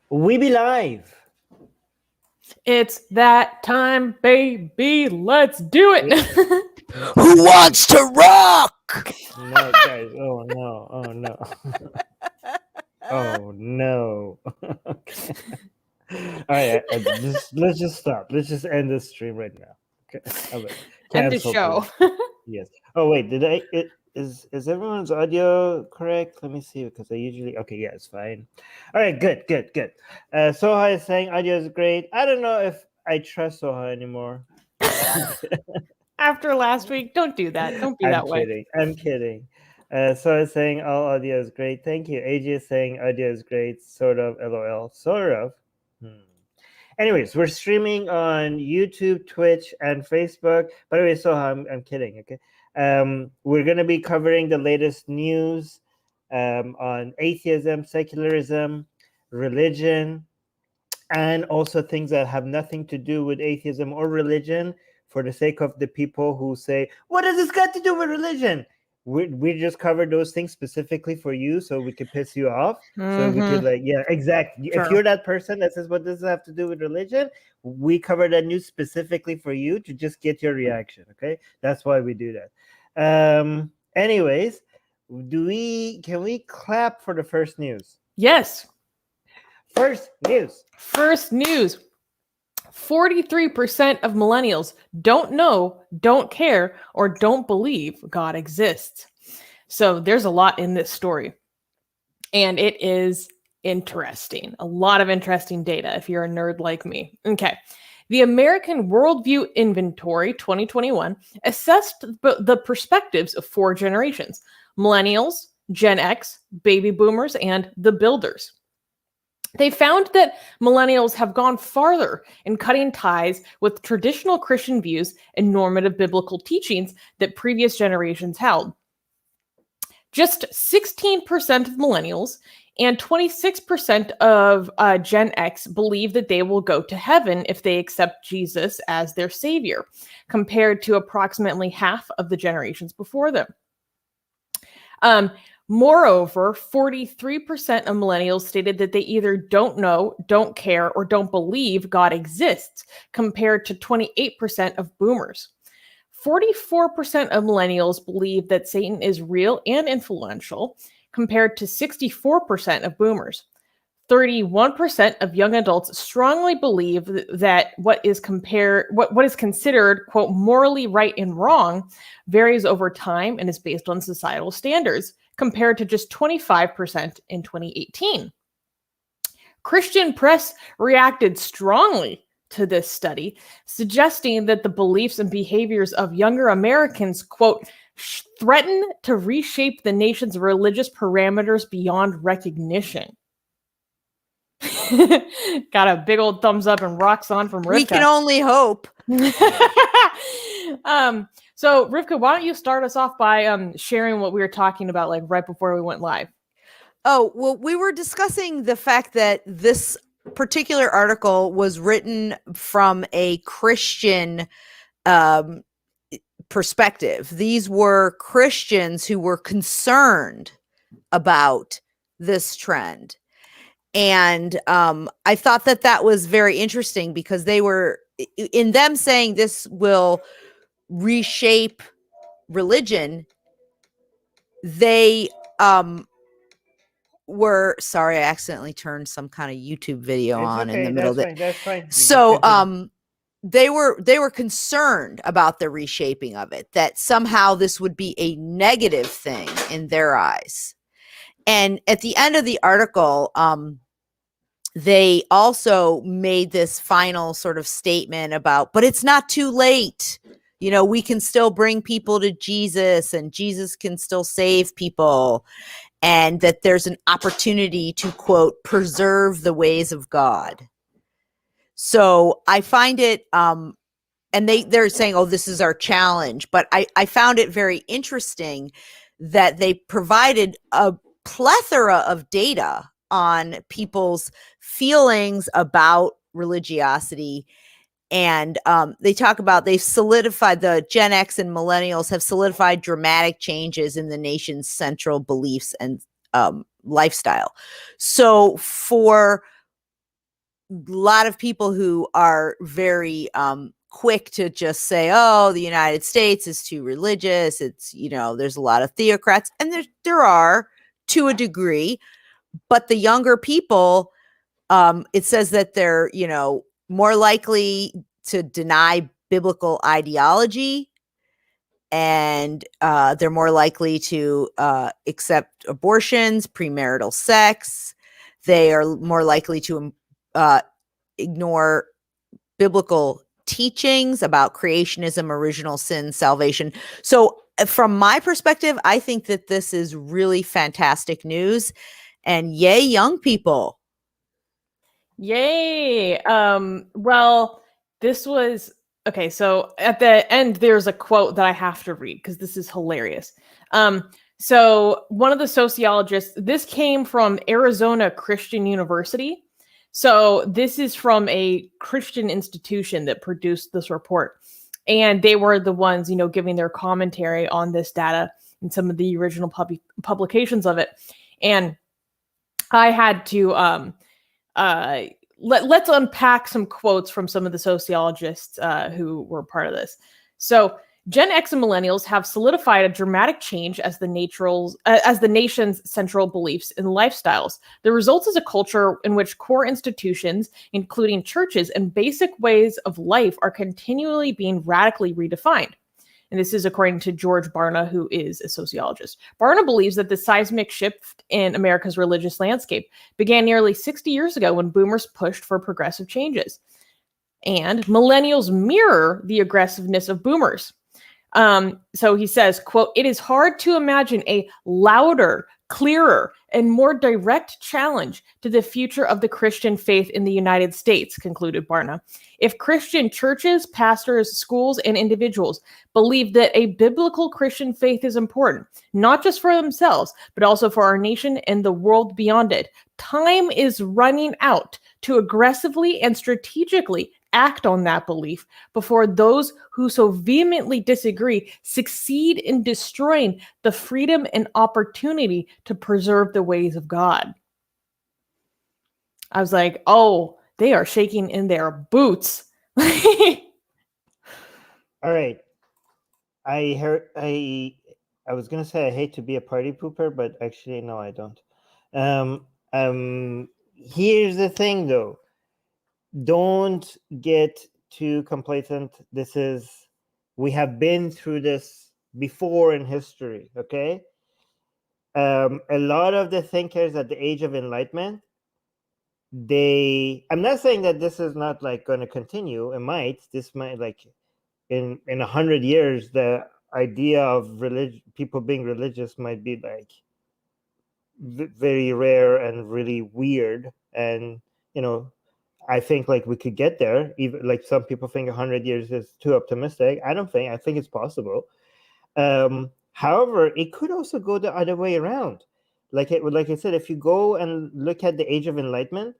We be live. It's that time, baby. Let's do it. Who wants to rock? No, guys. Oh no. Oh no. Oh no. Okay. All right. Let's just stop. Let's just end this stream right now. Okay. End the Cancel, show. please. Yes. Oh wait. Did I? Is everyone's audio correct? Let me see, because I usually. Okay. Yeah, it's fine. All right. Good. Soha is saying audio is great. I don't know if I trust Soha anymore. After last week, don't do that. Don't be that way. I'm kidding. So is saying all audio is great. Thank you. AJ is saying audio is great. Sort of. LOL. Sort of. Anyways, we're streaming on YouTube, Twitch, and Facebook. By the way, so I'm kidding. Okay. We're going to be covering the latest news on atheism, secularism, religion, and also things that have nothing to do with atheism or religion, for the sake of the people who say, what does this got to do with religion? We just covered those things specifically for you, so we could piss you off. So we could exactly. Sure. If you're that person that says, what does this have to do with religion? We covered that news specifically for you to just get your reaction. Okay, that's why we do that. Anyways, can we clap for the first news? Yes. First news. 43% of millennials don't know, don't care, or don't believe God exists. So there's a lot in this story. And it is interesting. A lot of interesting data if you're a nerd like me. Okay. The American Worldview Inventory 2021 assessed the perspectives of 4 generations: millennials, Gen X, baby boomers, and the builders. They found that millennials have gone farther in cutting ties with traditional Christian views and normative biblical teachings that previous generations held. Just 16% of millennials and 26% of Gen X believe that they will go to heaven if they accept Jesus as their savior, compared to approximately half of the generations before them. Moreover, 43% of millennials stated that they either don't know, don't care, or don't believe God exists, compared to 28% of boomers. 44% of millennials believe that Satan is real and influential, compared to 64% of boomers. 31% of young adults strongly believe that what is considered, quote, morally right and wrong varies over time and is based on societal standards, compared to just 25% in 2018. Christian press reacted strongly to this study, suggesting that the beliefs and behaviors of younger Americans, quote, threaten to reshape the nation's religious parameters beyond recognition. Got a big old thumbs up and rocks on from Rivka. We can only hope. So Rivka, why don't you start us off by sharing what we were talking about, like right before we went live? Oh, well, we were discussing the fact that this particular article was written from a Christian perspective. These were Christians who were concerned about this trend. And I thought that was very interesting, because they were, in them saying this will reshape religion, they were, sorry, I accidentally turned some kind of YouTube video on in the middle of it. That's fine. So they were concerned about the reshaping of it, that somehow this would be a negative thing in their eyes. And at the end of the article, they also made this final sort of statement about, but it's not too late. You know, we can still bring people to Jesus, and Jesus can still save people, and that there's an opportunity to, quote, preserve the ways of God. So I find it, and they're saying, oh, this is our challenge. But I found it very interesting that they provided a plethora of data on people's feelings about religiosity. And they talk about, they've solidified, the Gen X and millennials have solidified dramatic changes in the nation's central beliefs and lifestyle. So for lot of people who are very quick to just say, oh, the United States is too religious. It's, there's a lot of theocrats, and there are to a degree, but the younger people, it says that they're, more likely to deny biblical ideology, and they're more likely to accept abortions, premarital sex. They are more likely to ignore biblical teachings about creationism, original sin, salvation. So from my perspective, I think that this is really fantastic news, and yay, young people. Yay. Well, this was okay. So at the end, there's a quote that I have to read because this is hilarious. So one of the sociologists, this came from Arizona Christian University. So this is from a Christian institution that produced this report. And they were the ones, giving their commentary on this data and some of the original publications of it. And I had to let's unpack some quotes from some of the sociologists who were part of this. So Gen X and millennials have solidified a dramatic change as the nation's central beliefs and lifestyles. The result is a culture in which core institutions, including churches and basic ways of life, are continually being radically redefined. And this is according to George Barna, who is a sociologist. Barna believes that the seismic shift in America's religious landscape began nearly 60 years ago when boomers pushed for progressive changes. And millennials mirror the aggressiveness of boomers. So he says, quote, "It is hard to imagine a louder, clearer, and more direct challenge to the future of the Christian faith in the United States," concluded Barna. "If Christian churches, pastors, schools, and individuals believe that a biblical Christian faith is important, not just for themselves, but also for our nation and the world beyond it, time is running out to aggressively and strategically act on that belief before those who so vehemently disagree succeed in destroying the freedom and opportunity to preserve the ways of God." I was like, oh, they are shaking in their boots. All right. I was gonna say I hate to be a party pooper, but actually no, I don't. Here's the thing though. Don't get too complacent. We have been through this before in history, okay? A lot of the thinkers at the Age of Enlightenment, I'm not saying that this is not like going to continue. This might like in 100 years, the idea of people being religious might be like very rare and really weird. And, I think like we could get there. Even like some people think 100 years is too optimistic. I think it's possible. However, it could also go the other way around. Like I said, if you go and look at the Age of Enlightenment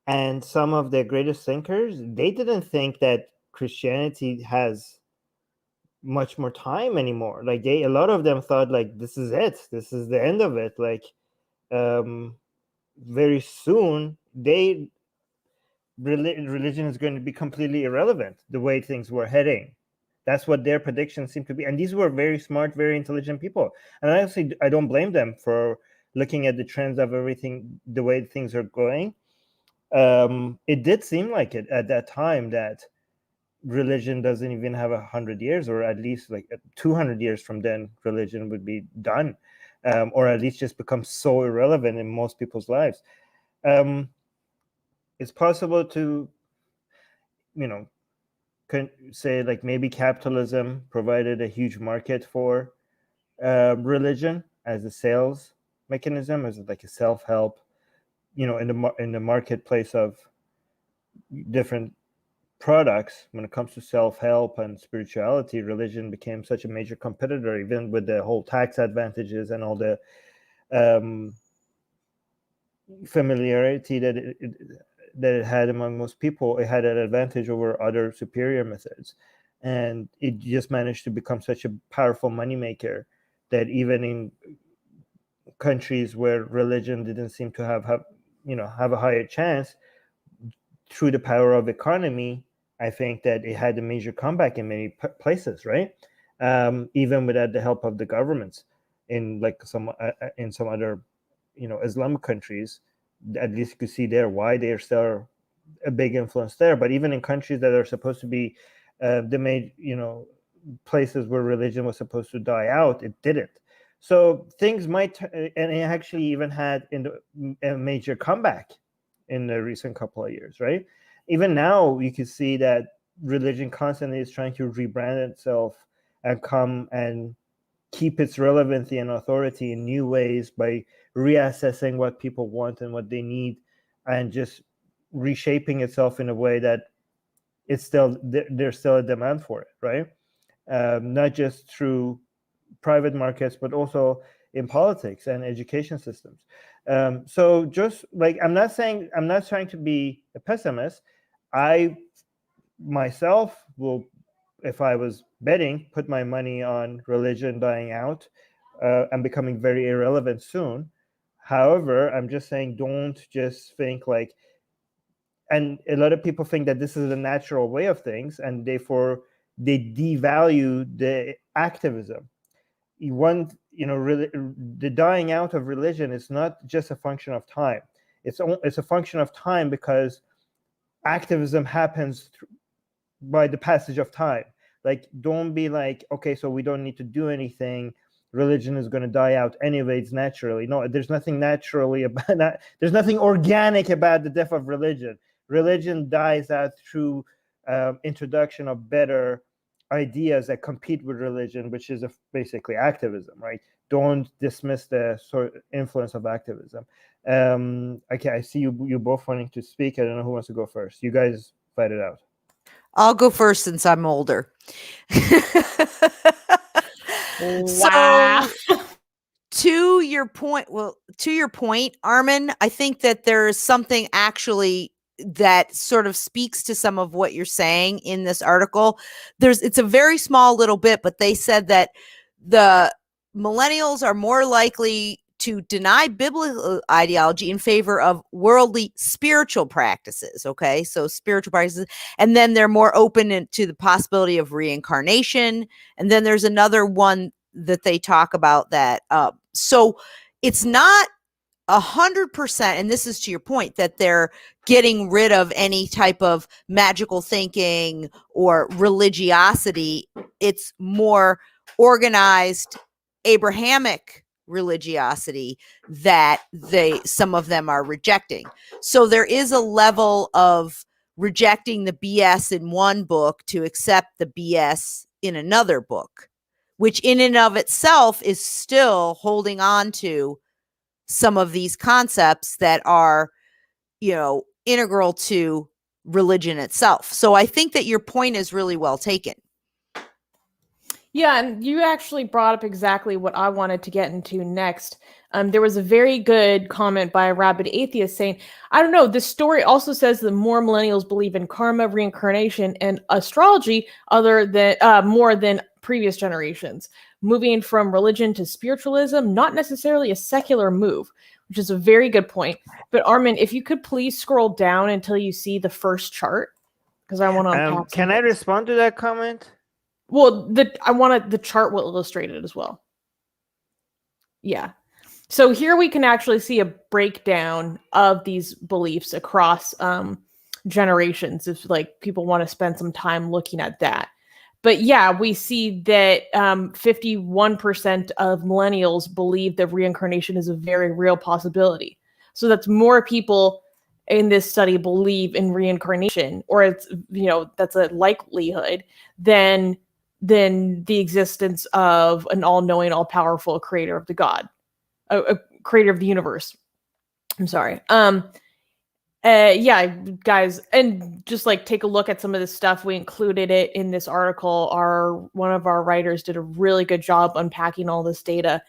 and some of the greatest thinkers, they didn't think that Christianity has much more time anymore. Like a lot of them thought like this is it. This is the end of it. Like very soon religion is going to be completely irrelevant the way things were heading. That's what their predictions seem to be. And these were very smart, very intelligent people. And honestly, I don't blame them for looking at the trends of everything, the way things are going. It did seem like it at that time that religion doesn't even have 100 years, or at least like 200 years from then, religion would be done, or at least just become so irrelevant in most people's lives. It's possible to, say like maybe capitalism provided a huge market for religion as a sales mechanism, as like a self-help, in the marketplace of different products. When it comes to self-help and spirituality, religion became such a major competitor, even with the whole tax advantages and all the familiarity that it had among most people. It had an advantage over other superior methods, and it just managed to become such a powerful moneymaker that even in countries where religion didn't seem to have a higher chance, through the power of economy, I think that it had a major comeback in many places, right? Even without the help of the governments in like some other, Islamic countries. At least you could see there why they're still a big influence there. But even in countries that are supposed to be the main, places where religion was supposed to die out, it didn't. So things might, and it actually even had a major comeback in the recent couple of years, right? Even now, you can see that religion constantly is trying to rebrand itself and come and keep its relevancy and authority in new ways by reassessing what people want and what they need, and just reshaping itself in a way that it's still there's still a demand for it, right? Not just through private markets, but also in politics and education systems. So just like, I'm not trying to be a pessimist. I myself will, if I was betting, put my money on religion dying out and becoming very irrelevant soon. However, I'm just saying, don't just think like, and a lot of people think that this is a natural way of things, and therefore they devalue the activism. The dying out of religion is not just a function of time. It's a function of time because activism happens by the passage of time. Like, don't be like, okay, so we don't need to do anything. Religion is going to die out anyways naturally. No, there's nothing naturally about that. There's nothing organic about the death of religion. Religion dies out through introduction of better ideas that compete with religion, which is basically activism, right? Don't dismiss the sort of influence of activism. Okay, I see you both wanting to speak. I don't know who wants to go first. You guys fight it out. I'll go first since I'm older. Wow. So, to your point, Armin, I think that there is something actually that sort of speaks to some of what you're saying in this article. It's a very small little bit, but they said that the millennials are more likely to deny biblical ideology in favor of worldly spiritual practices. Okay, so spiritual practices, and then they're more open to the possibility of reincarnation. And then there's another one that they talk about that. So it's not 100%, and this is to your point, that they're getting rid of any type of magical thinking or religiosity. It's more organized Abrahamic religiosity that some of them are rejecting. So there is a level of rejecting the BS in one book to accept the BS in another book, which in and of itself is still holding on to some of these concepts that are, integral to religion itself. So I think that your point is really well taken. Yeah, and you actually brought up exactly what I wanted to get into next. There was a very good comment by a rabid atheist saying, I don't know, this story also says that more millennials believe in karma, reincarnation, and astrology more than previous generations. Moving from religion to spiritualism, not necessarily a secular move, which is a very good point. But Armin, if you could please scroll down until you see the first chart, because I want to unpack Can I respond to that comment? Well, the chart will illustrate it as well. Yeah. So here we can actually see a breakdown of these beliefs across generations, if like people want to spend some time looking at that. But yeah, we see that 51% of millennials believe that reincarnation is a very real possibility. So that's more people in this study believe in reincarnation, or it's, that's a likelihood, than the existence of an all-knowing, all-powerful creator of the God, a creator of the universe. I'm sorry. Yeah, guys, and just like take a look at some of this stuff. We included it in this article. One of our writers did a really good job unpacking all this data.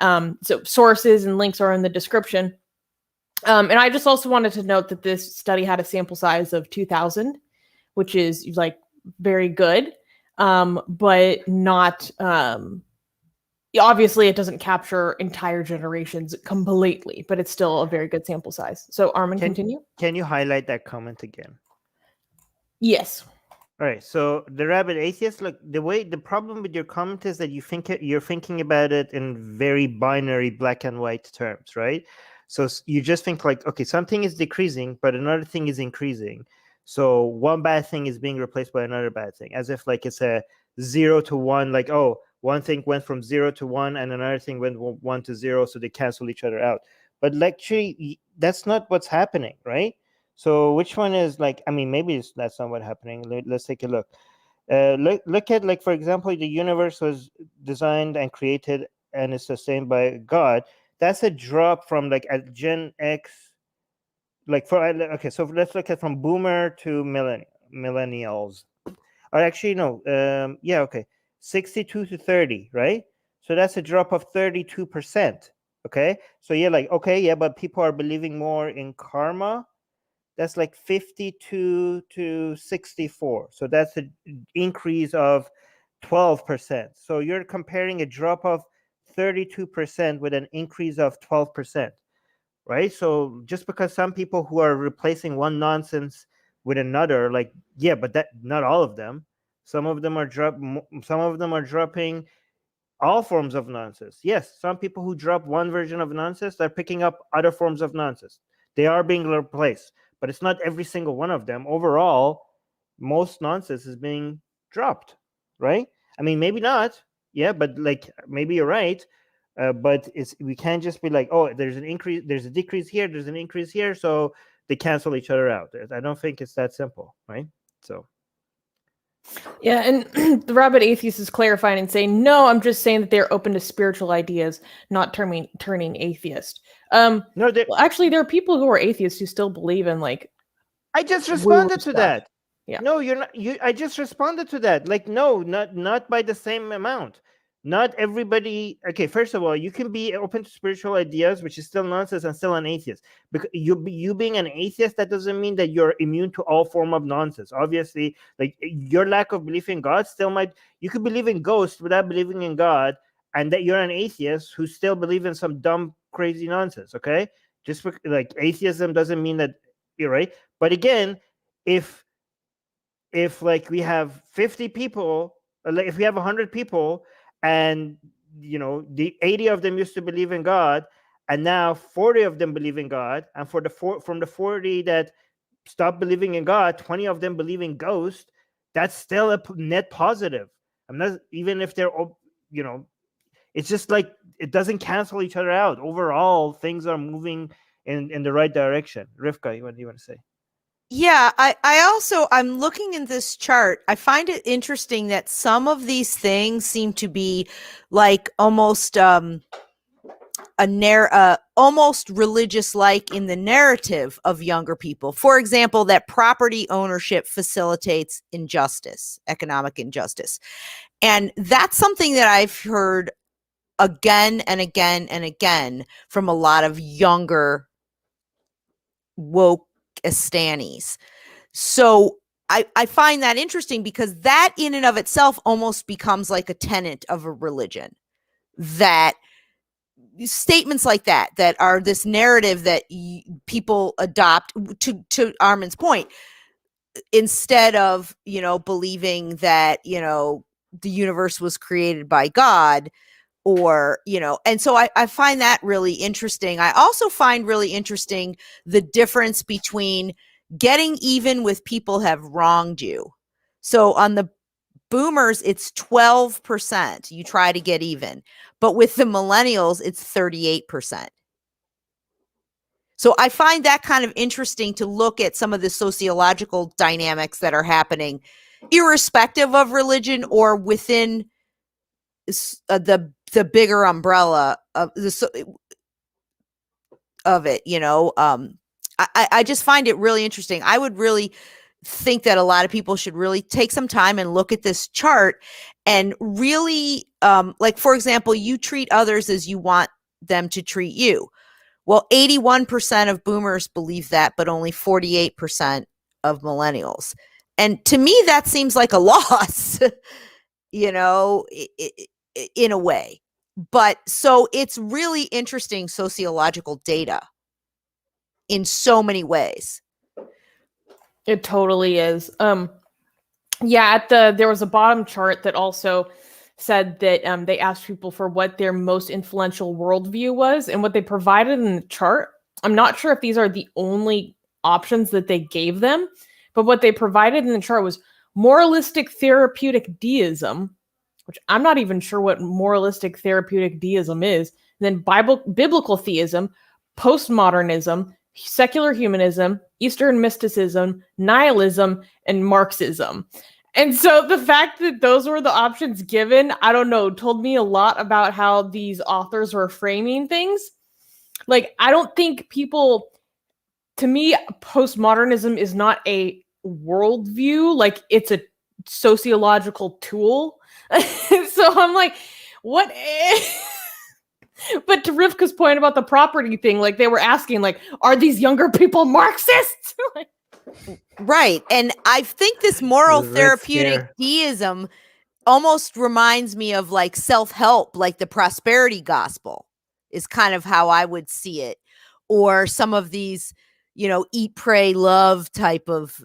So sources and links are in the description. And I just also wanted to note that this study had a sample size of 2,000, which is like very good, but not Obviously, it doesn't capture entire generations completely, but it's still a very good sample size. So, Armin, continue. Can you highlight that comment again? Yes. All right. So the rabid atheist, look, the problem with your comment is that you're thinking about it in very binary black and white terms, right? So you just think like, okay, something is decreasing, but another thing is increasing. So one bad thing is being replaced by another bad thing, as if like it's a 0 to 1, like, oh, one thing went from 0 to 1 and another thing went 1 to 0, so they cancel each other out. But actually, that's not what's happening, right? So which one is like, I mean, maybe that's not what's happening. Let's take a look. Look at, like, for example, the universe was designed and created and is sustained by God. That's a drop from like at Gen X, like okay, so let's look at from boomer to millennials. Or actually, no, yeah, okay, 62 to 30, right? So that's a drop of 32%. Okay, so yeah, like, okay, yeah, but people are believing more in karma. That's like 52 to 64. So that's an increase of 12%. So you're comparing a drop of 32% with an increase of 12%, right? So just because some people who are replacing one nonsense with another, like, yeah, but that not all of them. Some of them are dropping all forms of nonsense. Yes, some people who drop one version of nonsense, they're picking up other forms of nonsense. They are being replaced, but it's not every single one of them. Overall, most nonsense is being dropped, right? I mean, maybe not, yeah, but like maybe you're right. But we can't just be like, oh, there's an increase, there's a decrease here, there's an increase here, so they cancel each other out. I don't think it's that simple, right? So. Yeah, and the rabid atheist is clarifying and saying, no, I'm just saying that they're open to spiritual ideas, not turning atheist. No, well, actually, there are people who are atheists who still believe in like. I just responded to that. Yeah. No, you're not. I just responded to that. Like, no, not by the same amount. Not everybody. Okay, first of all, you can be open to spiritual ideas, which is still nonsense and still an atheist. Because you being an atheist, that doesn't mean that you're immune to all form of nonsense. Obviously, like your lack of belief in God still might. You could believe in ghosts without believing in God, and that you're an atheist who still believe in some dumb, crazy nonsense. Okay, just like atheism doesn't mean that you're right. But again, if like we have 50 people, like if we have 100 people, and the 80 of them used to believe in God, and now 40 of them believe in God, and from the 40 that stopped believing in God, 20 of them believe in ghosts, that's still a net positive. I'm not, even if they're it's just like it doesn't cancel each other out. Overall, things are moving in the right direction. Rivka, what do you want to say? Yeah, I'm looking in this chart. I find it interesting that some of these things seem to be like almost almost religious like in the narrative of younger people. For example, that property ownership facilitates injustice, economic injustice. And that's something that I've heard again and again and again from a lot of younger woke Astanis. So I find that interesting because that in and of itself almost becomes like a tenet of a religion, that statements like that are this narrative that people adopt to Armin's point, instead of, believing that, the universe was created by God, or, and so I find that really interesting. I also find really interesting the difference between getting even with people have wronged you. So on the boomers, it's 12%. You try to get even, but with the millennials, it's 38%. So I find that kind of interesting to look at some of the sociological dynamics that are happening, irrespective of religion or within the bigger umbrella of it. I just find it really interesting. I would really think that a lot of people should really take some time and look at this chart and really, like, for example, you treat others as you want them to treat you. Well, 81% of boomers believe that, but only 48% of millennials. And to me, that seems like a loss, in a way. But so it's really interesting sociological data in so many ways. It totally is. Yeah, there was a bottom chart that also said that they asked people for what their most influential worldview was, and what they provided in the chart. I'm not sure if these are the only options that they gave them, but what they provided in the chart was moralistic therapeutic deism, which I'm not even sure what moralistic therapeutic deism is. And then biblical theism, postmodernism, secular humanism, Eastern mysticism, nihilism, and Marxism. And so the fact that those were the options given, I don't know, told me a lot about how these authors were framing things. Like, I don't think people, to me, postmodernism is not a worldview, like it's a sociological tool. So I'm like, what? But to Rivka's point about the property thing, like they were asking, like, are these younger people Marxists? Right. And I think this moral therapeutic deism almost reminds me of like self-help, like the prosperity gospel is kind of how I would see it. Or some of these, eat, pray, love type of,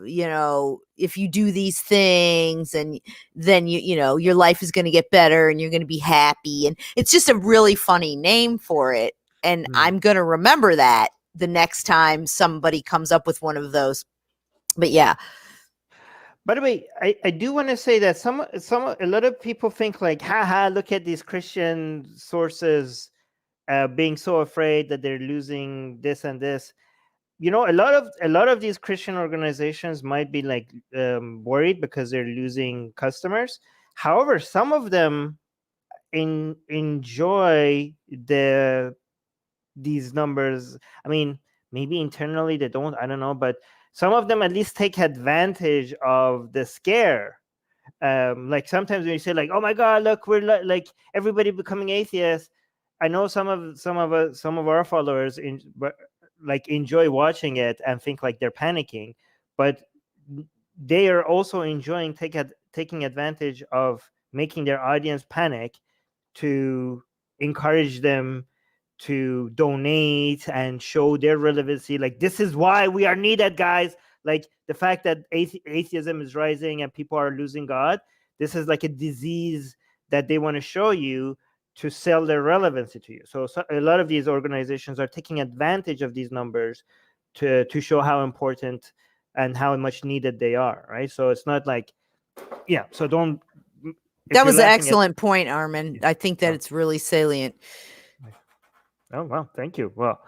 if you do these things and then your life is going to get better and you're going to be happy. And it's just a really funny name for it. And I'm going to remember that the next time somebody comes up with one of those. But yeah. By the way, I do want to say that a lot of people think like, haha, look at these Christian sources being so afraid that they're losing this and this. A lot of these Christian organizations might be like worried because they're losing customers. However, some of them enjoy these numbers. I mean, maybe internally they don't. I don't know, but some of them at least take advantage of the scare. Like sometimes when you say like, "Oh my God, look, we're like everybody becoming atheist," I know some of our followers enjoy watching it and think like they're panicking, but they are also enjoying taking advantage of making their audience panic to encourage them to donate and show their relevancy. Like, this is why we are needed, guys. Like the fact that atheism is rising and people are losing God, this is like a disease that they want to show you to sell their relevancy to you. So a lot of these organizations are taking advantage of these numbers to show how important and how much needed they are, right? So it's not like, yeah, so don't. That was an excellent point, Armin. I think that it's really salient. Oh, well, thank you. Well,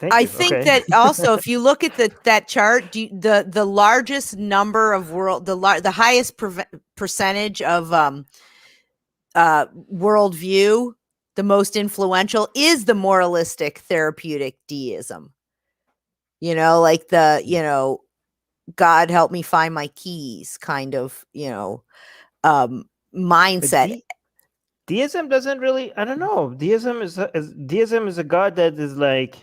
I think that also, if you look at that chart, the largest number of the highest percentage of worldview, the most influential, is the moralistic therapeutic deism. Like the God help me find my keys kind of mindset. Deism doesn't really. I don't know. Deism is a God that is like,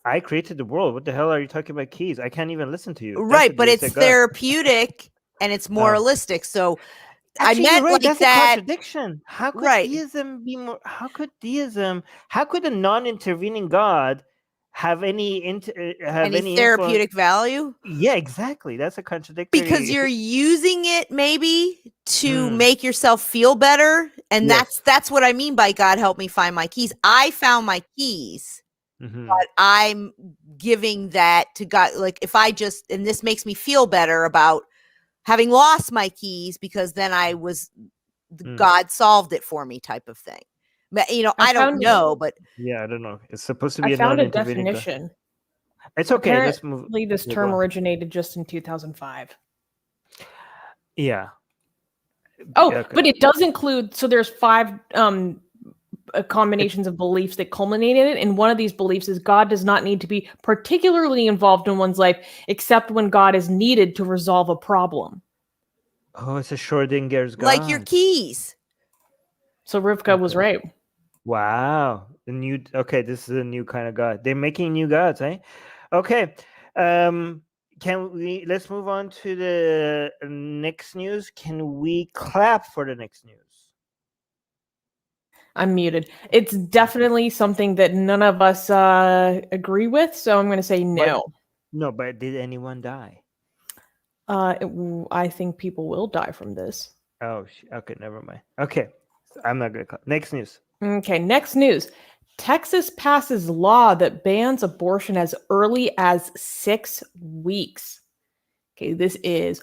I created the world. What the hell are you talking about keys? I can't even listen to you. Right, but it's therapeutic and it's moralistic. So actually, I meant right, like that's that. A contradiction. How could deism be more? How could a non-intervening God have any therapeutic value? Yeah, exactly. That's a contradictory. Because you're using it maybe to make yourself feel better, and that's what I mean by God help me find my keys. I found my keys. But I'm giving that to God. Like if I and this makes me feel better about having lost my keys, because then God solved it for me type of thing. But, I don't know, but yeah, I don't know. It's supposed to be I found a definition. It's okay. Apparently, let's move. This term originated just in 2005. Yeah. Oh, okay. But it does include. So there's 5 combinations of beliefs that culminate in it, and one of these beliefs is God does not need to be particularly involved in one's life except when God is needed to resolve a problem. Oh, it's a Schrodinger's God. Like your keys. So Rivka was right. Wow. This is a new kind of God. They're making new gods, eh? Okay. Let's move on to the next news. Can we clap for the next news? I'm muted. It's definitely something that none of us agree with, so I'm going to say no. No, but did anyone die? I think people will die from this. Oh, okay, never mind. Okay, so I'm not going to. Next news. Okay, next news. Texas passes law that bans abortion as early as 6 weeks. Okay, this is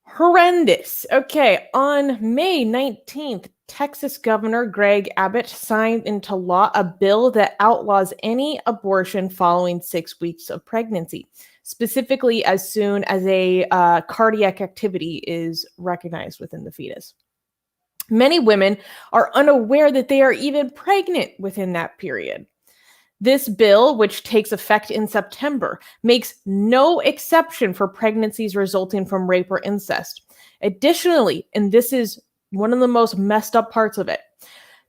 horrendous. Okay, on May 19th, Texas Governor Greg Abbott signed into law a bill that outlaws any abortion following 6 weeks of pregnancy, specifically as soon as a cardiac activity is recognized within the fetus. Many women are unaware that they are even pregnant within that period. This bill, which takes effect in September, makes no exception for pregnancies resulting from rape or incest. Additionally, and this is one of the most messed up parts of it,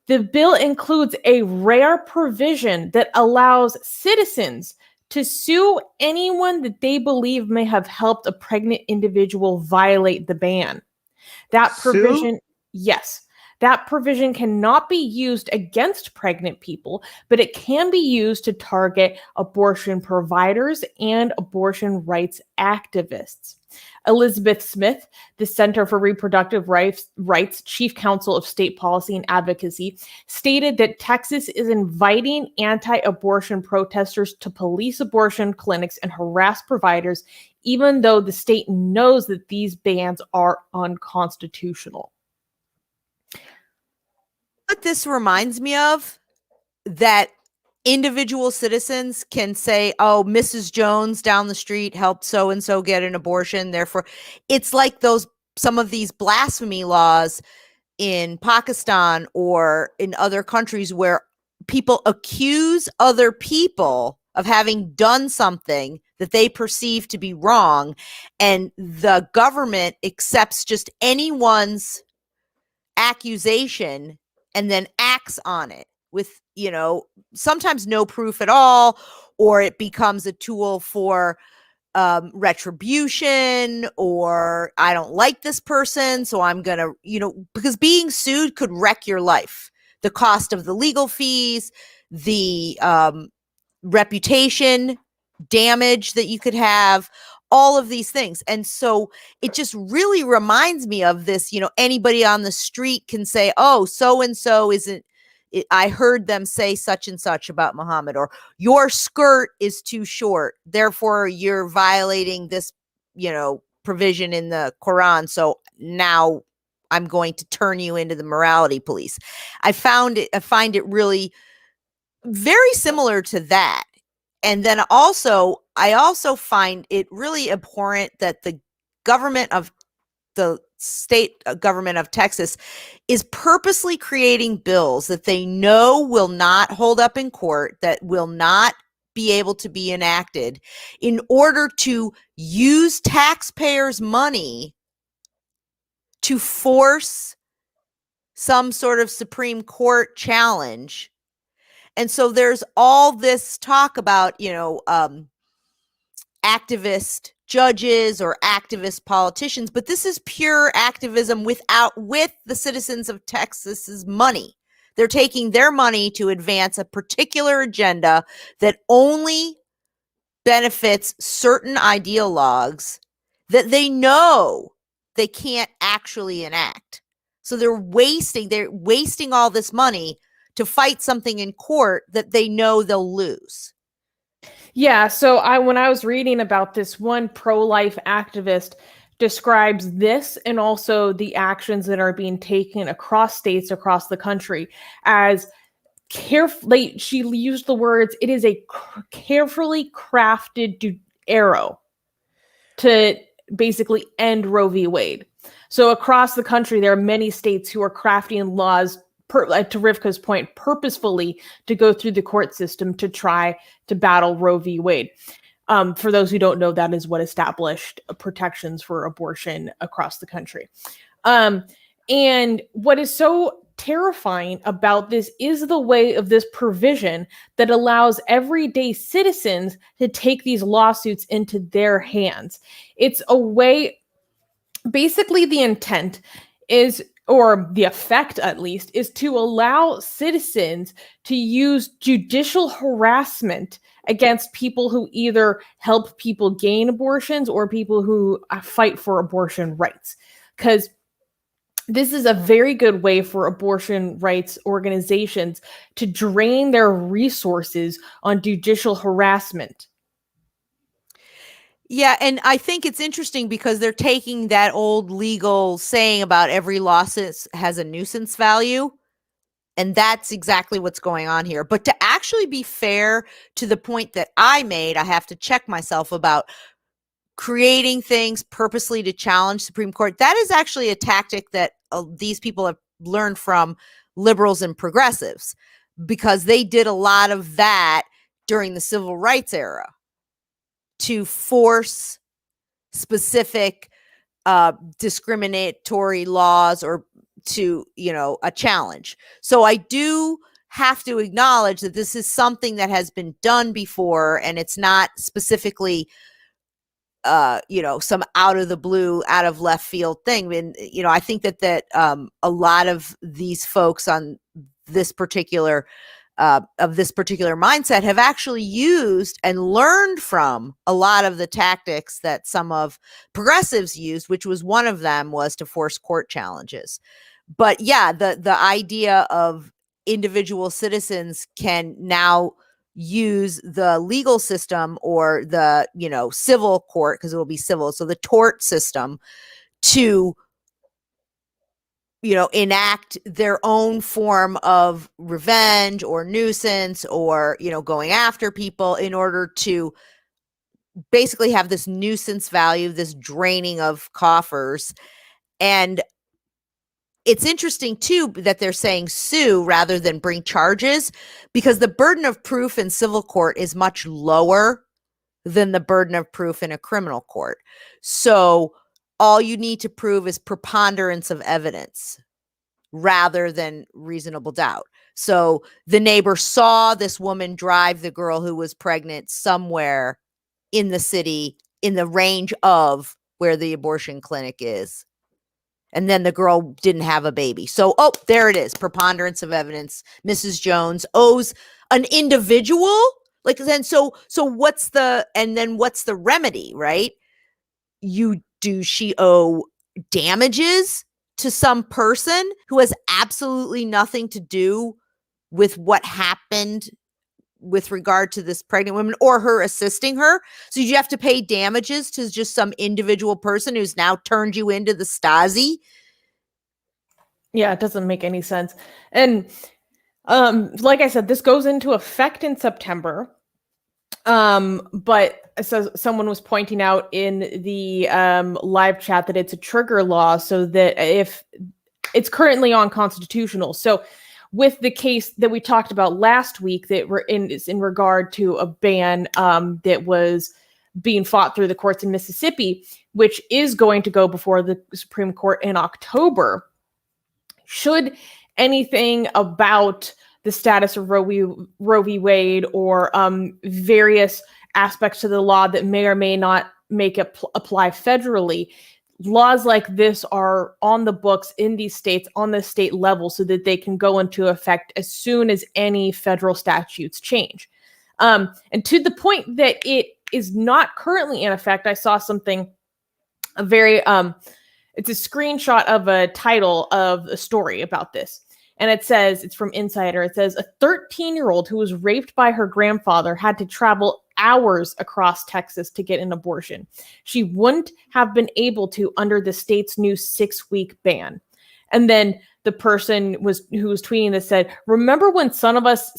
the bill includes a rare provision that allows citizens to sue anyone that they believe may have helped a pregnant individual violate the ban. That provision, yes. That provision cannot be used against pregnant people, but it can be used to target abortion providers and abortion rights activists. Elizabeth Smith, the Center for Reproductive Rights Chief Counsel of State Policy and Advocacy, stated that Texas is inviting anti-abortion protesters to police abortion clinics and harass providers, even though the state knows that these bans are unconstitutional. What this reminds me of, that individual citizens can say, oh, Mrs. Jones down the street helped so-and-so get an abortion. Therefore, it's like some of these blasphemy laws in Pakistan or in other countries where people accuse other people of having done something that they perceive to be wrong, and the government accepts just anyone's accusation and then acts on it with, sometimes no proof at all, or it becomes a tool for retribution, or I don't like this person, so I'm going to, because being sued could wreck your life. The cost of the legal fees, the reputation damage that you could have, all of these things. And so it just really reminds me of this, anybody on the street can say, oh, so-and-so isn't, I heard them say such and such about Muhammad, or your skirt is too short, therefore you're violating this, provision in the Quran. So now I'm going to turn you into the morality police. I find it really very similar to that. And then I also find it really abhorrent that the state government of Texas is purposely creating bills that they know will not hold up in court, that will not be able to be enacted, in order to use taxpayers' money to force some sort of Supreme Court challenge. And so there's all this talk about, activist judges or activist politicians, but this is pure activism with the citizens of Texas's money. They're taking their money to advance a particular agenda that only benefits certain ideologues that they know they can't actually enact. So they're wasting all this money to fight something in court that they know they'll lose. Yeah, so when I was reading about this, one pro-life activist describes this and also the actions that are being taken across states across the country as carefully, she used the words, it is a carefully crafted arrow to basically end Roe v. Wade. So across the country, there are many states who are crafting laws, to Rivka's point, purposefully to go through the court system to try to battle Roe v. Wade. For those who don't know, that is what established protections for abortion across the country. And what is so terrifying about this is the way of this provision that allows everyday citizens to take these lawsuits into their hands. It's a way, basically the intent is or the effect at least, is to allow citizens to use judicial harassment against people who either help people gain abortions or people who fight for abortion rights. Because this is a very good way for abortion rights organizations to drain their resources on judicial harassment. Yeah, and I think it's interesting because they're taking that old legal saying about every lawsuit has a nuisance value, and that's exactly what's going on here. But to actually be fair to the point that I made, I have to check myself about creating things purposely to challenge Supreme Court. That is actually a tactic that these people have learned from liberals and progressives, because they did a lot of that during the civil rights era to force specific discriminatory laws or to, a challenge. So I do have to acknowledge that this is something that has been done before, and it's not specifically some out of the blue, out of left field thing. And, I think that a lot of these folks on this particular of this particular mindset have actually used and learned from a lot of the tactics that some of progressives used, which was one of them was to force court challenges. But yeah, the idea of individual citizens can now use the legal system or the, civil court, because it will be civil. So the tort system to, enact their own form of revenge or nuisance or, going after people in order to basically have this nuisance value, this draining of coffers. And it's interesting too that they're saying sue rather than bring charges, because the burden of proof in civil court is much lower than the burden of proof in a criminal court. So all you need to prove is preponderance of evidence rather than reasonable doubt. So the neighbor saw this woman drive the girl who was pregnant somewhere in the city in the range of where the abortion clinic is. And then the girl didn't have a baby. So, there it is. Preponderance of evidence. Mrs. Jones owes an individual. So what's the remedy, right? She owe damages to some person who has absolutely nothing to do with what happened with regard to this pregnant woman or her assisting her? So you have to pay damages to just some individual person who's now turned you into the Stasi? Yeah, it doesn't make any sense. And like I said, this goes into effect in September. But so someone was pointing out in the live chat that it's a trigger law, so that if it's currently unconstitutional. So with the case that we talked about last week that is in regard to a ban that was being fought through the courts in Mississippi, which is going to go before the Supreme Court in October, should anything about the status of Roe v. Wade or various aspects to the law that may or may not make it apply federally, laws like this are on the books in these states on the state level so that they can go into effect as soon as any federal statutes change. And to the point that it is not currently in effect, I saw something it's a screenshot of a title of a story about this. And it says, it's from Insider. It says, a 13-year-old who was raped by her grandfather had to travel hours across Texas to get an abortion. She wouldn't have been able to under the state's new 6-week ban. And then the person who was tweeting this said, remember when some of us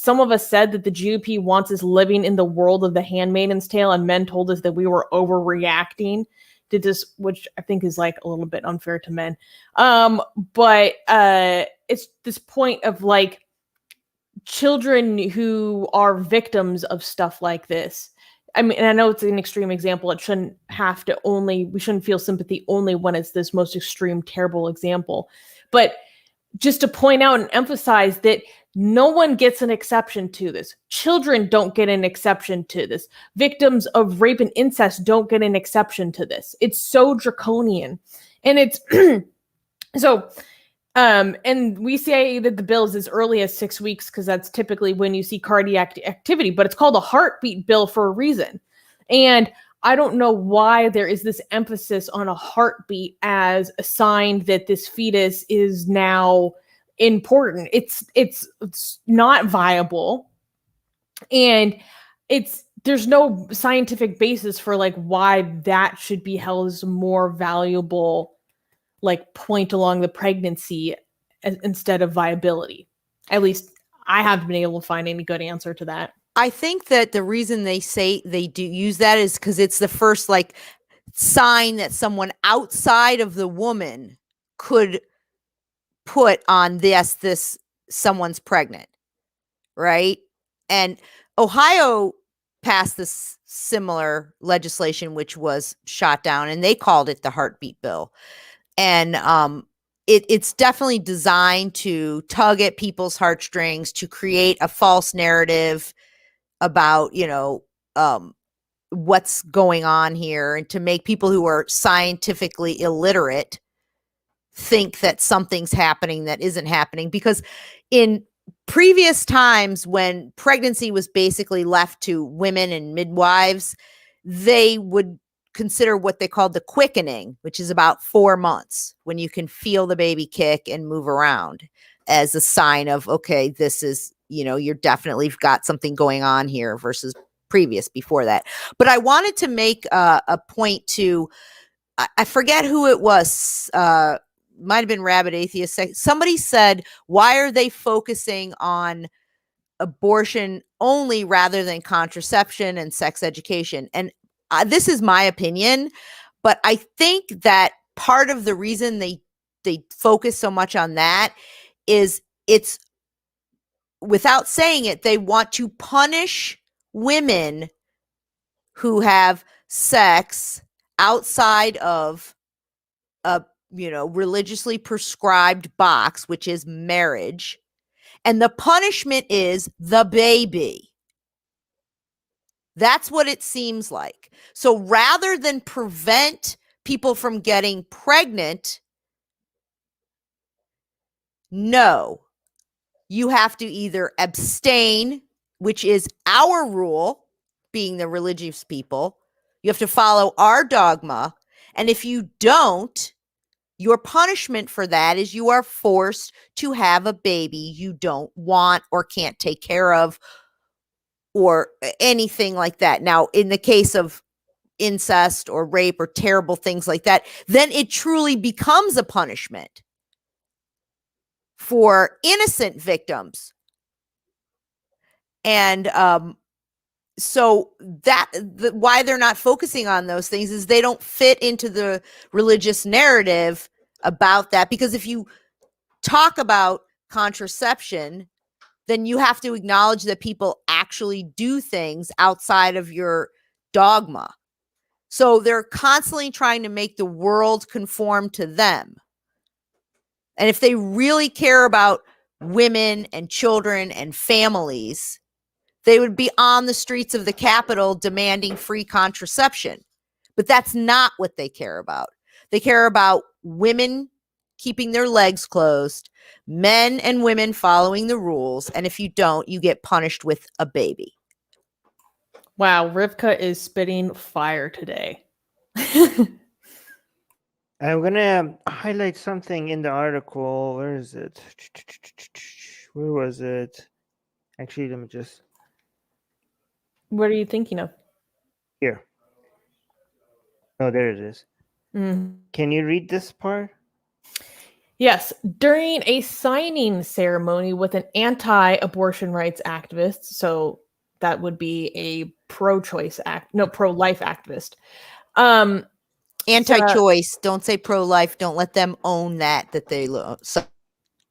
said that the GOP wants us living in the world of the Handmaid's Tale and men told us that we were overreacting to this, which I think is like a little bit unfair to men. But it's this point of like children who are victims of stuff like this. I mean, and I know it's an extreme example. It shouldn't we shouldn't feel sympathy only when it's this most extreme, terrible example. But just to point out and emphasize that no one gets an exception to this. Children don't get an exception to this. Victims of rape and incest don't get an exception to this. It's so draconian. And it's so And we say that the bill is as early as 6 weeks because that's typically when you see cardiac activity, but it's called a heartbeat bill for a reason. And I don't know why there is this emphasis on a heartbeat as a sign that this fetus is now important. It's not viable, and there's no scientific basis for like why that should be held as a more valuable like point along the pregnancy instead of viability. At least I haven't been able to find any good answer to that. I think that the reason they say they do use that is because it's the first like sign that someone outside of the woman could put on this someone's pregnant, right? And Ohio passed this similar legislation, which was shot down, and they called it the heartbeat bill. And it's definitely designed to tug at people's heartstrings, to create a false narrative about, what's going on here, and to make people who are scientifically illiterate think that something's happening that isn't happening. Because in previous times when pregnancy was basically left to women and midwives, they would consider what they called the quickening, which is about 4 months when you can feel the baby kick and move around, as a sign of, okay, this is, you're definitely got something going on here, versus previous before that. But I wanted to make a point to, I forget who it was, might have been Rabid Atheist. Somebody said, why are they focusing on abortion only rather than contraception and sex education? And this is my opinion, but I think that part of the reason they focus so much on that is it's, without saying it, they want to punish women who have sex outside of a religiously prescribed box, which is marriage, and the punishment is the baby. That's what it seems like. So rather than prevent people from getting pregnant, no, you have to either abstain, which is our rule, being the religious people. You have to follow our dogma. And if you don't, your punishment for that is you are forced to have a baby you don't want or can't take care of, or anything like that. Now, in the case of incest or rape or terrible things like that, then it truly becomes a punishment for innocent victims. And so why they're not focusing on those things is they don't fit into the religious narrative about that. Because if you talk about contraception, then you have to acknowledge that people actually do things outside of your dogma. So they're constantly trying to make the world conform to them. And if they really care about women and children and families, they would be on the streets of the Capitol demanding free contraception. But that's not what they care about. They care about women keeping their legs closed, men and women following the rules, and if you don't, you get punished with a baby. Wow, Rivka is spitting fire today. I'm gonna highlight something in the article. Where is it? Where was it? Actually, let me just. What are you thinking of? Here. Oh, there it is. Can you read this part? Yes. During a signing ceremony with an anti-abortion rights activist, so that would be a pro-life activist. Anti-choice. Don't say pro-life. Don't let them own that they so.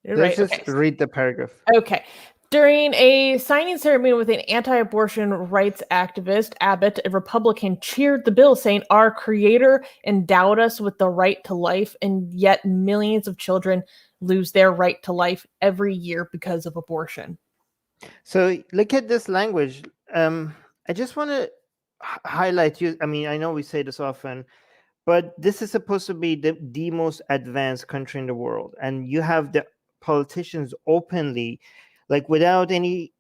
Let's just read the paragraph. Okay. During a signing ceremony with an anti-abortion rights activist, Abbott, a Republican, cheered the bill, saying, "Our Creator endowed us with the right to life, and yet millions of children lose their right to life every year because of abortion." So look at this language. I just want to highlight you. I mean, I know we say this often, But this is supposed to be the most advanced country in the world, and you have the politicians openly, like without any,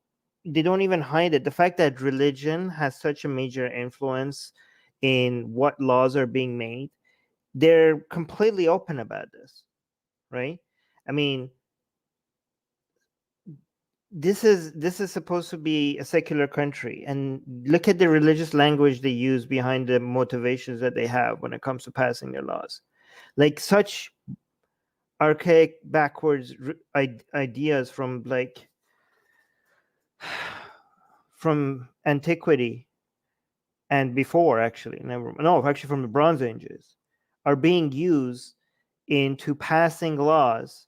they don't even hide it. The fact that religion has such a major influence in what laws are being made, they're completely open about this, right? I mean, this is supposed to be a secular country, and look at the religious language they use behind the motivations that they have when it comes to passing their laws. Like such archaic, backwards ideas from like from antiquity and before, actually, actually from the Bronze Ages, are being used into passing laws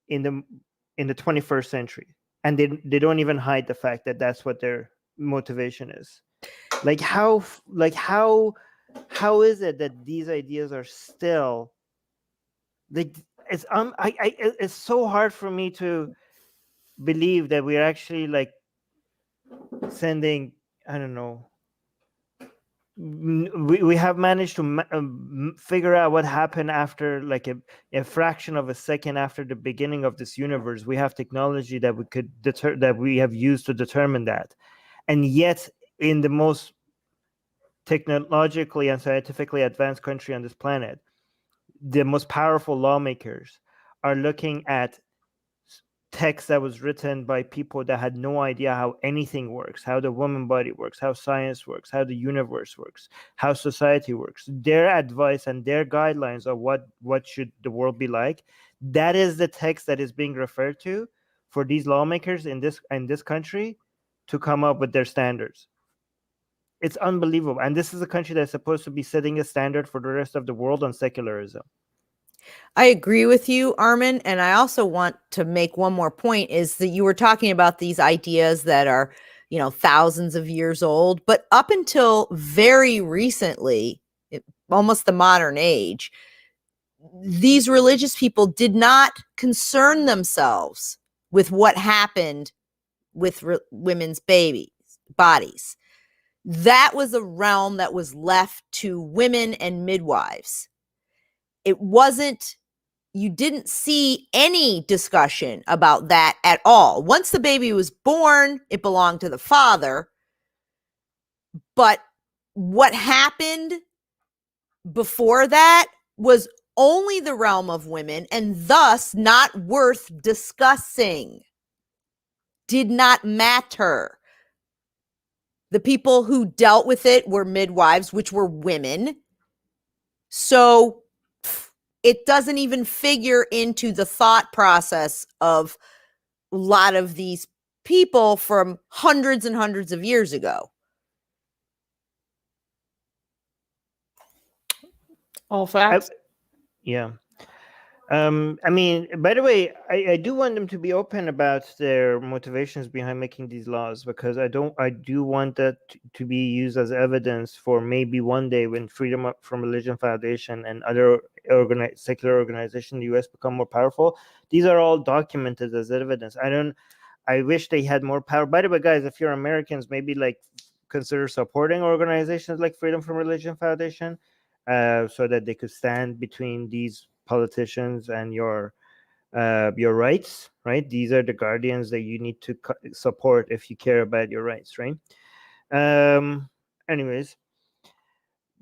in the 21st century, and they don't even hide the fact that that's what their motivation is. Like how is it that these ideas are still like, it's so hard for me to believe that we're actually like sending, I don't know, we have managed to figure out what happened after like a fraction of a second after the beginning of this universe. We have technology that we could that we have used to determine that, and yet in the most technologically and scientifically advanced country on this planet, the most powerful lawmakers are looking at text that was written by people that had no idea how anything works, how the woman body works, how science works, how the universe works, how society works. Their advice and their guidelines of what should the world be like, that is the text that is being referred to for these lawmakers in this country to come up with their standards. It's unbelievable. And this is a country that's supposed to be setting a standard for the rest of the world on secularism. I agree with you, Armin. And I also want to make one more point, is that you were talking about these ideas that are, thousands of years old, but up until very recently, almost the modern age, these religious people did not concern themselves with what happened with women's bodies. That was a realm that was left to women and midwives. It wasn't, you didn't see any discussion about that at all. Once the baby was born, it belonged to the father. But what happened before that was only the realm of women, and thus not worth discussing. Did not matter. The people who dealt with it were midwives, which were women. So it doesn't even figure into the thought process of a lot of these people from hundreds and hundreds of years ago. All facts. Yeah. I mean, by the way, I do want them to be open about their motivations behind making these laws, because I do want that to be used as evidence for maybe one day when Freedom from Religion Foundation and other secular organizations in the US become more powerful. These are all documented as evidence. I wish they had more power. By the way, guys, if you're Americans, maybe like consider supporting organizations like Freedom from Religion Foundation, so that they could stand between these politicians and your rights, right? These are the guardians that you need to support if you care about your rights, right? Anyways,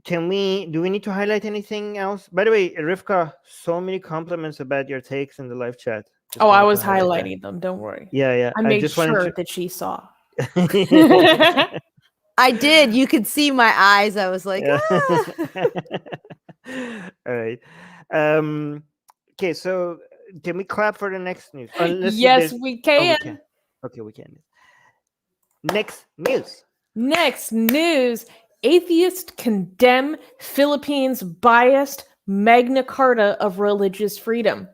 do we need to highlight anything else? By the way, Rivka, so many compliments about your takes in the live chat. I was highlighting them. Don't worry. Yeah. I made sure that she saw. I did. You could see my eyes. I was like, ah. All right. Okay, so can we clap for the next news? Yes, we can. We can. Okay, we can. Next news. Next news. Atheists condemn Philippines' biased Magna Carta of religious freedom.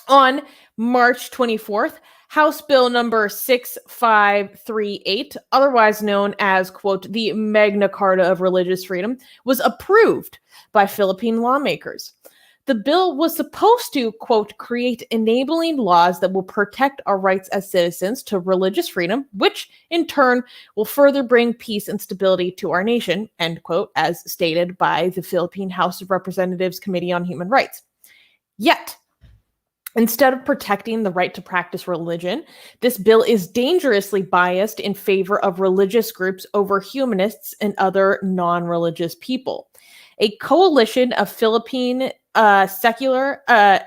On March 24th, House Bill number 6538, otherwise known as, quote, the Magna Carta of religious freedom, was approved by Philippine lawmakers. The bill was supposed to, quote, create enabling laws that will protect our rights as citizens to religious freedom, which in turn will further bring peace and stability to our nation, end quote, as stated by the Philippine House of Representatives Committee on Human Rights. Yet, instead of protecting the right to practice religion, this bill is dangerously biased in favor of religious groups over humanists and other non-religious people. A coalition of Philippine secular,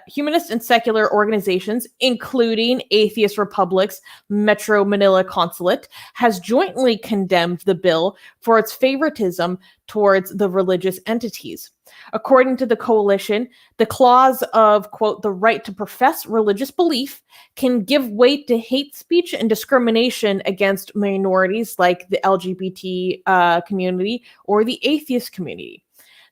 humanist and secular organizations, including Atheist Republic's Metro Manila Consulate, has jointly condemned the bill for its favoritism towards the religious entities. According to the coalition, the clause of, quote, the right to profess religious belief can give weight to hate speech and discrimination against minorities like the LGBT community or the atheist community.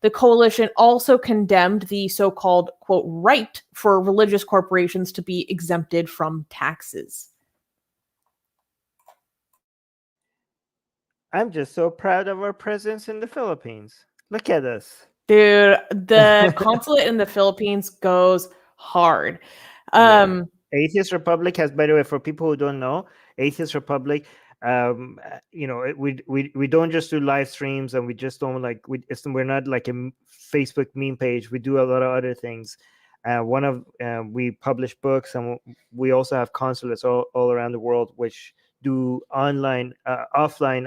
The coalition also condemned the so-called, quote, right for religious corporations to be exempted from taxes. I'm just so proud of our presence in the Philippines. Look at us. Dude, the consulate in the Philippines goes hard. Atheist Republic has, by the way, for people who don't know, Atheist Republic, we don't just do live streams, and we just don't we're not like a Facebook meme page. We do a lot of other things. We publish books, and we also have consulates all around the world which do offline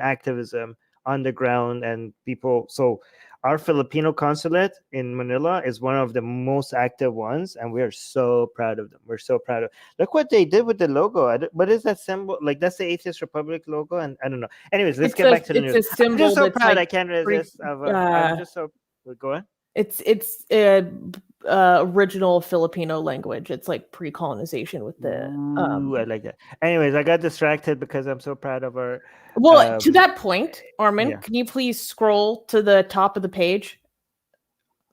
activism on the ground, and people. So our Filipino consulate in Manila is one of the most active ones, and we are so proud of them. We're so proud of. Look what they did with the logo. What is that symbol? Like, that's the Atheist Republic logo, and I don't know. Anyways, let's get back to the news. I'm just so proud. I can't resist. I'm just so. Go on. It's original Filipino language. It's like pre-colonization with the. Ooh, I like that. Anyways, I got distracted because I'm so proud of our. Well, to that point, Armin, can you please scroll to the top of the page?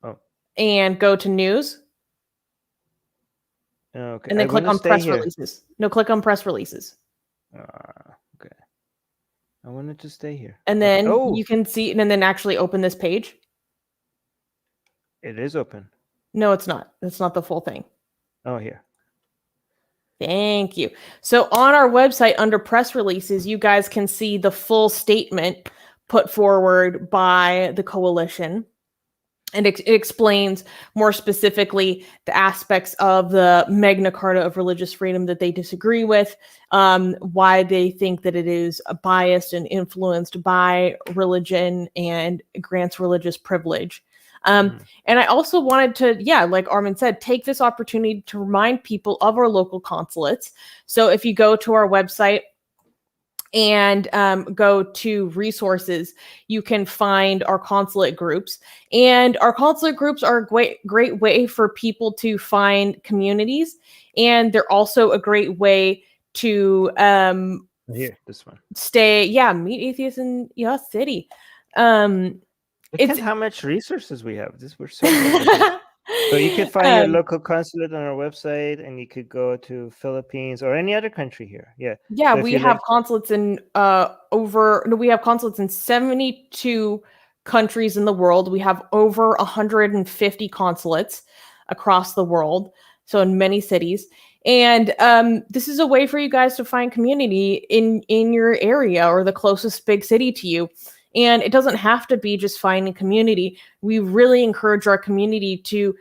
Oh. And go to news. Okay. And then click on press releases. No, click on press releases. Okay. I wanted to stay here. And then you can see, and then actually open this page. It is open. No, it's not. That's not the full thing. Oh, here. Thank you. So on our website under press releases, you guys can see the full statement put forward by the coalition. And it explains more specifically the aspects of the Magna Carta of religious freedom that they disagree with, why they think that it is biased and influenced by religion and grants religious privilege. And I also wanted to, like Armin said, take this opportunity to remind people of our local consulates. So if you go to our website and go to resources, you can find our consulate groups. And our consulate groups are a great way for people to find communities. And they're also a great way to this one. Meet atheists in your city. Look at how much resources we have. We're so good. So you can find your local consulate on our website, and you could go to Philippines or any other country here. So we have consulates in we have consulates in 72 countries in the world. We have over 150 consulates across the world, so in many cities. And this is a way for you guys to find community in your area or the closest big city to you. And it doesn't have to be just finding community. We really encourage our community to,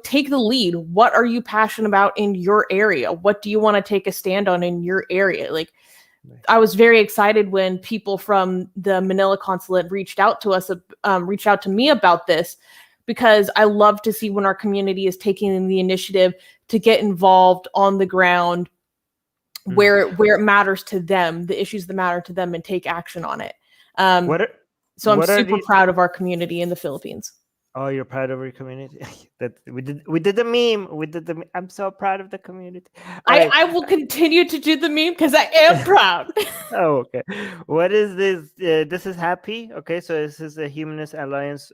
take the lead. What are you passionate about in your area? What do you want to take a stand on in your area? Like, I was very excited when people from the Manila consulate reached out to me about this, because I love to see when our community is taking the initiative to get involved on the ground where it matters to them, the issues that matter to them, and take action on it. So I'm super proud of our community in the Philippines. Oh, you're proud of your community? That we did the meme. I'm so proud of the community. I will continue to do the meme because I am proud. Oh, okay. What is this? This is happy. Okay, so this is the Humanist Alliance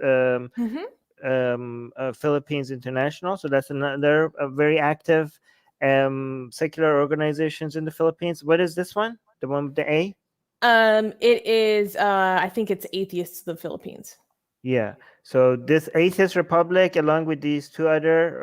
Philippines International. So that's another very active secular organizations in the Philippines. What is this one? The one with the A? It is I think it's Atheists of the Philippines. Yeah. So this Atheist Republic, along with these two other,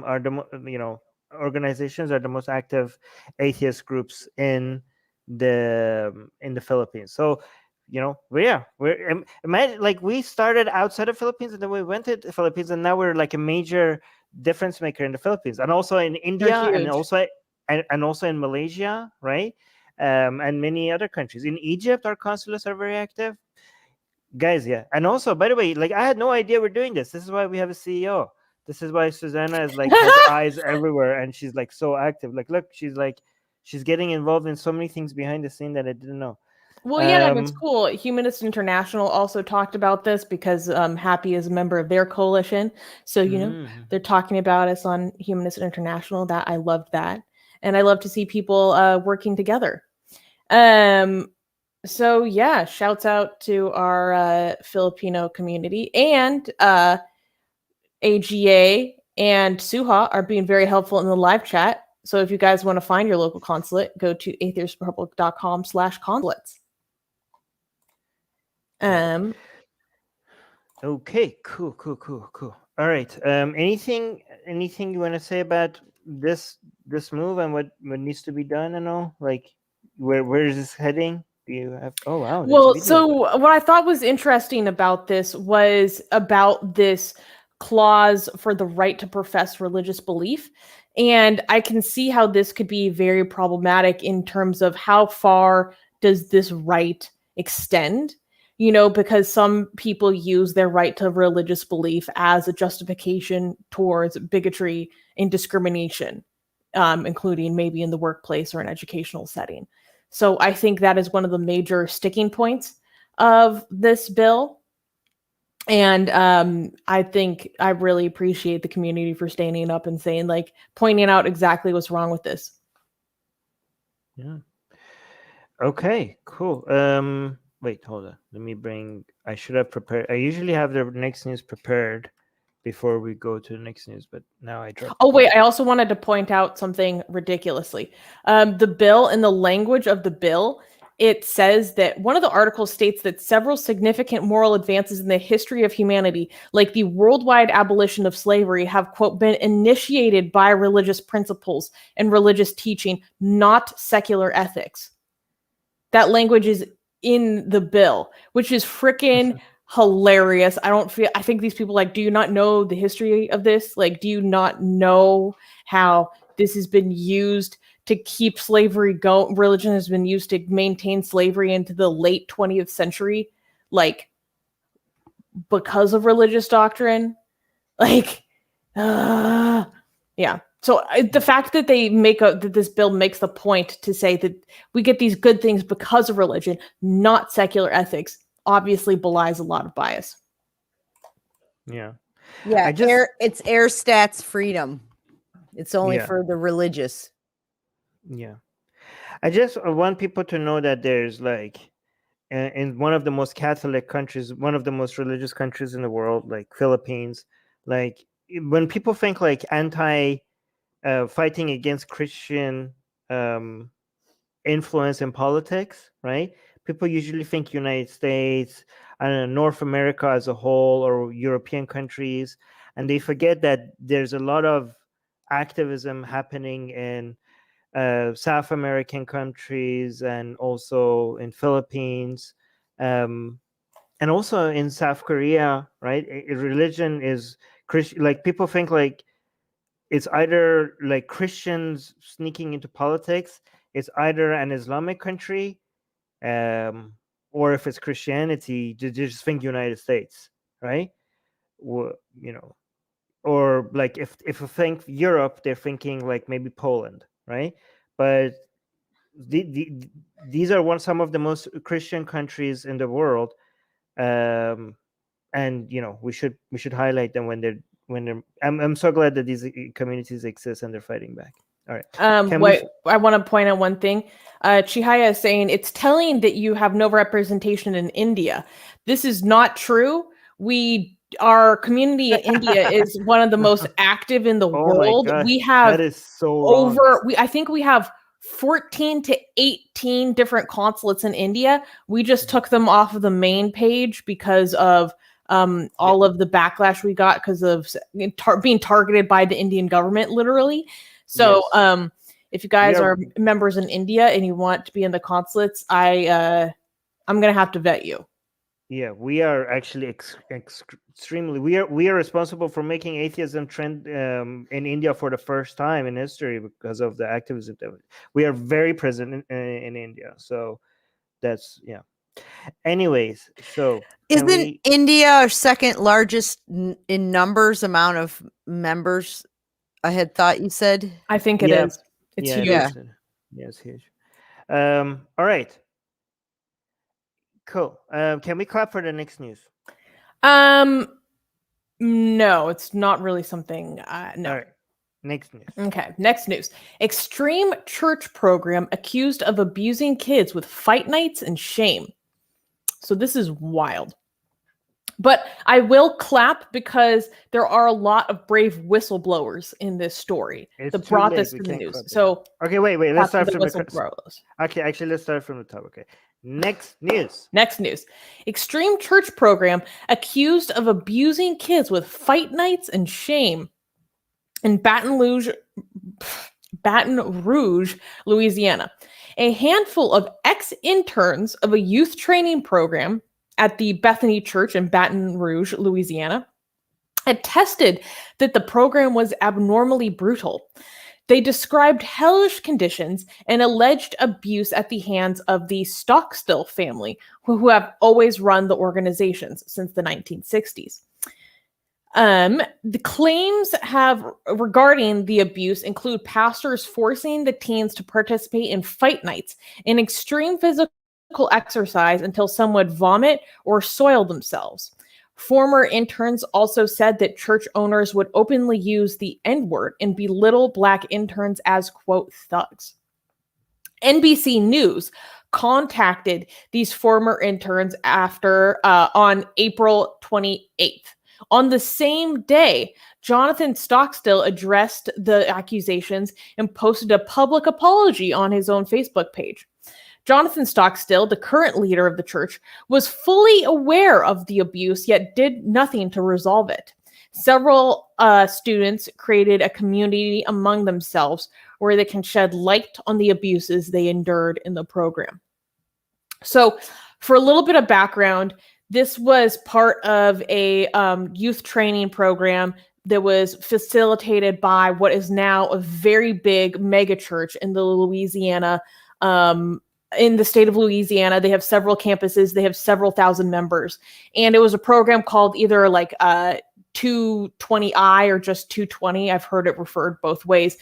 are the organizations are the most active atheist groups in the Philippines. So, we're imagine like we started outside of Philippines and then we went to the Philippines and now we're like a major difference maker in the Philippines and also in India and huge. also in Malaysia, right? And many other countries. In Egypt, our consulates are very active. Guys, yeah. And also, by the way, like I had no idea we're doing this. This is why we have a CEO. This is why Susanna is like has eyes everywhere and she's like so active. Like, look, she's getting involved in so many things behind the scene that I didn't know. Well, yeah, that's cool. Humanist International also talked about this because Happy is a member of their coalition. So, they're talking about us on Humanist International. That I loved that. And I love to see people working together. So, yeah, shouts out to our Filipino community. And AGA and Suha are being very helpful in the live chat. So if you guys want to find your local consulate, go to atheistrepublic.com/consulates. Okay, cool. All right. Anything you want to say about this move and what needs to be done and all? Like where is this heading? Do you have wow. Well, so what I thought was interesting about this was about this clause for the right to profess religious belief. And I can see how this could be very problematic in terms of how far does this right extend? Because some people use their right to religious belief as a justification towards bigotry and discrimination, including maybe in the workplace or an educational setting. So I think that is one of the major sticking points of this bill. And I think I really appreciate the community for standing up and saying, like, pointing out exactly what's wrong with this. Yeah. Okay, cool. Wait, hold on. I should have prepared. I usually have the next news prepared before we go to the next news, but now I dropped. Oh, wait, I also wanted to point out something ridiculously. The bill, in the language of the bill, it says that one of the articles states that several significant moral advances in the history of humanity, like the worldwide abolition of slavery, have, quote, been initiated by religious principles and religious teaching, not secular ethics. That language is in the bill, which is freaking hilarious. I think these people, like, do you not know the history of this? Like, do you not know how this has been used to keep slavery going? Religion has been used to maintain slavery into the late 20th century, like, because of religious doctrine. Like, yeah. So the fact that they that this bill makes the point to say that we get these good things because of religion, not secular ethics, obviously belies a lot of bias. Yeah. Yeah. It's air stats freedom. It's only for the religious. Yeah. I just want people to know that there's like in one of the most Catholic countries, one of the most religious countries in the world, like Philippines, like when people think like fighting against Christian influence in politics, right? People usually think United States, I don't know, North America as a whole, or European countries, and they forget that there's a lot of activism happening in South American countries and also in Philippines, and also in South Korea, right? Religion is Christian. Like people think like it's either like Christians sneaking into politics, it's either an Islamic country, or if it's Christianity, they just think United States, right? Or like if you think Europe, they're thinking like maybe Poland, right? But these are some of the most Christian countries in the world, and we should highlight them when they're. I'm so glad that these communities exist and they're fighting back. All right. I want to point out one thing. Chihaya is saying it's telling that you have no representation in India. This is not true. Our community in India is one of the most active in the world. My God, we have that is so I think we have 14 to 18 different consulates in India. We just took them off of the main page because of all of the backlash we got because of being targeted by the Indian government, literally. So if you guys are members in India and you want to be in the consulates, I'm gonna have to vet you. Yeah, we are actually extremely. We are responsible for making atheism trend in India for the first time in history because of the activism. We are very present in India, so that's Anyways, so isn't India our second largest in numbers amount of members? I had thought you said. I think it is. It's huge. Yeah, it's huge. All right. Cool. Can we clap for the next news? No, it's not really something. No. All right. Next news. Okay. Next news. Extreme church program accused of abusing kids with fight nights and shame. So this is wild. But I will clap because there are a lot of brave whistleblowers in this story that brought this to the news. So okay, wait. Let's start from whistleblowers. Okay, actually, let's start from the top. Okay. Next news. Extreme church program accused of abusing kids with fight nights and shame in Baton Rouge, Louisiana. A handful of ex-interns of a youth training program at the Bethany Church in Baton Rouge, Louisiana, attested that the program was abnormally brutal. They described hellish conditions and alleged abuse at the hands of the Stockstill family, who have always run the organizations since the 1960s. The claims regarding the abuse include pastors forcing the teens to participate in fight nights and extreme physical exercise until some would vomit or soil themselves. Former interns also said that church owners would openly use the N-word and belittle Black interns as, quote, thugs. NBC News contacted these former interns on April 28th. On the same day, Jonathan Stockstill addressed the accusations and posted a public apology on his own Facebook page. Jonathan Stockstill, the current leader of the church, was fully aware of the abuse, yet did nothing to resolve it. Several students created a community among themselves where they can shed light on the abuses they endured in the program. So, for a little bit of background, this was part of a youth training program that was facilitated by what is now a very big mega church in the Louisiana in the state of Louisiana. They have several campuses. They have several thousand members. And it was a program called either like 220I or just 220. I've heard it referred both ways.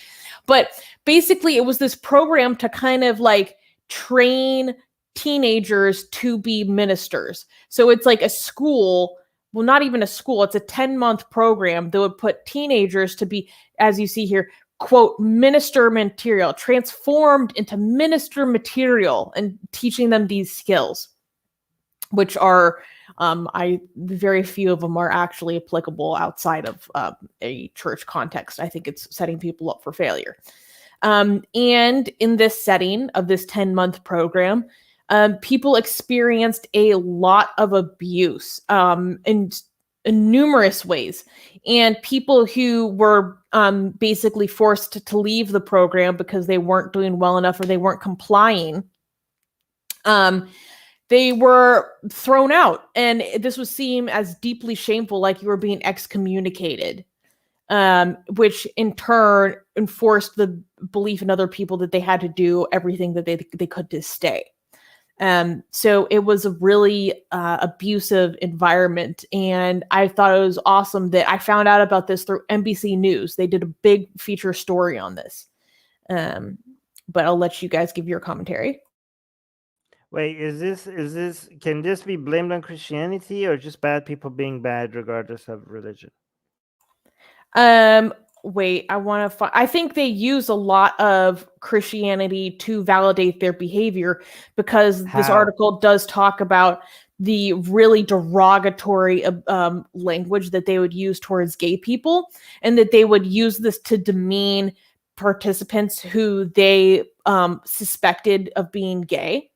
But basically, it was this program to kind of like train teenagers to be ministers. So it's like a school. Well, not even a school. It's a 10-month program that would put teenagers to be, as you see here, quote, minister material, transformed into minister material, and teaching them these skills, which are, very few of them are actually applicable outside of a church context. I think it's setting people up for failure. And in this setting of this 10-month program, people experienced a lot of abuse in numerous ways. And people who were basically forced to leave the program because they weren't doing well enough or they weren't complying, they were thrown out. And this was seen as deeply shameful, like you were being excommunicated, which in turn enforced the belief in other people that they had to do everything that they could to stay. So it was a really abusive environment, and I thought it was awesome that I found out about this through NBC News. They did a big feature story on this, but I'll let you guys give your commentary. Wait, can this be blamed on Christianity or just bad people being bad regardless of religion? Wait, I think they use a lot of Christianity to validate their behavior, because this article does talk about the really derogatory language that they would use towards gay people, and that they would use this to demean participants who they suspected of being gay.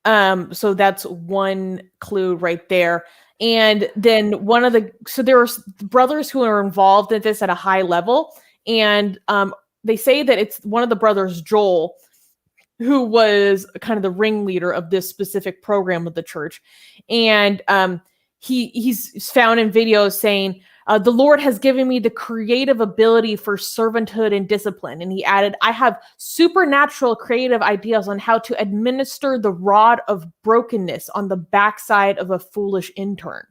So that's one clue right there. And then so there were brothers who are involved in this at a high level. And they say that it's one of the brothers, Joel, who was kind of the ringleader of this specific program of the church. And he's found in videos saying, the Lord has given me the creative ability for servanthood and discipline. And he added, I have supernatural creative ideas on how to administer the rod of brokenness on the backside of a foolish intern.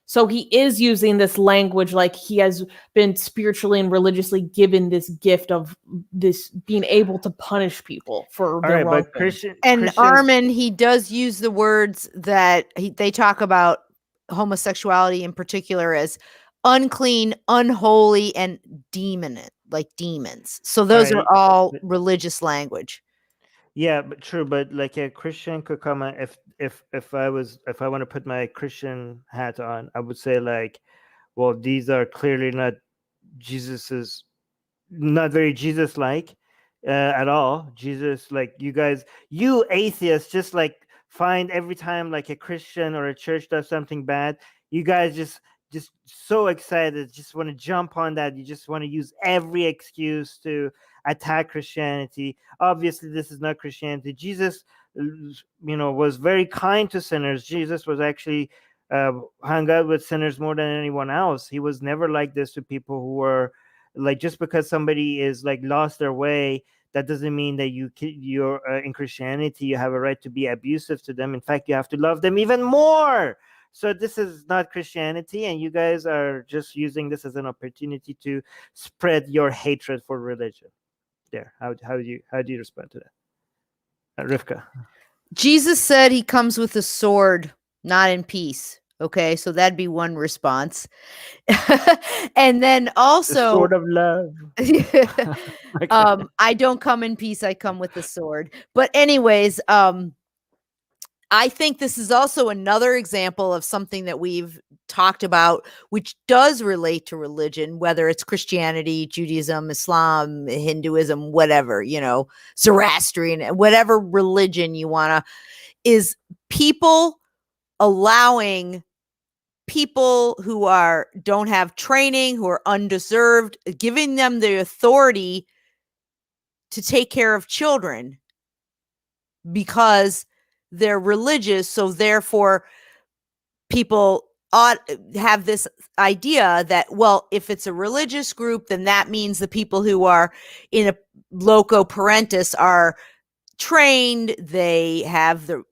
So he is using this language like he has been spiritually and religiously given this gift of this being able to punish people for their wrong things. And Armin, he does use the words that they talk about homosexuality in particular as unclean, unholy, and demonent, like demons. So those are all religious language. Yeah, but true. But like a Christian could come on, if I want to put my Christian hat on, I would say like, well, these are clearly not not very Jesus-like at all. Jesus, like you atheists, just like find every time like a Christian or a church does something bad, you guys just so excited, just want to jump on that. You just want to use every excuse to attack Christianity. Obviously, this is not Christianity. Jesus, was very kind to sinners. Jesus was actually hung out with sinners more than anyone else. He was never like this to people who were like, just because somebody is like lost their way, that doesn't mean that you're in Christianity, you have a right to be abusive to them. In fact, you have to love them even more. So this is not Christianity, and you guys are just using this as an opportunity to spread your hatred for religion. There, how do you respond to that, Rivka? Jesus said he comes with a sword, not in peace. Okay, so that'd be one response. And then also, the sword of love. I don't come in peace, I come with the sword. But anyways, I think this is also another example of something that we've talked about, which does relate to religion, whether it's Christianity, Judaism, Islam, Hinduism, whatever, Zoroastrian, whatever religion you want to, is people allowing people who don't have training, who are undeserved, giving them the authority to take care of children because they're religious. So therefore people have this idea that, well, if it's a religious group, then that means the people who are in a loco parentis are trained, they have the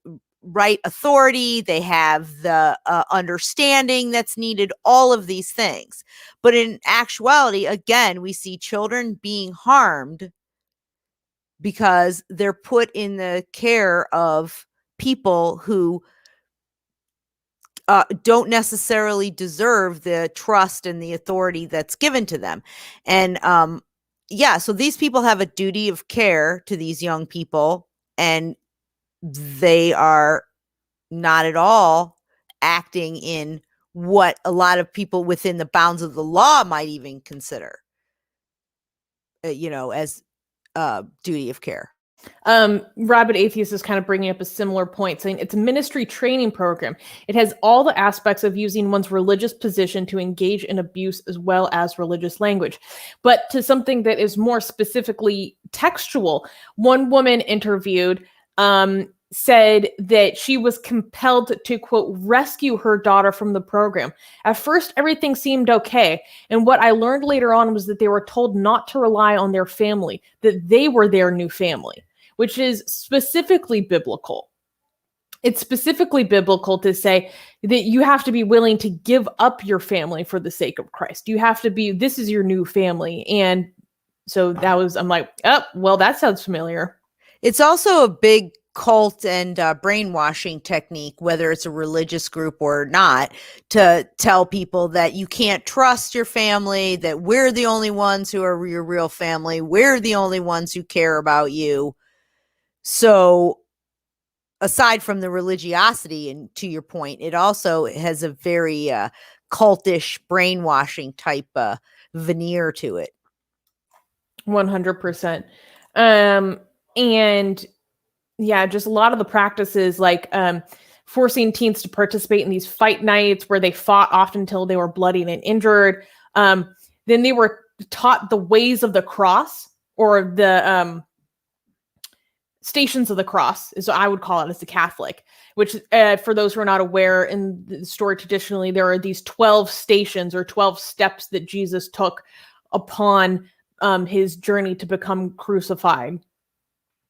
right authority, they have the understanding that's needed, all of these things. But in actuality, again, we see children being harmed because they're put in the care of people who don't necessarily deserve the trust and the authority that's given to them. And so these people have a duty of care to these young people, and they are not at all acting in what a lot of people within the bounds of the law might even consider, as duty of care. Rabid Atheist is kind of bringing up a similar point, saying it's a ministry training program. It has all the aspects of using one's religious position to engage in abuse as well as religious language. But to something that is more specifically textual, one woman interviewed said that she was compelled to, quote, rescue her daughter from the program. At first, everything seemed okay. And what I learned later on was that they were told not to rely on their family, that they were their new family, which is specifically biblical. It's specifically biblical to say that you have to be willing to give up your family for the sake of Christ. You have to be, this is your new family. And so I'm like, oh, well, that sounds familiar. It's also a big cult and brainwashing technique, whether it's a religious group or not, to tell people that you can't trust your family, that we're the only ones who are your real family, we're the only ones who care about you. So aside from the religiosity, and to your point, it also has a very cultish brainwashing type veneer to it. 100%. And yeah, just a lot of the practices, like forcing teens to participate in these fight nights where they fought often until they were bloodied and injured. Then they were taught the ways of the cross, or the Stations of the Cross, is what I would call it as a Catholic, which for those who are not aware, in the story traditionally, there are these 12 stations or 12 steps that Jesus took upon his journey to become crucified,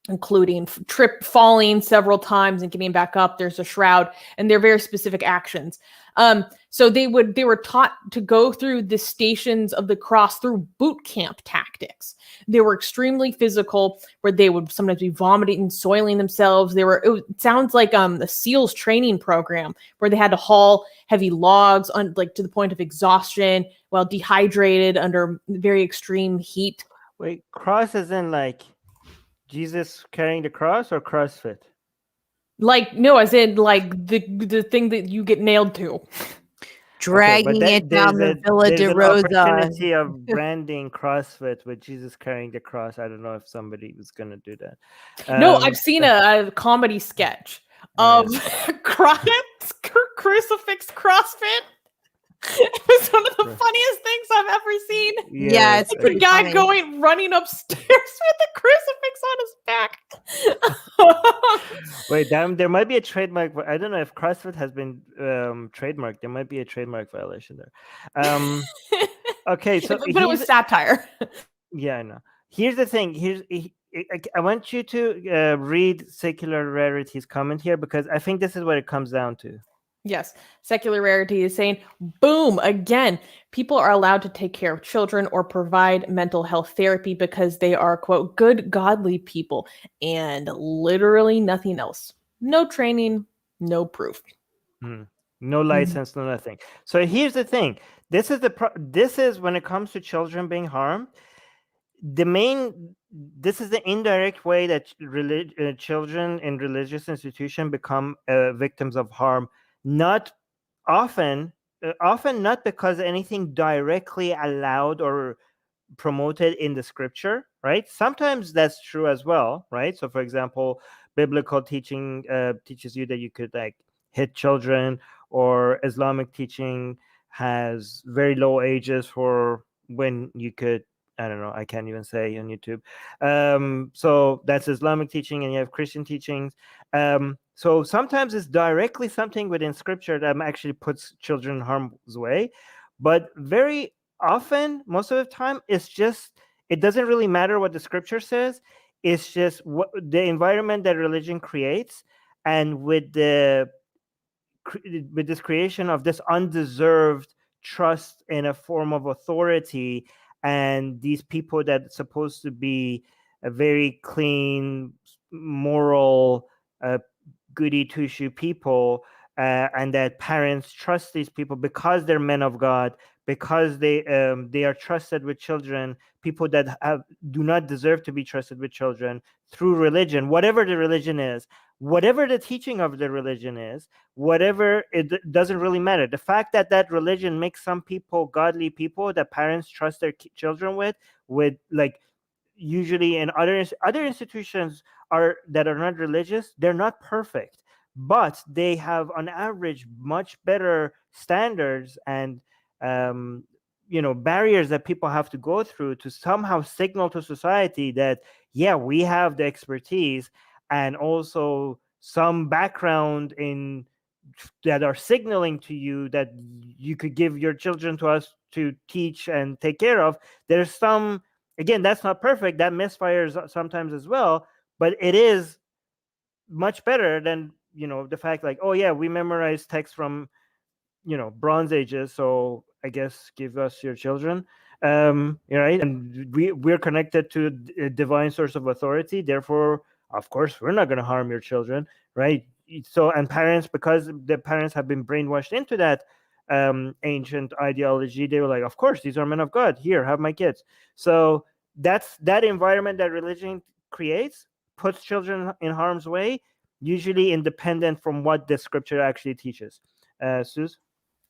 including falling several times and getting back up. There's a shroud, and they're very specific actions. So they were taught to go through the Stations of the Cross through boot camp tactics. They were extremely physical, where they would sometimes be vomiting and soiling themselves. It sounds like a SEALs training program where they had to haul heavy logs on, like, to the point of exhaustion while dehydrated under very extreme heat. Wait, cross as in like Jesus carrying the cross, or CrossFit? Like, no, as in like the thing that you get nailed to. Dragging it down the Villa there's de an Rosa. opportunity of branding CrossFit with Jesus carrying the cross. I don't know if somebody was going to do that. No, I've seen a comedy sketch of crucifix CrossFit. It was one of the funniest things I've ever seen. Yeah, it's The pretty guy funny. running upstairs with a crucifix on his back. Wait, damn, there might be a trademark. I don't know if CrossFit has been trademarked. There might be a trademark violation there. Okay, so but it was satire. Yeah, I know. Here's the thing. I want you to read Secular Rarity's comment here, because I think this is what it comes down to. Yes, Secular Rarity is saying, boom, again, people are allowed to take care of children or provide mental health therapy because they are, quote, good, godly people, and literally nothing else. No training, no proof. No license, no nothing. So here's the thing. This is when it comes to children being harmed, this is the indirect way that children in religious institutions become victims of harm. Not often not because anything directly allowed or promoted in the scripture, right? Sometimes that's true as well, right? So for example, biblical teaching teaches you that you could like hit children, or Islamic teaching has very low ages for when you could, I don't know, I can't even say on YouTube. So that's Islamic teaching, and you have Christian teachings. So sometimes it's directly something within scripture that actually puts children in harm's way. But very often, most of the time, it doesn't really matter what the scripture says. It's just what the environment that religion creates, and with this creation of this undeserved trust in a form of authority, and these people that are supposed to be a very clean, moral, goody two-shoe people, and that parents trust these people because they're men of God, because they are trusted with children, people that do not deserve to be trusted with children, through religion, whatever the religion is, whatever the teaching of the religion is, whatever, it doesn't really matter. The fact that religion makes some people godly people that parents trust their children with like, usually in other institutions that are not religious, they're not perfect, but they have on average much better standards and barriers that people have to go through to somehow signal to society that, yeah, we have the expertise and also some background in that are signaling to you that you could give your children to us to teach and take care of. There's some, again, that's not perfect, that misfires sometimes as well, but it is much better than the fact like, oh yeah, we memorize text from Bronze Ages, so I guess give us your children, right? And we're connected to a divine source of authority, therefore of course we're not going to harm your children, right? So, and parents, because the parents have been brainwashed into that ancient ideology, they were like, of course these are men of God, here, have my kids. So that's that environment that religion creates, puts children in harm's way, usually independent from what the scripture actually teaches. Suze?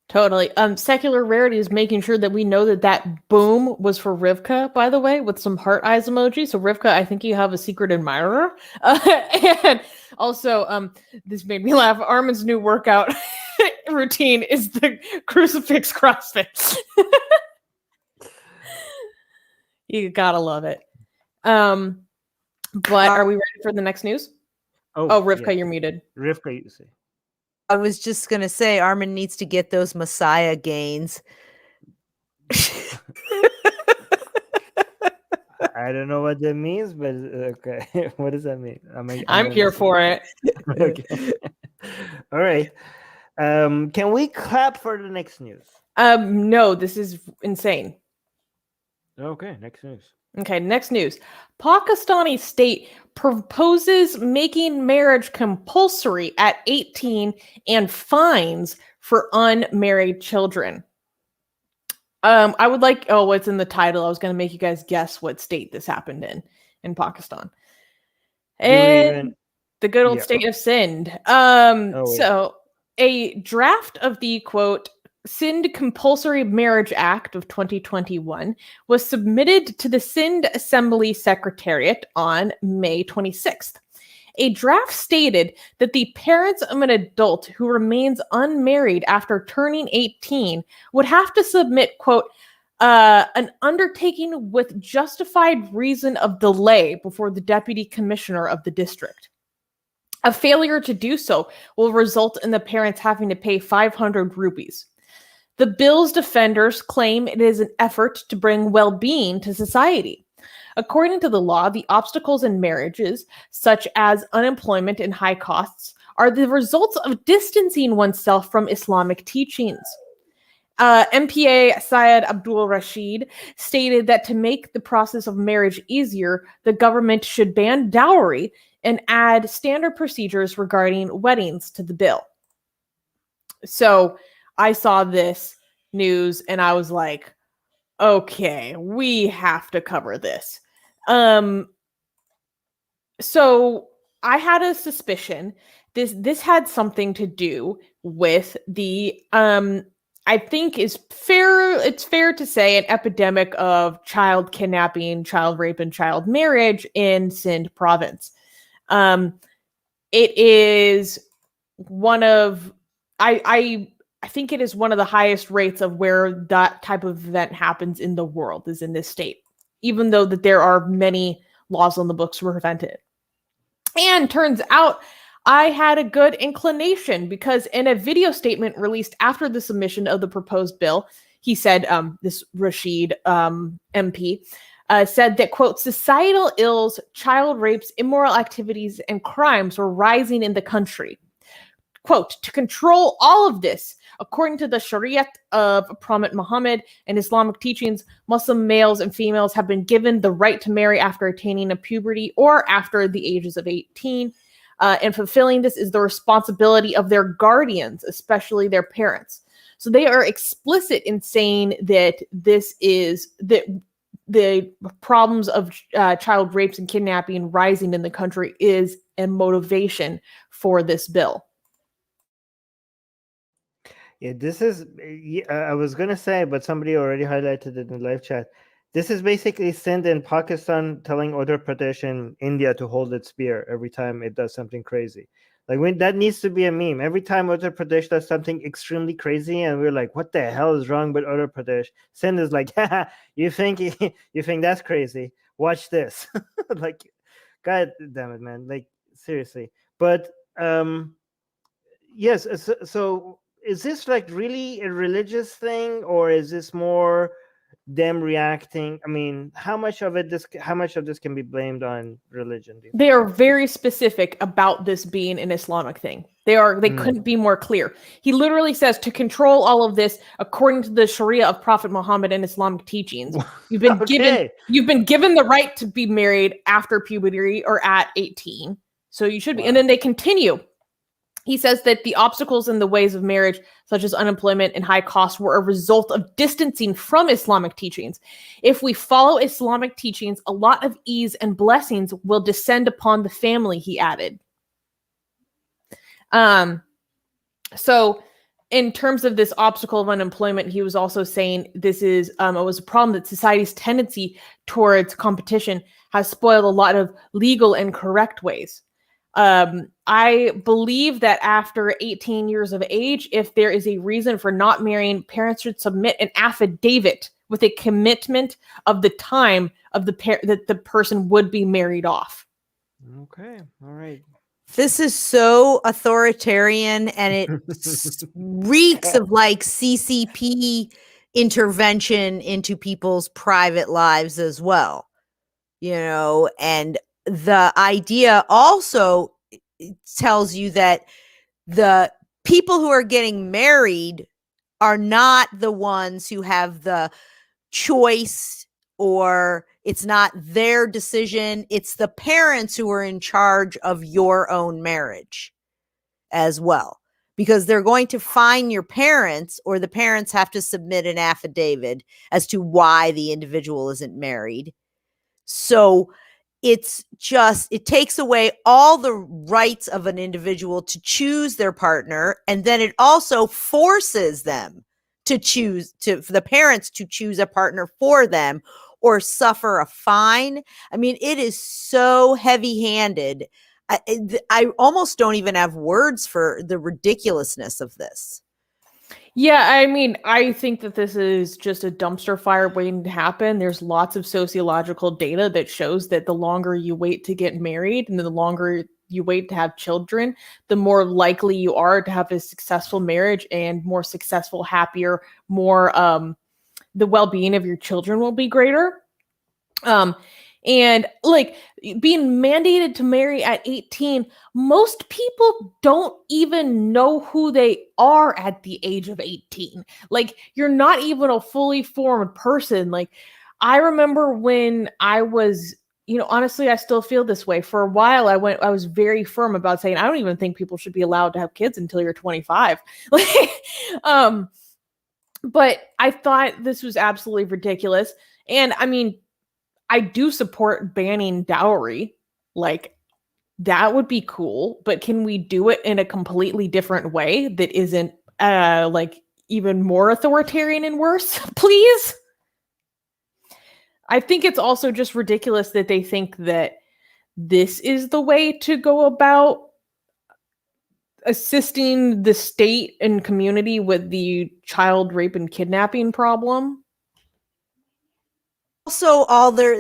Totally. Secular Rarity is making sure that we know that boom was for Rivka, by the way, with some heart eyes emoji. So Rivka, I think you have a secret admirer. And Also, this made me laugh. Armin's new workout routine is the crucifix CrossFit. You gotta love it. But are we ready for the next news? Oh, Rivka, you're muted. Rivka, you say. I was just going to say, Armin needs to get those Messiah gains. I don't know what that means, but okay. What does that mean? I'm here for it. Okay. All right. Can we clap for the next news? No, this is insane. Okay, next news. Okay, next news. Pakistani state proposes making marriage compulsory at 18 and fines for unmarried children. I would like, what's in the title? I was going to make you guys guess what state this happened in Pakistan. And the good old state of Sindh. So a draft of the, quote, Sindh Compulsory Marriage Act of 2021 was submitted to the Sindh Assembly Secretariat on May 26th. A draft stated that the parents of an adult who remains unmarried after turning 18 would have to submit, quote, an undertaking with justified reason of delay before the deputy commissioner of the district. A failure to do so will result in the parents having to pay 500 rupees. The bill's defenders claim it is an effort to bring well-being to society. According to the law, the obstacles in marriages, such as unemployment and high costs, are the results of distancing oneself from Islamic teachings. MPA Syed Abdul Rashid stated that to make the process of marriage easier, the government should ban dowry and add standard procedures regarding weddings to the bill. So I saw this news and I was like, okay, we have to cover this. So I had a suspicion this had something to do with the I think it's fair to say an epidemic of child kidnapping, child rape, and child marriage in Sindh province. It is one of I think it is one of the highest rates of where that type of event happens in the world is in this state, even though that there are many laws on the books to prevent it. And turns out I had a good inclination because in a video statement released after the submission of the proposed bill, he said, this Rashid MP said that, quote, societal ills, child rapes, immoral activities, and crimes were rising in the country. Quote, to control all of this, according to the Shariat of Prophet Muhammad and Islamic teachings, Muslim males and females have been given the right to marry after attaining a puberty or after the ages of 18. And fulfilling this is the responsibility of their guardians, especially their parents. So they are explicit in saying that this is that the problems of child rapes and kidnapping rising in the country is a motivation for this bill. Yeah, this is, I was going to say, but somebody already highlighted it in the live chat. This is basically Sindh and Pakistan telling Uttar Pradesh and India to hold its beer every time it does something crazy. Like when that needs to be a meme. Every time Uttar Pradesh does something extremely crazy and we're like, what the hell is wrong with Uttar Pradesh? Sindh is like, haha, you think that's crazy? Watch this. Like, God damn it, man. Like, seriously. But yes, so is this like really a religious thing, or is this more them reacting? I mean, how much of this can be blamed on religion? They are very specific about this being an Islamic thing. They couldn't be more clear. He literally says to control all of this according to the Sharia of Prophet Muhammad and Islamic teachings. You've been given the right to be married after puberty or at 18. So you should be. And then they continue. He says that the obstacles in the ways of marriage, such as unemployment and high costs, were a result of distancing from Islamic teachings. If we follow Islamic teachings, a lot of ease and blessings will descend upon the family, he added. So in terms of this obstacle of unemployment, he was also saying this is it was a problem that society's tendency towards competition has spoiled a lot of legal and correct ways. I believe that after 18 years of age, if there is a reason for not marrying, parents should submit an affidavit with a commitment of the time of that the person would be married off. Okay. All right. This is so authoritarian, and it reeks of like CCP intervention into people's private lives as well. And the idea also tells you that the people who are getting married are not the ones who have the choice, or it's not their decision. It's the parents who are in charge of your own marriage as well, because they're going to fine your parents, or the parents have to submit an affidavit as to why the individual isn't married. So it takes away all the rights of an individual to choose their partner. And then it also forces them to for the parents to choose a partner for them or suffer a fine. I mean, it is so heavy-handed. I almost don't even have words for the ridiculousness of this. Yeah, I mean, I think that this is just a dumpster fire waiting to happen. There's lots of sociological data that shows that the longer you wait to get married and the longer you wait to have children, the more likely you are to have a successful marriage and more successful, happier, more the well-being of your children will be greater. And like being mandated to marry at 18, most people don't even know who they are at the age of 18. Like, you're not even a fully formed person. Like, I remember when I was, honestly, I still feel this way. For a while, I was very firm about saying, I don't even think people should be allowed to have kids until you're 25. But I thought this was absolutely ridiculous. And I mean, I do support banning dowry. Like, that would be cool, but can we do it in a completely different way that isn't like even more authoritarian and worse, please? I think it's also just ridiculous that they think that this is the way to go about assisting the state and community with the child rape and kidnapping problem. Also,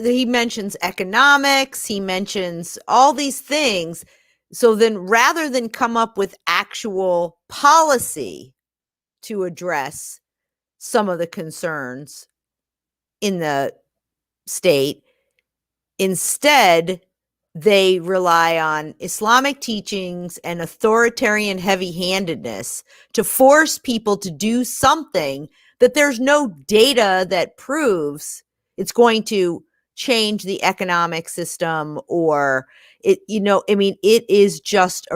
he mentions economics, he mentions all these things. So then, rather than come up with actual policy to address some of the concerns in the state, instead they rely on Islamic teachings and authoritarian heavy-handedness to force people to do something that there's no data that proves it's going to change the economic system, or it, it is just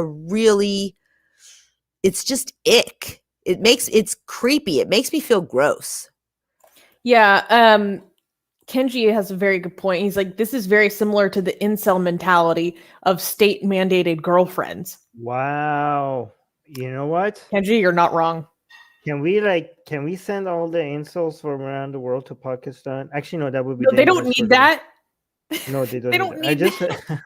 it's just ick. It's creepy. It makes me feel gross. Yeah. Kenji has a very good point. He's like, this is very similar to the incel mentality of state mandated girlfriends. Wow. You know what? Kenji, you're not wrong. Can we send all the insults from around the world to Pakistan? Actually, no, that would be. No, they don't need that. No, they don't. They don't need that.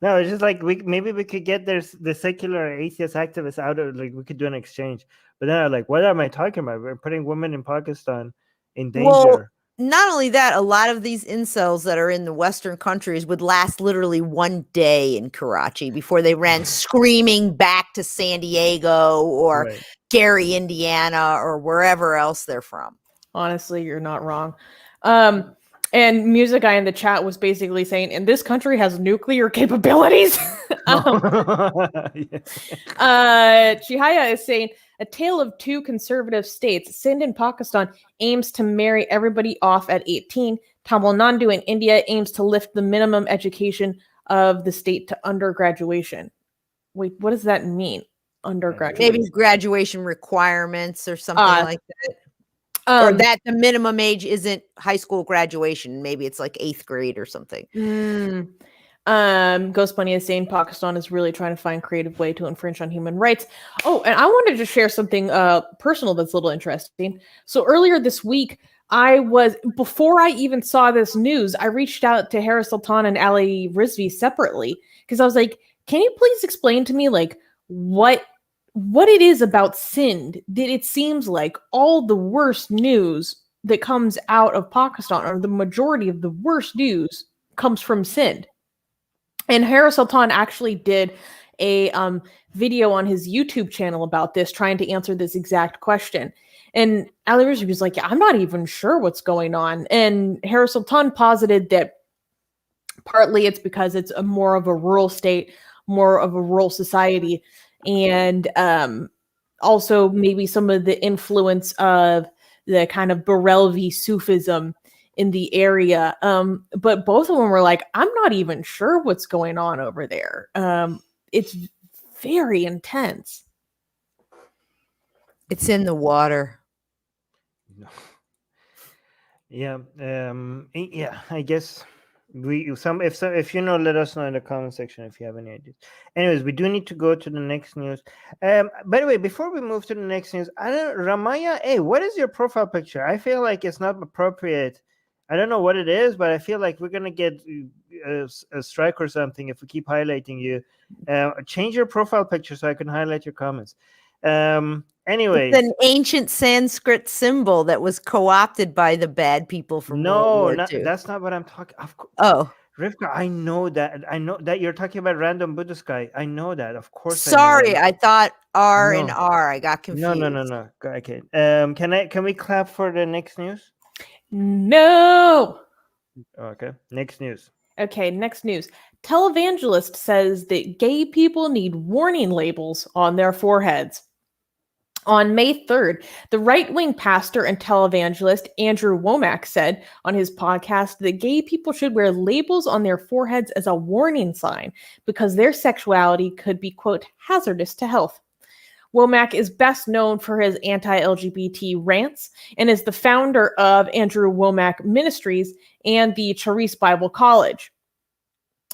No, it's just like maybe we could get the secular atheist activists out of, like, we could do an exchange. But then I'm like, what am I talking about? We're putting women in Pakistan in danger. Well, not only that, a lot of these incels that are in the Western countries would last literally one day in Karachi before they ran screaming back to San Diego or Gary, Indiana, or wherever else they're from. Honestly, you're not wrong. And Music Guy in the chat was basically saying, and this country has nuclear capabilities. Chihaya is saying, a tale of two conservative states. Sindh and Pakistan aims to marry everybody off at 18. Tamil Nadu in India aims to lift the minimum education of the state to undergraduation. Wait, what does that mean? Undergraduation? Maybe graduation requirements or something like that. Or that the minimum age isn't high school graduation. Maybe it's like 8th grade or something. Ghost Bunny is saying Pakistan is really trying to find a creative way to infringe on human rights. Oh, and I wanted to share something personal that's a little interesting. So earlier this week, before I even saw this news, I reached out to Harris Sultan and Ali Rizvi separately because I was like, can you please explain to me like what it is about Sindh that it seems like all the worst news that comes out of Pakistan, or the majority of the worst news, comes from Sindh? And Harris Sultan actually did a video on his YouTube channel about this, trying to answer this exact question. And Ali Rouge was like, yeah, I'm not even sure what's going on. And Harris Sultan posited that partly it's because it's a more of a rural state, more of a rural society, and also maybe some of the influence of the kind of Barelvi Sufism in the area. But both of them were like, I'm not even sure what's going on over there. It's very intense. It's in the water. No. Yeah. Yeah. I guess if you know, let us know in the comment section if you have any ideas. Anyways, we do need to go to the next news. By the way, before we move to the next news, I don't Ramaya. Hey, what is your profile picture? I feel like it's not appropriate. I don't know what it is, but I feel like we're gonna get a strike or something if we keep highlighting you. Change your profile picture so I can highlight your comments. Anyways, it's an ancient Sanskrit symbol that was co-opted by the bad people from World War II. That's not what I'm talking. Oh, Rivka, I know that you're talking about random Buddhist guy. I know that, of course. Sorry, I thought R and R. I got confused. No. Okay. Can we clap for the next news? No. Okay. Next news. Okay, next news. Televangelist says that gay people need warning labels on their foreheads. On May 3rd, the right-wing pastor and televangelist Andrew Womack said on his podcast that gay people should wear labels on their foreheads as a warning sign because their sexuality could be, quote, hazardous to health. Womack is best known for his anti-LGBT rants and is the founder of Andrew Womack Ministries and the Charis Bible College.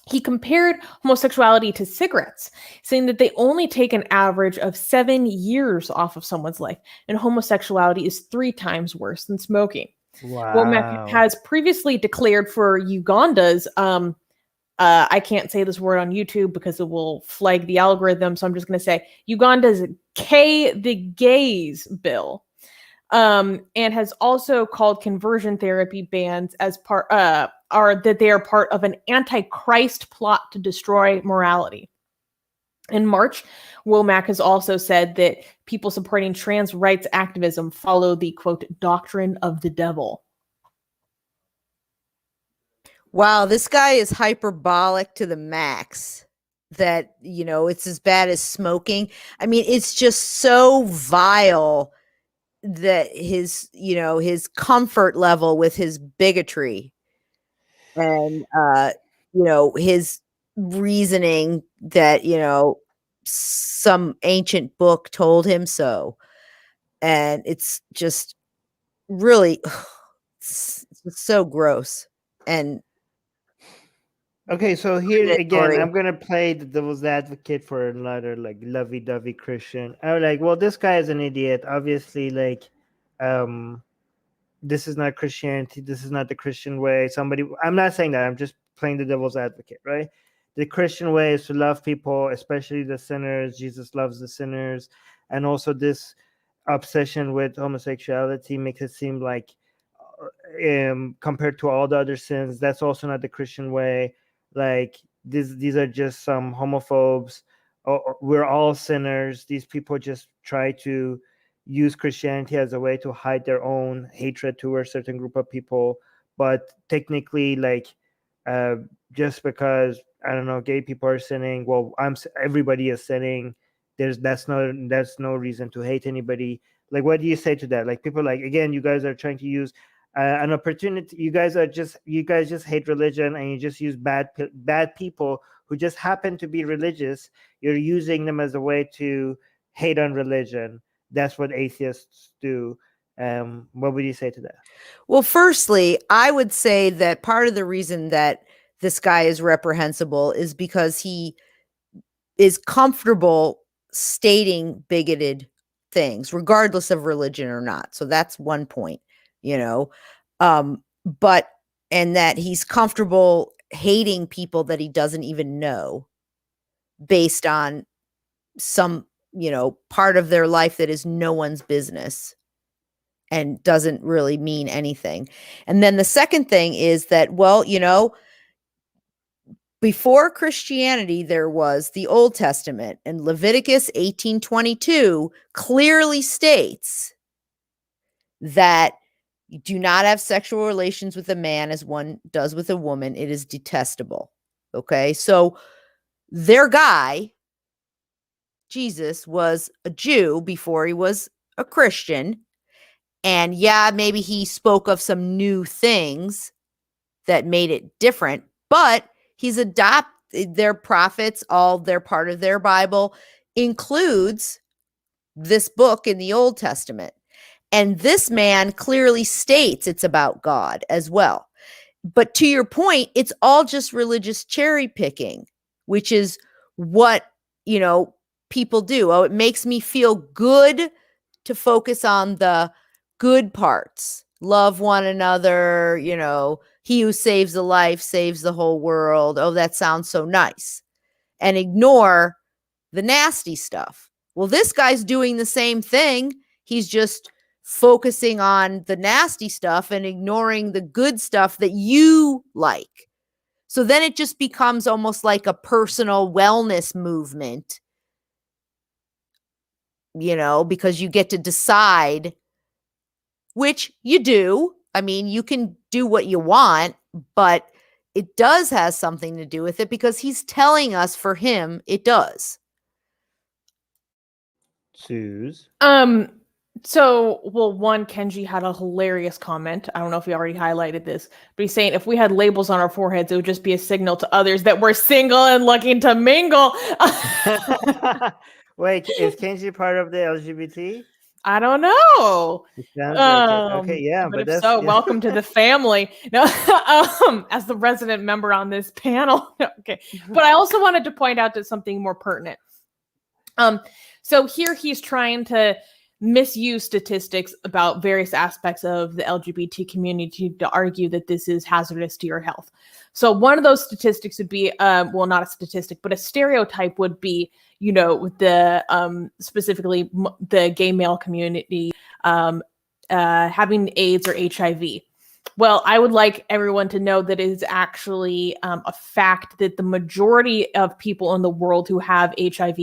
He compared homosexuality to cigarettes, saying that they only take an average of 7 years off of someone's life, and homosexuality is 3 times worse than smoking. Wow. Womack has previously declared for Uganda's, I can't say this word on YouTube because it will flag the algorithm, so I'm just going to say Uganda's K the Gays bill, and has also called conversion therapy bans as that they are part of an antichrist plot to destroy morality. In March, Womack has also said that people supporting trans rights activism follow the, quote, doctrine of the devil. Wow, this guy is hyperbolic to the max. That, you know, it's as bad as smoking. I mean, it's just so vile that his comfort level with his bigotry and his reasoning that some ancient book told him so, and it's just really it's so gross. And okay, so here again, I'm gonna play the devil's advocate for another like lovey-dovey Christian. I'm like, well, this guy is an idiot. Obviously, like, this is not Christianity. This is not the Christian way. I'm not saying that. I'm just playing the devil's advocate, right? The Christian way is to love people, especially the sinners. Jesus loves the sinners, and also this obsession with homosexuality makes it seem like, compared to all the other sins, that's also not the Christian way. Like these are just some homophobes. We're all sinners. These people just try to use Christianity as a way to hide their own hatred towards a certain group of people. But technically, like, just because, I don't know, gay people are sinning, well, everybody is sinning. That's no reason to hate anybody. Like, what do you say to that? Like, people, like, again, you guys are trying to use an opportunity. You guys just hate religion, and you just use bad people who just happen to be religious. You're using them as a way to hate on religion. That's what atheists do. What would you say to that? Well, firstly, I would say that part of the reason that this guy is reprehensible is because he is comfortable stating bigoted things, regardless of religion or not. So that's one point, but that he's comfortable hating people that he doesn't even know. based on some, part of their life that is no one's business and doesn't really mean anything. And then the second thing is that, well, before Christianity, there was the Old Testament, and Leviticus 18:22 clearly states that you do not have sexual relations with a man as one does with a woman. It is detestable. Okay, so their guy, Jesus, was a Jew before he was a Christian. And yeah, maybe he spoke of some new things that made it different, but he's adopted their prophets, all their part of their Bible includes this book in the Old Testament. And this man clearly states it's about God as well. But to your point, it's all just religious cherry picking, which is what, people do. Oh, it makes me feel good to focus on the good parts. Love one another, he who saves a life saves the whole world. Oh, that sounds so nice. And ignore the nasty stuff. Well, this guy's doing the same thing. He's just focusing on the nasty stuff and ignoring the good stuff that you like. So then it just becomes almost like a personal wellness movement, because you get to decide, which you do. I mean, you can do what you want, but it does have something to do with it because he's telling us for him it does. Suze. So, one, Kenji had a hilarious comment. I don't know if he already highlighted this, but he's saying if we had labels on our foreheads, it would just be a signal to others that we're single and looking to mingle. Wait, is Kenji part of the LGBT? I don't know. It sounds like it. Okay, yeah, but if that's so, welcome to the family. No, as the resident member on this panel. Okay, but I also wanted to point out to something more pertinent. So here he's trying to misuse statistics about various aspects of the LGBT community to argue that this is hazardous to your health. So one of those statistics would be, not a statistic, but a stereotype would be, the specifically the gay male community having AIDS or HIV. Well, I would like everyone to know that it is actually a fact that the majority of people in the world who have HIV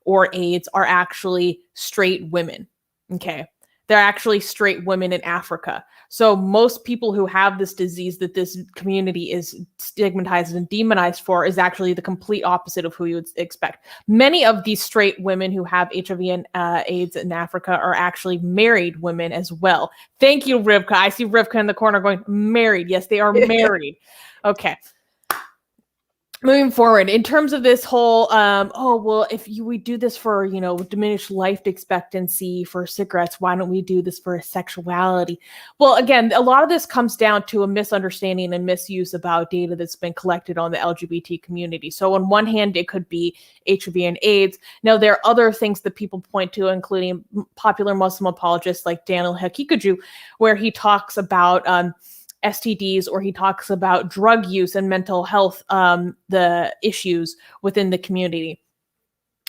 or AIDS are actually straight women. Okay. They're actually straight women in Africa. So most people who have this disease that this community is stigmatized and demonized for is actually the complete opposite of who you would expect. Many of these straight women who have HIV and AIDS in Africa are actually married women as well. Thank you, Rivka. I see Rivka in the corner going, married. Yes, they are married. Okay. Moving forward, in terms of this whole, if we do this for, diminished life expectancy for cigarettes, why don't we do this for sexuality? Well, again, a lot of this comes down to a misunderstanding and misuse about data that's been collected on the LGBT community. So on one hand, it could be HIV and AIDS. Now, there are other things that people point to, including popular Muslim apologists like Daniel Hakikaju, where he talks about STDs, or he talks about drug use and mental health, the issues within the community.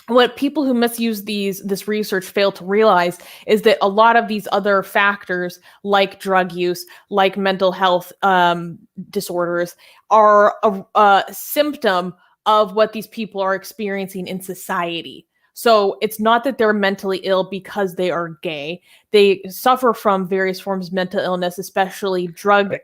What people who misuse this research fail to realize is that a lot of these other factors, like drug use, like mental health disorders, are a symptom of what these people are experiencing in society. So it's not that they're mentally ill because they are gay. They suffer from various forms of mental illness, especially drug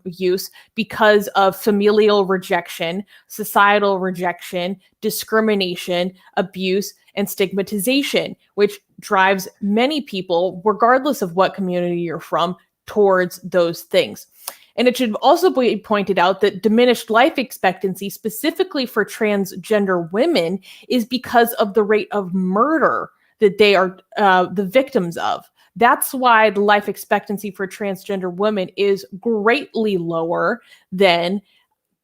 use, because of familial rejection, societal rejection, discrimination, abuse, and stigmatization, which drives many people, regardless of what community you're from, towards those things. And it should also be pointed out that diminished life expectancy, specifically for transgender women, is because of the rate of murder that they are the victims of. That's why the life expectancy for transgender women is greatly lower than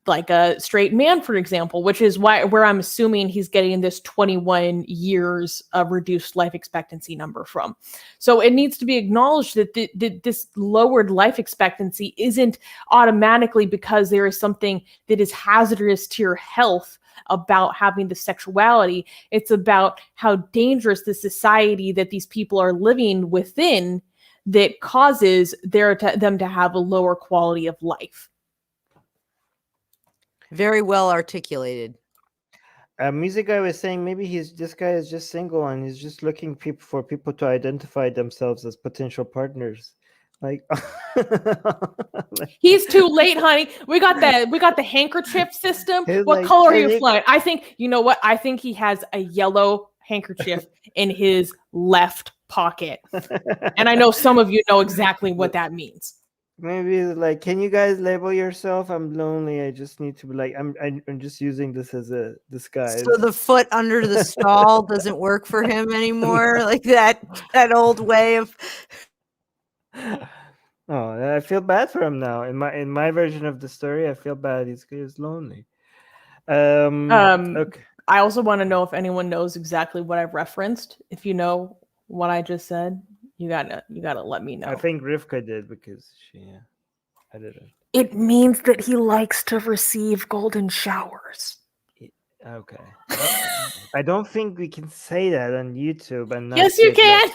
like a straight man, for example, which is where I'm assuming he's getting this 21 years of reduced life expectancy number from. So it needs to be acknowledged that this lowered life expectancy isn't automatically because there is something that is hazardous to your health about having the sexuality. It's about how dangerous the society that these people are living within that causes them to have a lower quality of life. Very well articulated. Music guy was saying maybe this guy is just single and he's just looking for people to identify themselves as potential partners. Like he's too late, honey. We got the handkerchief system. He's What like, color are you flying? I think, you know what? I think he has a yellow handkerchief in his left pocket. And I know some of you know exactly what that means. Maybe like, can you guys label yourself? I'm lonely. I just need to be like, I'm just using this as a disguise. So the foot under the stall doesn't work for him anymore. Like that old way of. Oh, I feel bad for him now. In my version of the story, I feel bad. He's lonely. Okay. I also want to know if anyone knows exactly what I've referenced. If you know what I just said, you gotta let me know. I think Rivka did because I didn't. It means that he likes to receive golden showers. Okay. I don't think we can say that on YouTube. And not yes, you can.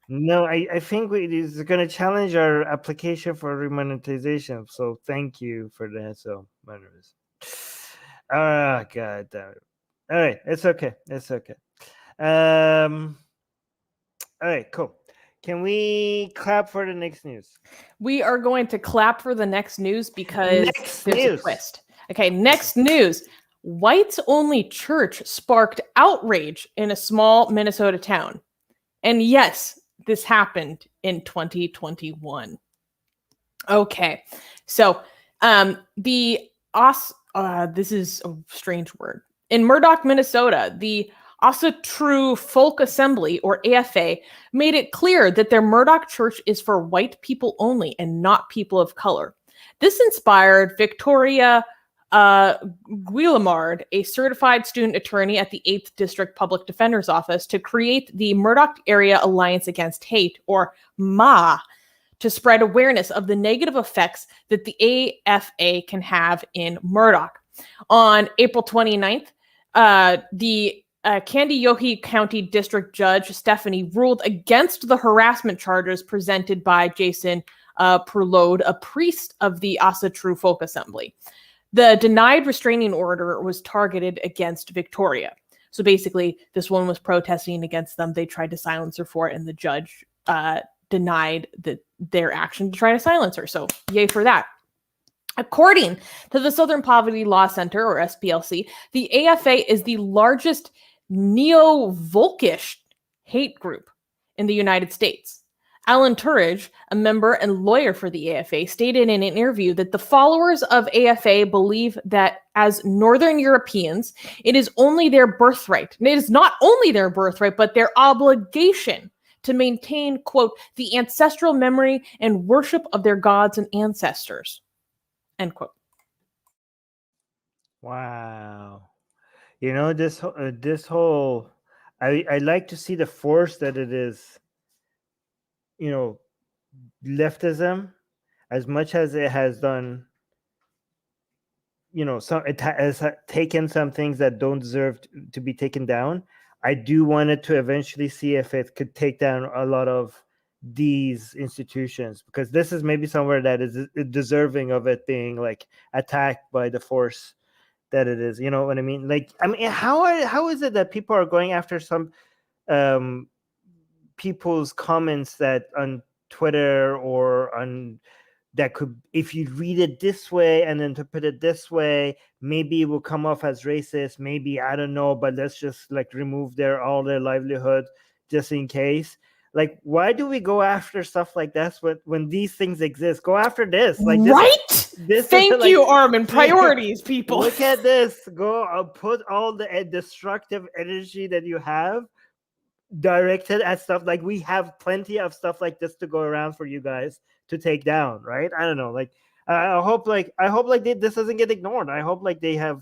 No, I think it's going to challenge our application for remonetization. So thank you for that. So, oh, God damn it. All right. It's okay. All right, cool. Can we clap for the next news? We are going to clap for the next news because there's a twist. Okay, next news. Whites-only church sparked outrage in a small Minnesota town. And yes, this happened in 2021. Okay, so this is a strange word. In Murdoch, Minnesota, the Asatru Folk Assembly, or AFA, made it clear that their Murdoch church is for white people only and not people of color. This inspired Victoria Guillemard, a certified student attorney at the 8th District Public Defender's Office, to create the Murdoch Area Alliance Against Hate, or MA, to spread awareness of the negative effects that the AFA can have in Murdoch. On April 29th, the Kandiyohi County District Judge Stephanie ruled against the harassment charges presented by Jason Perlode, a priest of the Asatru Folk Assembly. The denied restraining order was targeted against Victoria. So basically, this one was protesting against them. They tried to silence her for it, and the judge denied their action to try to silence her. So yay for that. According to the Southern Poverty Law Center, or SPLC, the AFA is the largest neo-Volkish hate group in the United States. Alan Turridge, a member and lawyer for the AFA, stated in an interview that the followers of AFA believe that as Northern Europeans, it is only their birthright. And it is not only their birthright, but their obligation to maintain, quote, the ancestral memory and worship of their gods and ancestors, end quote. Wow. You know, this whole, I like to see the force that it is, you know, leftism, as much as it has done, you know, it has taken some things that don't deserve to be taken down. I do want it to eventually see if it could take down a lot of these institutions, because this is maybe somewhere that is deserving of it being like attacked by the force that it is. You know what I mean? Like, I mean, how is it that people are going after some people's comments that on Twitter or on that could, if you read it this way and interpret it this way, maybe it will come off as racist, maybe, I don't know, but let's just like remove all their livelihood just in case. Like, why do we go after stuff like that when these things exist? Go after this. Like, this, right? This Thank you, Armin. Priorities, people. Look at this. Go put all the destructive energy that you have directed at stuff. Like, we have plenty of stuff like this to go around for you guys to take down, right? I don't know. Like, I hope like this doesn't get ignored. I hope like they have,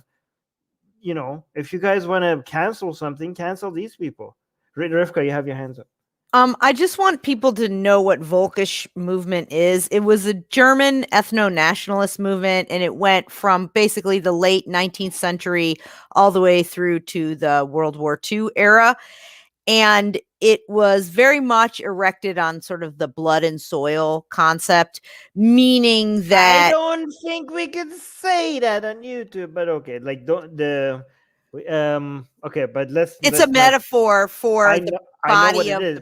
if you guys want to cancel something, cancel these people. Rivka, you have your hands up. I just want people to know what Volkisch movement is. It was a German ethno-nationalist movement, and it went from basically the late 19th century all the way through to the World War II era. And it was very much erected on sort of the blood and soil concept, meaning that I don't think we can say that on YouTube, but okay, like okay, but it's a metaphor for I the know body what of it is.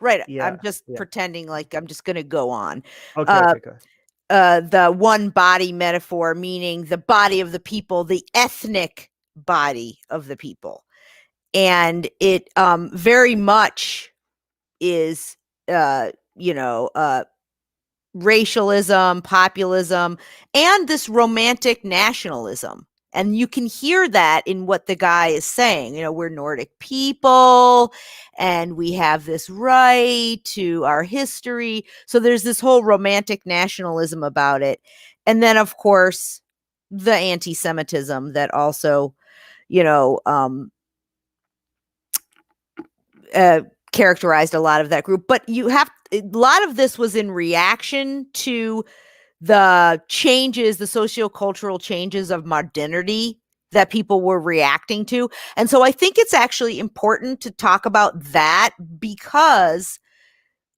right. Yeah, I'm just pretending like I'm just going to go on. Okay, okay. The one body metaphor, meaning the body of the people, the ethnic body of the people. And it very much is, racialism, populism, and this romantic nationalism. And you can hear that in what the guy is saying. We're Nordic people and we have this right to our history. So there's this whole romantic nationalism about it. And then, of course, the anti-Semitism that also, characterized a lot of that group. But a lot of this was in reaction to the changes, the sociocultural changes of modernity that people were reacting to. And so I think it's actually important to talk about that, because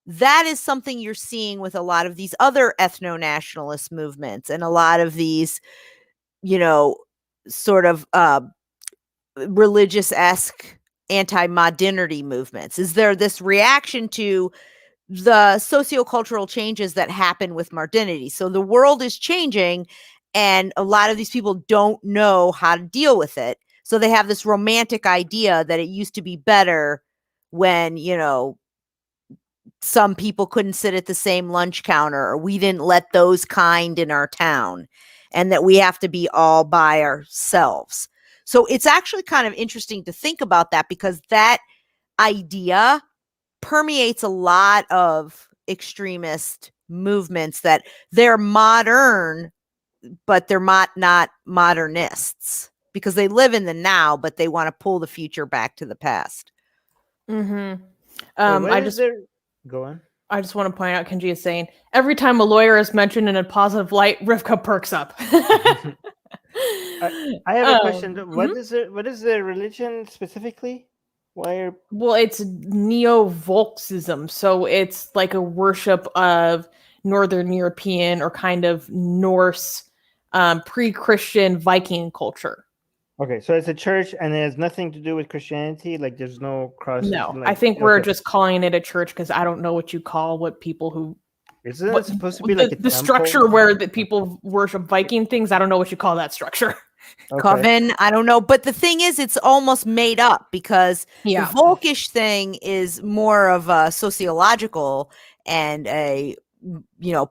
that is something you're seeing with a lot of these other ethno-nationalist movements and a lot of these, sort of religious-esque anti-modernity movements. Is there this reaction to the sociocultural changes that happen with modernity? So the world is changing and a lot of these people don't know how to deal with it. So they have this romantic idea that it used to be better when, some people couldn't sit at the same lunch counter, or we didn't let those kind in our town, and that we have to be all by ourselves. So it's actually kind of interesting to think about that, because that idea permeates a lot of extremist movements, that they're modern, but they're not modernists, because they live in the now, but they want to pull the future back to the past. Mm-hmm. Go on. I just want to point out, Kenji is saying, every time a lawyer is mentioned in a positive light, Rivka perks up. I have a question. What is the religion specifically? Well, it's neo-Volksism, so it's like a worship of Northern European or kind of Norse pre-Christian Viking culture. Okay, so it's a church and it has nothing to do with Christianity? Like there's no cross? No, I think we're just calling it a church because I don't know what you call people who... Isn't it supposed to be like the structure where the people worship Viking things? I don't know what you call that structure. Okay. Coven, I don't know. But the thing is, it's almost made up, because the Volkisch thing is more of a sociological and a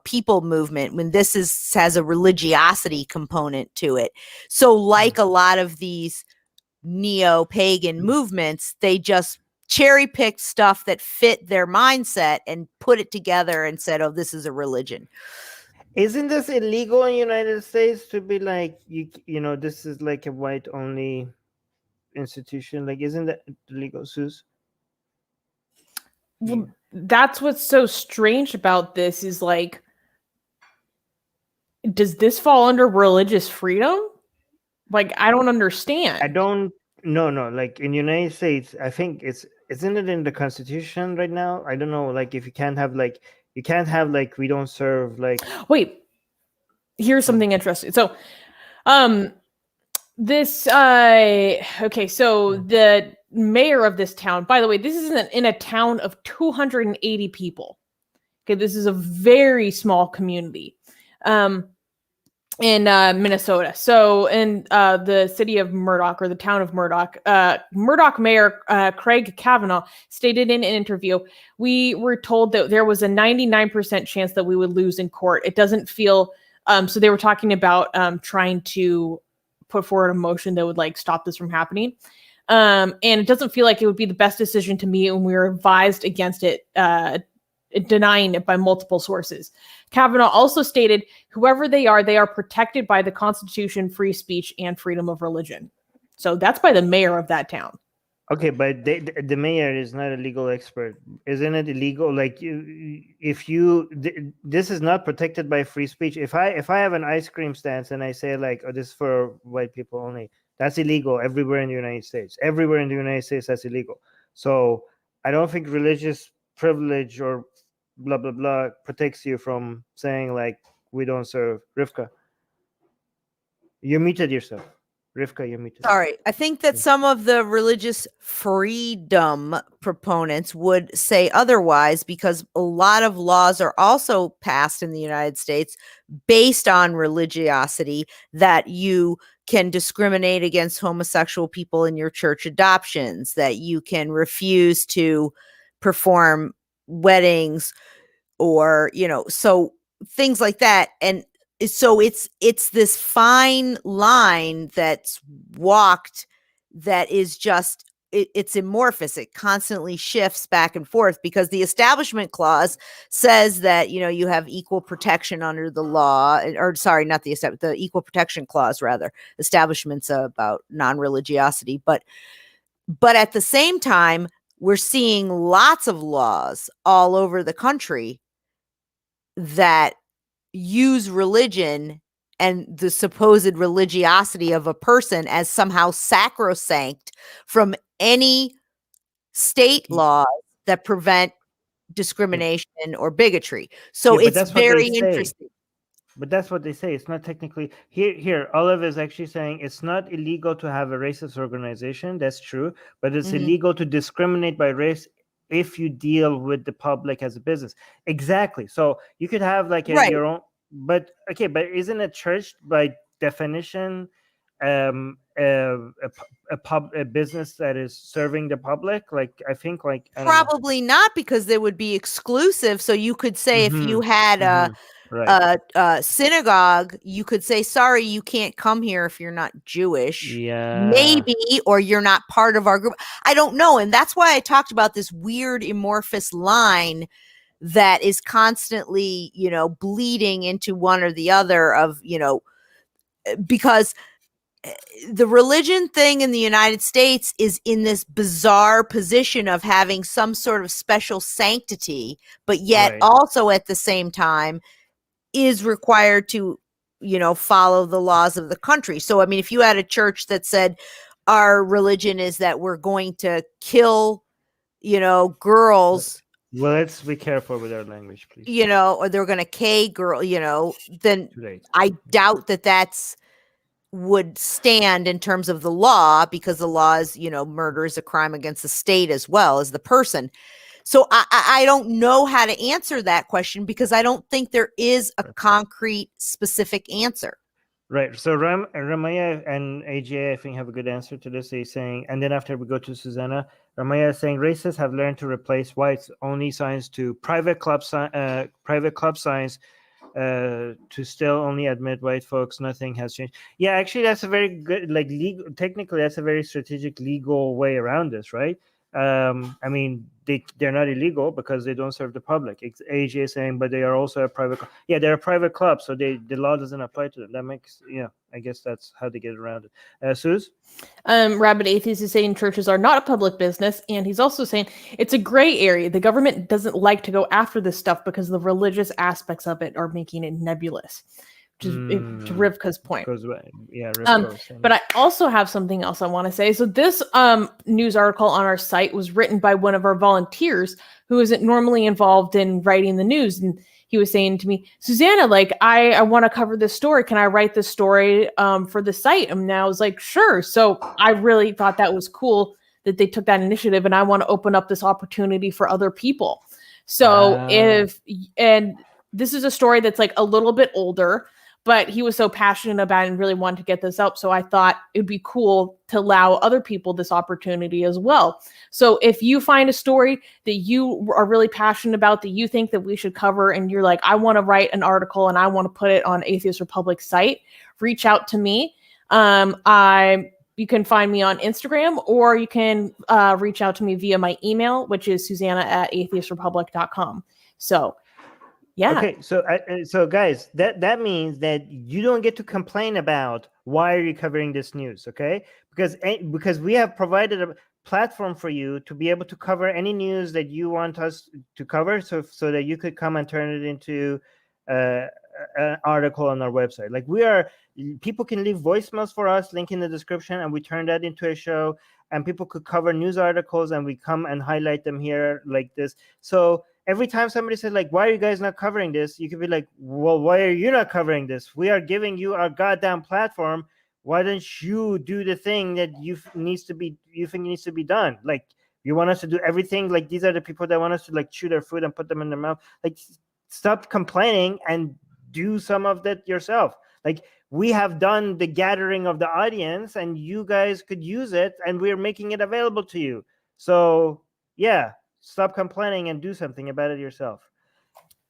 people movement, when this has a religiosity component to it. So like a lot of these neo-pagan movements, they just cherry-picked stuff that fit their mindset and put it together and said, oh, this is a religion. Isn't this illegal in the United States to be like, this is like a white only institution? Like, isn't that illegal, Sus? Well, that's what's so strange about this, is like, does this fall under religious freedom? Like, I don't understand. I don't no like in the United States, I think isn't it in the Constitution right now? I don't know, like if you can't have we don't serve like... Wait, here's something interesting. So this okay, so the mayor of this town, by the way, this is in a town of 280 people. Okay, this is a very small community in Minnesota. So in the city of Murdoch, or the town of Murdoch, Murdoch Mayor Craig Kavanaugh stated in an interview, we were told that there was a 99% chance that we would lose in court. It doesn't feel... so they were talking about trying to put forward a motion that would like stop this from happening. And it doesn't feel like it would be the best decision to me, and we were advised against it denying it by multiple sources. Kavanaugh also stated, whoever they are protected by the Constitution, free speech, and freedom of religion. So that's by the mayor of that town. Okay, but the mayor is not a legal expert. Isn't it illegal? Like, this is not protected by free speech. If I have an ice cream stand and I say like, oh, this is for white people only, that's illegal everywhere in the United States. Everywhere in the United States, that's illegal. So I don't think religious privilege or blah blah blah protects you from saying like, we don't serve. Rivka, you muted yourself. Rivka, you're muted. Sorry, I think that some of the religious freedom proponents would say otherwise, because a lot of laws are also passed in the United States based on religiosity, that you can discriminate against homosexual people in your church adoptions, that you can refuse to perform weddings, or, so things like that. And so it's this fine line that's walked that is just, it's amorphous. It constantly shifts back and forth, because the Establishment Clause says that, you have equal protection under the law, or sorry, not the Equal Protection Clause, rather. Establishment's about non-religiosity, but at the same time, we're seeing lots of laws all over the country that use religion and the supposed religiosity of a person as somehow sacrosanct from any state laws that prevent discrimination or bigotry. So it's very interesting. But that's what they say. It's not technically here. Olive is actually saying it's not illegal to have a racist organization. That's true, but it's illegal to discriminate by race if you deal with the public as a business. Exactly. So you could have like your own, but okay, but isn't a church by definition a business that is serving the public? Like, I think like probably not, because they would be exclusive. So you could say if you had a synagogue, you could say, sorry, you can't come here if you're not Jewish. Maybe, or you're not part of our group. I don't know. And that's why I talked about this weird amorphous line that is constantly, bleeding into one or the other of, because the religion thing in the United States is in this bizarre position of having some sort of special sanctity, but yet also at the same time is required to, follow the laws of the country. So, I mean, if you had a church that said our religion is that we're going to kill, girls. Well, let's be careful with our language, please. Or they're going to K girl, then I doubt that that's would stand in terms of the law, because the law is, murder is a crime against the state as well as the person. So I don't know how to answer that question, because I don't think there is a concrete, specific answer. Right. So Ramaya and AJ, I think, have a good answer to this. He's saying, and then after we go to Susanna, Ramaya is saying racists have learned to replace whites only signs to private club signs to still only admit white folks. Nothing has changed. Yeah, actually, that's a very good, like, legal. Technically, that's a very strategic legal way around this, right? I mean, they're not illegal because they don't serve the public. AJ is saying, but they are also a private. Yeah, they're a private club, so the law doesn't apply to them. That makes, I guess that's how they get around it. Suze? Rabid Atheist is saying churches are not a public business, and he's also saying it's a gray area. The government doesn't like to go after this stuff because the religious aspects of it are making it nebulous. To Rivka's point. But I also have something else I want to say. So this news article on our site was written by one of our volunteers who isn't normally involved in writing the news. And he was saying to me, Susanna, like, I want to cover this story. Can I write this story for the site? And I was like, sure. So I really thought that was cool that they took that initiative, and I want to open up this opportunity for other people. So and this is a story that's like a little bit older, but he was so passionate about it and really wanted to get this up. So I thought it'd be cool to allow other people this opportunity as well. So if you find a story that you are really passionate about, that you think that we should cover, and you're like, I want to write an article and I want to put it on Atheist Republic site, reach out to me. You can find me on Instagram, or you can reach out to me via my email, which is Susanna@atheistrepublic.com. So, yeah. Okay, so guys, that means that you don't get to complain about why are you covering this news, okay? Because we have provided a platform for you to be able to cover any news that you want us to cover, so that you could come and turn it into an article on our website. Like people can leave voicemails for us, link in the description, and we turn that into a show. And people could cover news articles, and we come and highlight them here like this. So every time somebody says, like, why are you guys not covering this? You could be like, well, why are you not covering this? We are giving you our goddamn platform. Why don't you do the thing that you think needs to be done? Like, you want us to do everything? Like, these are the people that want us to like chew their food and put them in their mouth. Like, stop complaining and do some of that yourself. Like, we have done the gathering of the audience, and you guys could use it, and we're making it available to you. So yeah, stop complaining and do something about it yourself.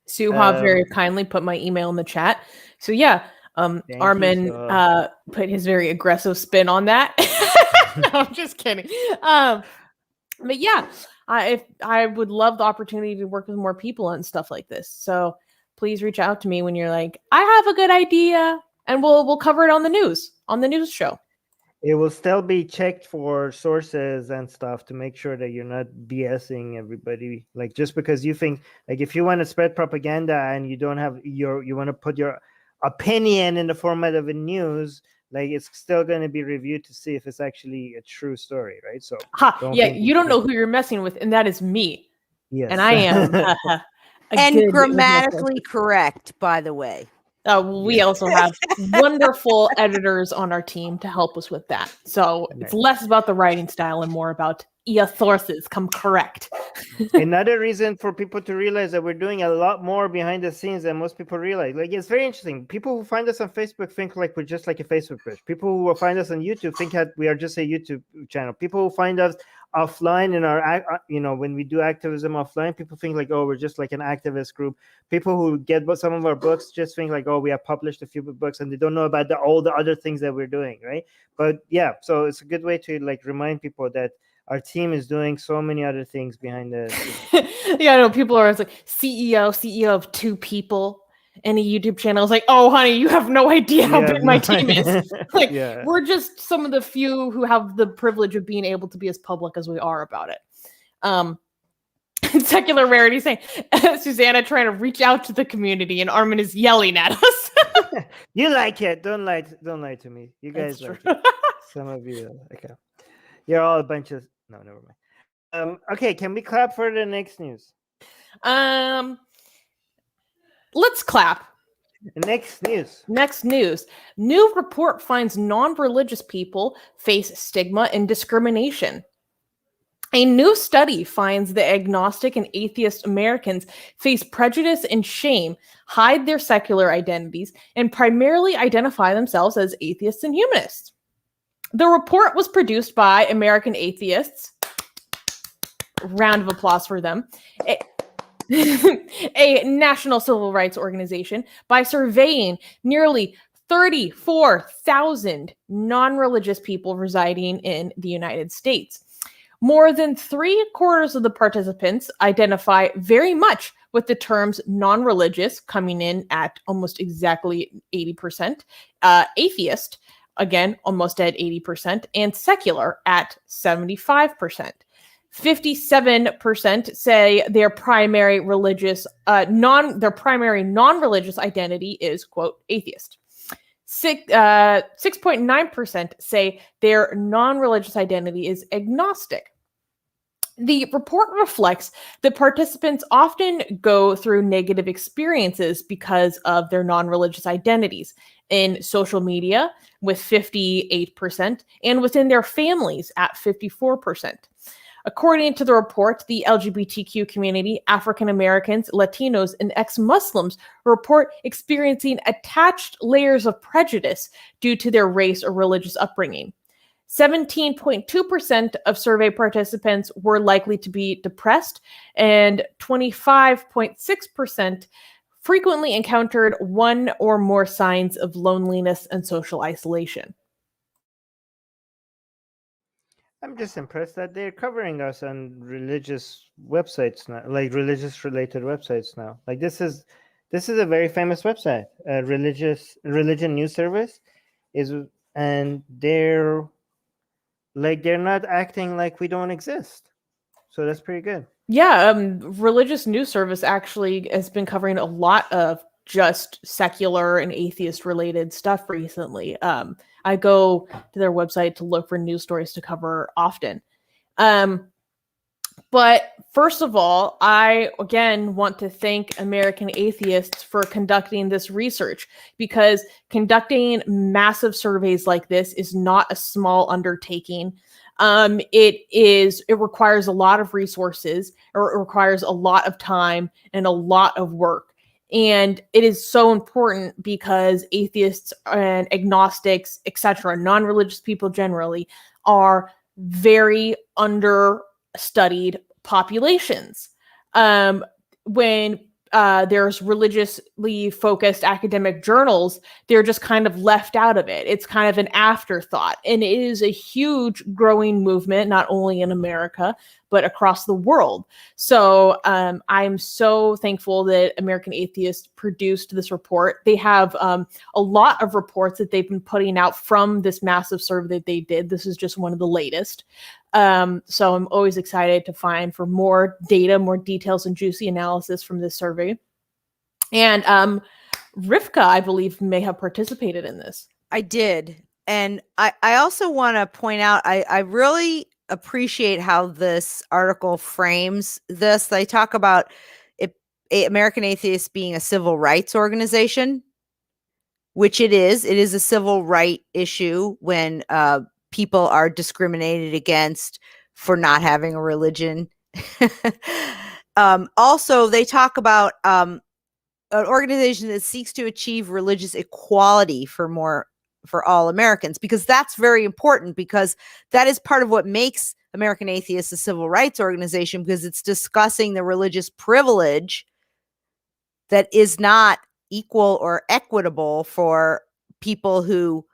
Suha very kindly put my email in the chat. So yeah, Armin put his very aggressive spin on that. No, I'm just kidding. But yeah, I would love the opportunity to work with more people and stuff like this. So please reach out to me when you're like, I have a good idea, and we'll cover it on the news show. It will still be checked for sources and stuff to make sure that you're not BSing everybody. Like, just because you think, like, if you want to spread propaganda and you don't have you want to put your opinion in the format of a news, like, it's still going to be reviewed to see if it's actually a true story, right? So you don't know who you're messing with, and that is me. Yes. And I am and grammatically correct, by the way. We also have wonderful editors on our team to help us with that. So it's less about the writing style and more about your sources come correct. Another reason for people to realize that we're doing a lot more behind the scenes than most people realize. Like, it's very interesting. People who find us on Facebook think like we're just like a Facebook page. People who will find us on YouTube think that we are just a YouTube channel. People who find us offline in our, when we do activism offline, people think like, oh, we're just like an activist group. People who get some of our books just think like, oh, we have published a few books, and they don't know about all the other things that we're doing, right? But yeah, so it's a good way to like remind people that our team is doing so many other things behind the Yeah, I know people are always like, CEO of 2 people and a YouTube channel. It's like, oh, honey, you have no idea how big my team is. Like, we're just some of the few who have the privilege of being able to be as public as we are about it. Secular Rarity saying, Susanna trying to reach out to the community, and Armin is yelling at us. You like it. Don't lie to me. You guys like it. Some of you. Okay. You're all a bunch of... No, never mind. Okay, can we clap for the next news? Let's clap. Next news. New report finds non-religious people face stigma and discrimination. A new study finds that agnostic and atheist Americans face prejudice and shame, hide their secular identities, and primarily identify themselves as atheists and humanists. The report was produced by American Atheists. Round of applause for them. A national civil rights organization, by surveying nearly 34,000 non-religious people residing in the United States. More than 3/4 of the participants identify very much with the terms non-religious, coming in at almost exactly 80%, atheist, again, almost at 80%, and secular at 75%. 57% say their primary non-religious identity is, quote, atheist. 6.9% say their non-religious identity is agnostic. The report reflects that participants often go through negative experiences because of their non-religious identities in social media with 58% and within their families at 54%. According to the report, the LGBTQ community, African Americans, Latinos, and ex-Muslims report experiencing attached layers of prejudice due to their race or religious upbringing. 17.2% of survey participants were likely to be depressed, and 25.6% frequently encountered one or more signs of loneliness and social isolation. I'm just impressed that they're covering us on religious websites now, like religious related websites now. Like this is a very famous website, a religion news service is, and they're not acting like we don't exist. So that's pretty good. Yeah, religious news service actually has been covering a lot of just secular and atheist related stuff recently. I go to their website to look for news stories to cover often. But first of all, I again want to thank American Atheists for conducting this research, because conducting massive surveys like this is not a small undertaking. It requires a lot of resources, or it requires a lot of time and a lot of work. And it is so important because atheists and agnostics, etc., non-religious people generally, are very understudied populations. When there's religiously focused academic journals, they're just kind of left out of it. It's kind of an afterthought. And it is a huge growing movement, not only in America, but across the world. So I'm so thankful that American Atheists produced this report. They have a lot of reports that they've been putting out from this massive survey that they did. This is just one of the latest. So I'm always excited to find for more data, more details, and juicy analysis from this survey. And Rivka, I believe, may have participated in this. I did. And I also want to point out, I really appreciate how this article frames this. They talk about American Atheists being a civil rights organization, which it is. It is a civil right issue when people are discriminated against for not having a religion. Also, they talk about an organization that seeks to achieve religious equality for all Americans, because that's very important, because that is part of what makes American Atheists a civil rights organization, because it's discussing the religious privilege that is not equal or equitable for people who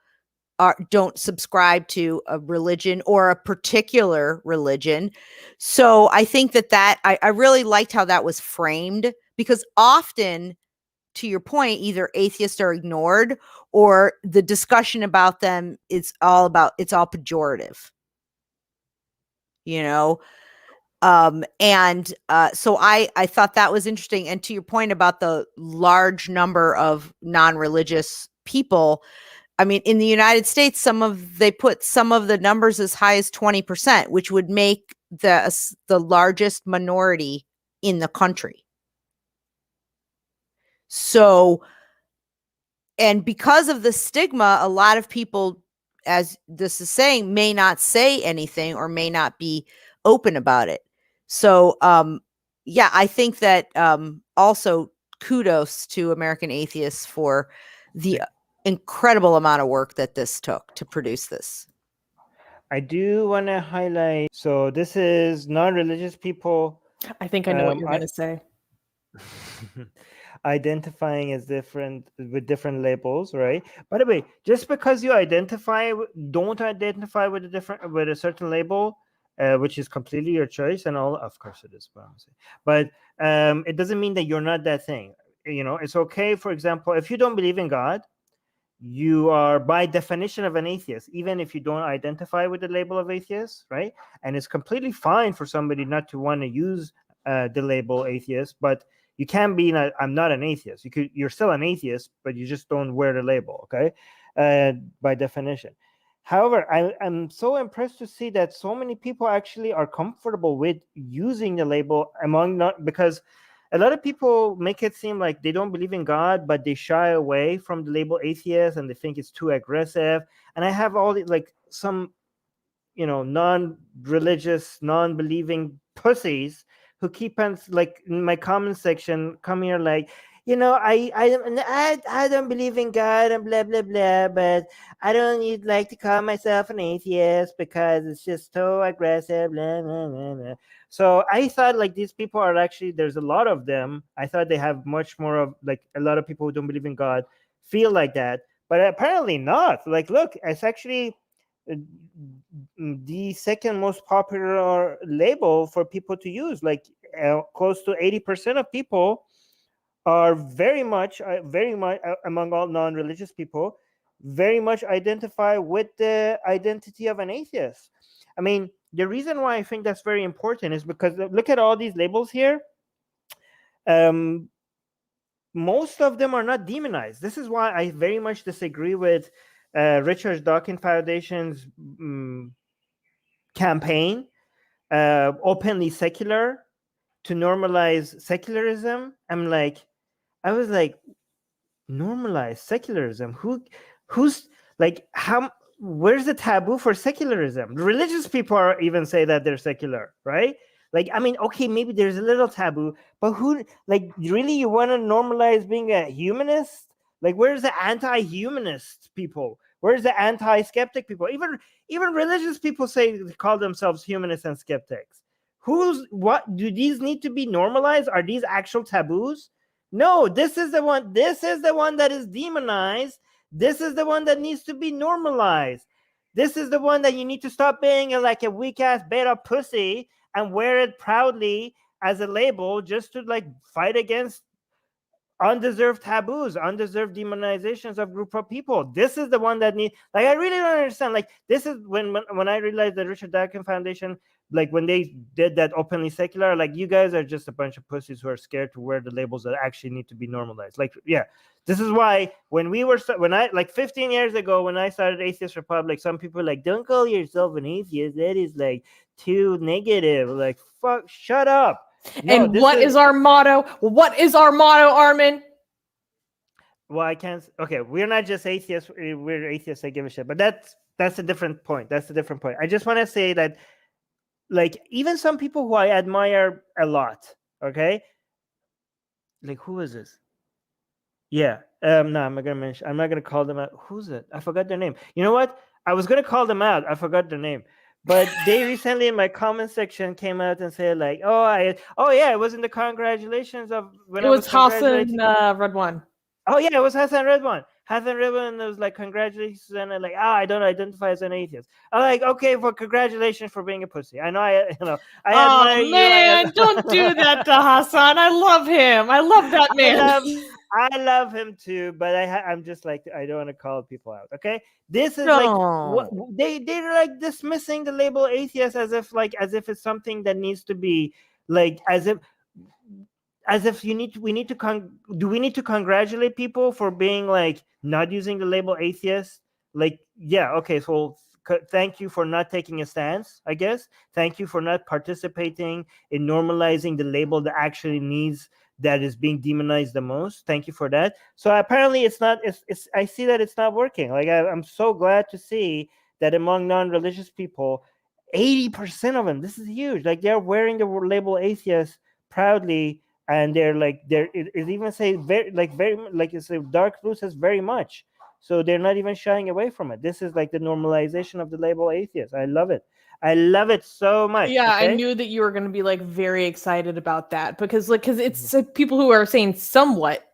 don't subscribe to a religion or a particular religion. So I think that I really liked how that was framed, because often, to your point, either atheists are ignored or the discussion about them it's all pejorative, you know? So I thought that was interesting. And to your point about the large number of non-religious people, I mean, in the United States, they put some of the numbers as high as 20%, which would make the largest minority in the country. So, and because of the stigma, a lot of people, as this is saying, may not say anything or may not be open about it. So, yeah, I think that also kudos to American Atheists for the incredible amount of work that this took to produce this. I do want to highlight, so this is non-religious people. I think I know what you're going to say. Identifying as different with different labels, right? By the way, just because you don't identify with a certain label, which is completely your choice, and all, of course it is, but it doesn't mean that you're not that thing. You know, it's okay. For example, if you don't believe in God, you are by definition of an atheist, even if you don't identify with the label of atheist, right? And it's completely fine for somebody not to want to use the label atheist, but you can be I'm not an atheist. You're still an atheist, but you just don't wear the label, okay? By definition. However, I'm so impressed to see that so many people actually are comfortable with using the label because a lot of people make it seem like they don't believe in God, but they shy away from the label atheist and they think it's too aggressive. And I have all some, non-religious, non-believing pussies who keep on in my comment section, come here I don't believe in God and blah blah blah, but I don't like to call myself an atheist because it's just so aggressive, blah blah blah blah. So I thought these people are actually, there's a lot of them. I thought they have much more of a lot of people who don't believe in God feel like that, but apparently not. Look, it's actually the second most popular label for people to use. Like close to 80% of people are very much among all non-religious people, very much identify with the identity of an atheist. I mean, the reason why I think that's very important is because look at all these labels here. Most of them are not demonized. This is why I very much disagree with Richard Dawkins Foundation's campaign, openly secular, to normalize secularism. I was like, normalize secularism? Who's like, how? Where's the taboo for secularism? Religious people are even say that they're secular, right? Like, I mean, okay, maybe there's a little taboo, but who, like, really, you want to normalize being a humanist? Like, where's the anti-humanist people? Where's the anti-skeptic people? Even religious people call themselves humanists and skeptics. What do these need to be normalized? Are these actual taboos? No, this is the one that is demonized. This is the one that needs to be normalized. This is the one that you need to stop being like a weak ass beta pussy and wear it proudly as a label just to like fight against undeserved taboos, undeserved demonizations of group of people. This is the one that like, I really don't understand. Like, this is when I realized that Richard Dawkins Foundation, like when they did that openly secular, like, you guys are just a bunch of pussies who are scared to wear the labels that actually need to be normalized. Like, yeah, this is why when I like 15 years ago, when I started Atheist Republic, some people were like, don't call yourself an atheist, that is like too negative. Like, fuck, shut up. No, and what is our motto? What is our motto, Armin? Well, I can't. Okay, we're not just atheists. We're atheists. I give a shit. But that's a different point. That's a different point. I just want to say that, like, even some people who I admire a lot. Okay, like, who is this? Yeah. No, I'm not gonna call them out. Who's it? I forgot their name. You know what? I was gonna call them out. I forgot their name. But they recently in my comment section came out and said like, oh yeah, it was in the congratulations of when it was Hassan Redwan. Oh yeah, it was Hassan Redwan. Hassan Redwan was like, congratulations, Susanna. Like, I don't identify as an atheist. I'm like, okay, well, congratulations for being a pussy. I know I admire you. Man, don't do that to Hassan. I love him. I love that man. I love him too, but I'm just like, I don't want to call people out. Okay, this is like what they're like dismissing the label atheist as if it's something that needs to be like as if we need to congratulate people for being like not using the label atheist. Like, yeah, okay, so thank you for not taking a stance, I guess. Thank you for not participating in normalizing the label that actually needs, that is being demonized the most. Thank you for that. So apparently it's I see that it's not working. Like, I'm so glad to see that among non-religious people, 80% of them, this is huge, like, they're wearing the label atheist proudly, and it even say very it's a dark blue says very much. So they're not even shying away from it. This is like the normalization of the label atheist. I love it. I love it so much. Yeah, okay? I knew that you were going to be like very excited about that because it's people who are saying somewhat.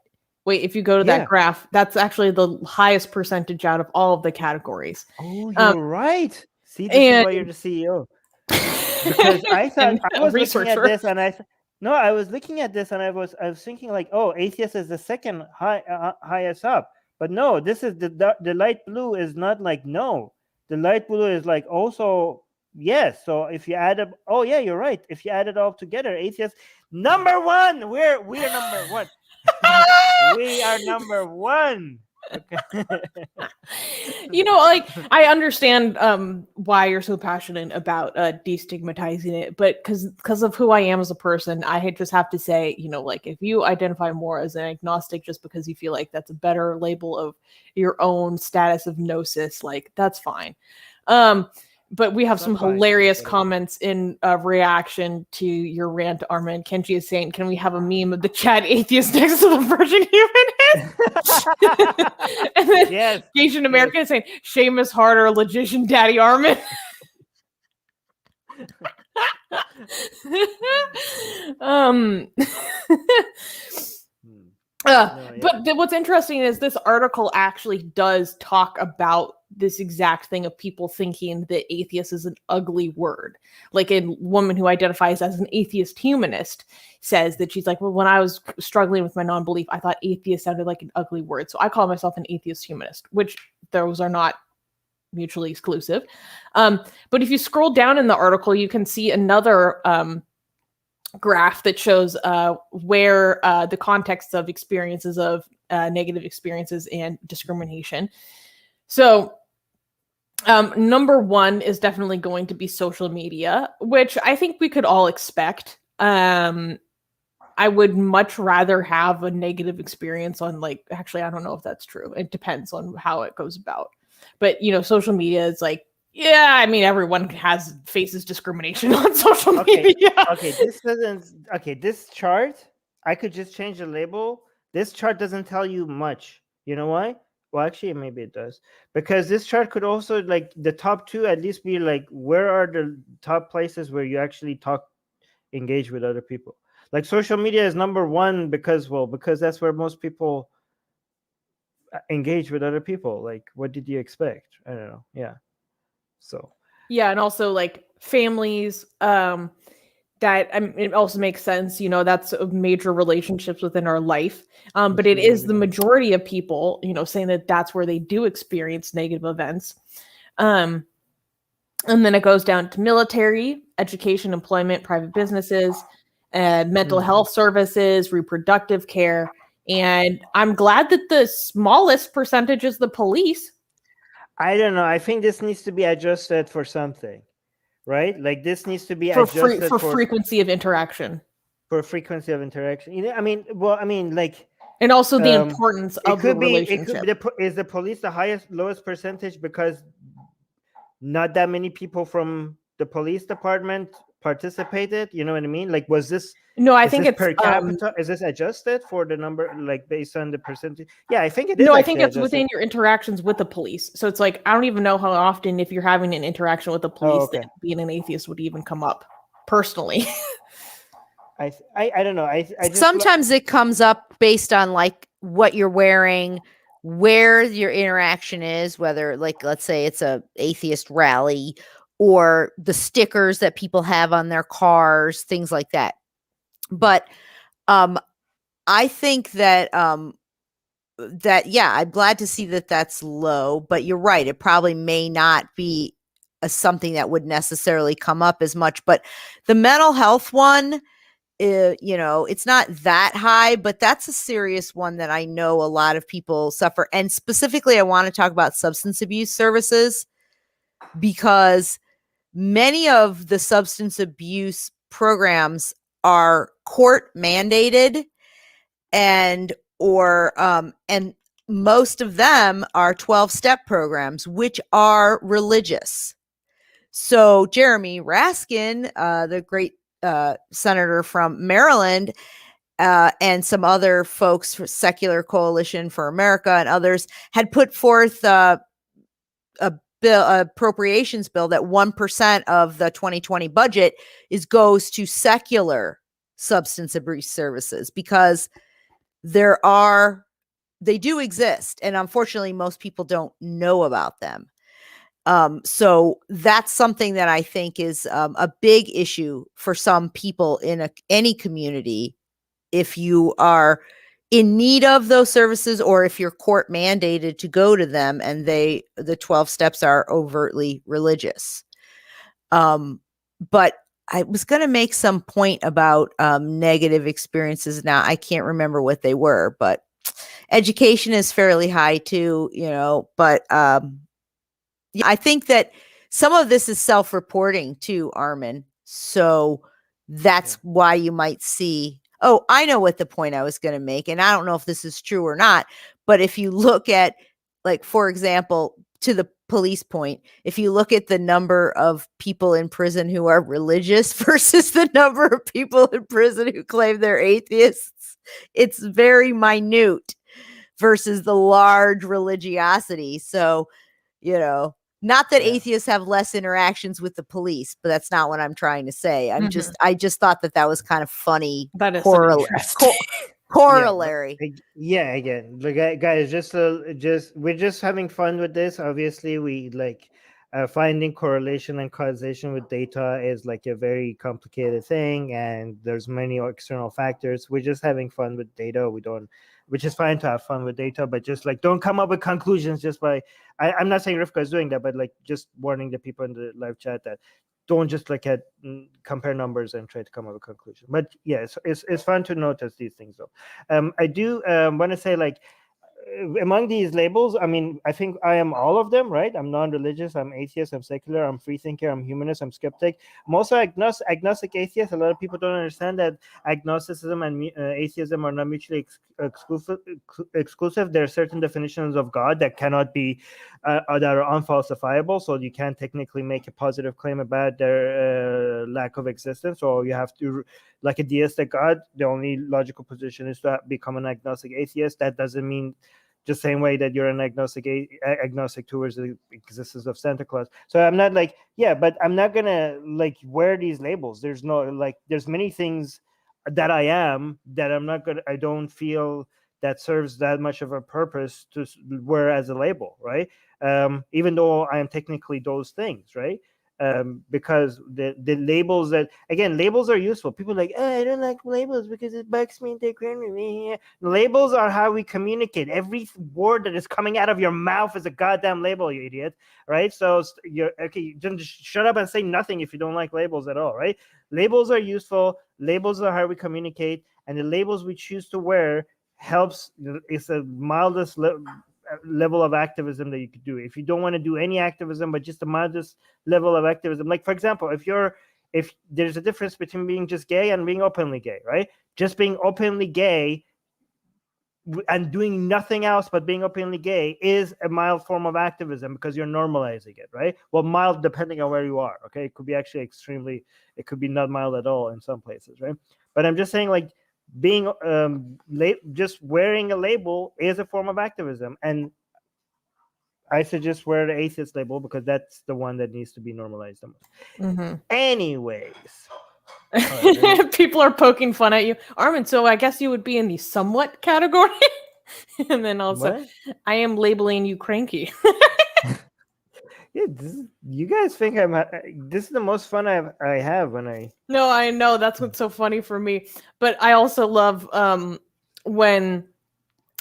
Wait, if you go to that graph, that's actually the highest percentage out of all of the categories. Oh, you're right. See, this is why you're the CEO. Because I thought I was looking at this and I was looking at this and I was thinking like, oh, atheist is the second highest up. But no, this is the light blue is not like no. The light blue is like also yes. So if you add up, oh yeah, you're right. If you add it all together, atheist number one. We're number one. We are number one. Okay. Like, I understand why you're so passionate about destigmatizing it, but because of who I am as a person, I just have to say, like, if you identify more as an agnostic just because you feel like that's a better label of your own status of gnosis, like, that's fine. But we have some hilarious comments in reaction to your rant, Armin. Kenji is saying, can we have a meme of the Chad atheist next to the Virgin Humanist? And then yes. Asian American is saying, Seamus Harder, logician daddy Armin. No, yeah. But what's interesting is this article actually does talk about this exact thing of people thinking that atheist is an ugly word. Like a woman who identifies as an atheist humanist says that she's like, well, when I was struggling with my non-belief, I thought atheist sounded like an ugly word. So I call myself an atheist humanist, which those are not mutually exclusive. But if you scroll down in the article, you can see another graph that shows where the context of experiences of negative experiences and discrimination. So number one is definitely going to be social media, which I think we could all expect. I would much rather have a negative experience on, like, actually, I don't know if that's true. It depends on how it goes about. But, you know, social media is like, yeah, I mean, everyone faces discrimination on social media. Okay, this doesn't. Okay, this chart, I could just change the label. This chart doesn't tell you much. You know why? Well, actually, maybe it does, because this chart could also, like, the top two at least be like, where are the top places where you actually engage with other people? Like, social media is number one because that's where most people engage with other people. Like, what did you expect? I don't know. Yeah. So. Yeah, and also like families. That it also makes sense. You know, that's major relationships within our life. But it is the majority of people, you know, saying that that's where they do experience negative events. And then it goes down to military, education, employment, private businesses, mental health services, reproductive care. And I'm glad that the smallest percentage is the police. I don't know. I think this needs to be adjusted for something, right? Like, this needs to be for adjusted for frequency of interaction. For frequency of interaction. You know, I mean, like, and also the importance of the relationship. Is the police the lowest percentage because not that many people from the police department participated? You know what I mean? Like, was this? No, I think it's per capita. Is this adjusted for the number, like, based on the percentage? Yeah, I think it is. No, I think it's within your interactions with the police. So it's like, I don't even know how often, if you're having an interaction with the police, that being an atheist would even come up personally. I don't know. I just sometimes it comes up based on, like, what you're wearing, where your interaction is, whether, like, let's say it's a atheist rally, or the stickers that people have on their cars, things like that. But I think that yeah, I'm glad to see that that's low, but you're right. It probably may not be something that would necessarily come up as much. But the mental health one, you know, it's not that high, but that's a serious one that I know a lot of people suffer. And specifically, I want to talk about substance abuse services, because many of the substance abuse programs are court mandated, and most of them are 12-step programs, which are religious. So Jeremy Raskin, the great senator from Maryland, and some other folks for Secular Coalition for America and others had put forth a appropriations bill that 1% of the 2020 budget goes to secular substance abuse services, because they do exist, and unfortunately most people don't know about them. So that's something that I think is a big issue for some people in any community, if you are in need of those services, or if you're court mandated to go to them, and the 12 steps are overtly religious. But I was going to make some point about negative experiences. Now I can't remember what they were, but education is fairly high too, you know, but I think that some of this is self-reporting too, Armin. So that's why you might see, oh, I know what the point I was going to make, and I don't know if this is true or not, but if you look at, like, for example, to the police point, if you look at the number of people in prison who are religious versus the number of people in prison who claim they're atheists, it's very minute versus the large religiosity. So, you know, not that atheists have less interactions with the police, but that's not what I'm trying to say. I just thought that was kind of funny. That is Corollary. Yeah, again, guys, we're just having fun with this. Obviously, we like finding correlation and causation with data is like a very complicated thing, and there's many external factors. We're just having fun with data. Which is fine to have fun with data, but just like don't come up with conclusions just by. I'm not saying Rivka is doing that, but like just warning the people in the live chat that don't just look at compare numbers and try to come up with a conclusion. But yeah, it's fun to notice these things though. I do want to say like among these labels, I mean, I think I am all of them, right? I'm non-religious, I'm atheist, I'm secular, I'm free thinker, I'm humanist, I'm skeptic. I'm also agnostic atheist. A lot of people don't understand that agnosticism and atheism are not mutually exclusive. There are certain definitions of God that cannot be that are unfalsifiable, so you can't technically make a positive claim about their lack of existence, or you have to, like a deistic God, the only logical position is to become an agnostic atheist. That doesn't mean just same way that you're an agnostic towards the existence of Santa Claus. So I'm not like, yeah, but I'm not gonna like wear these labels. There's no like, there's many things that I am that I don't feel that serves that much of a purpose to wear as a label, right? Even though I am technically those things, right? Because the labels that, again, labels are useful. People are like, oh, I don't like labels because it bugs me. Labels are how we communicate. Every word that is coming out of your mouth is a goddamn label, you idiot, right? So you're okay. Just shut up and say nothing if you don't like labels at all, right? Labels are useful. Labels are how we communicate, and the labels we choose to wear helps. It's the mildest level of activism that you could do. If you don't want to do any activism, but just the modest level of activism, like for example, if there's a difference between being just gay and being openly gay, right? Just being openly gay and doing nothing else but being openly gay is a mild form of activism because you're normalizing it, right? Well, mild depending on where you are, okay? It could be actually it could be not mild at all in some places, right? But I'm just saying, like, being just wearing a label is a form of activism, and I suggest wear the atheist label because that's the one that needs to be normalized the most. Mm-hmm. Anyways, people are poking fun at you, Armin. So I guess you would be in the somewhat category. And then also, what? I am labeling you cranky. Yeah, you guys think this is the most fun I have when I. No, I know, that's what's so funny for me. But I also love when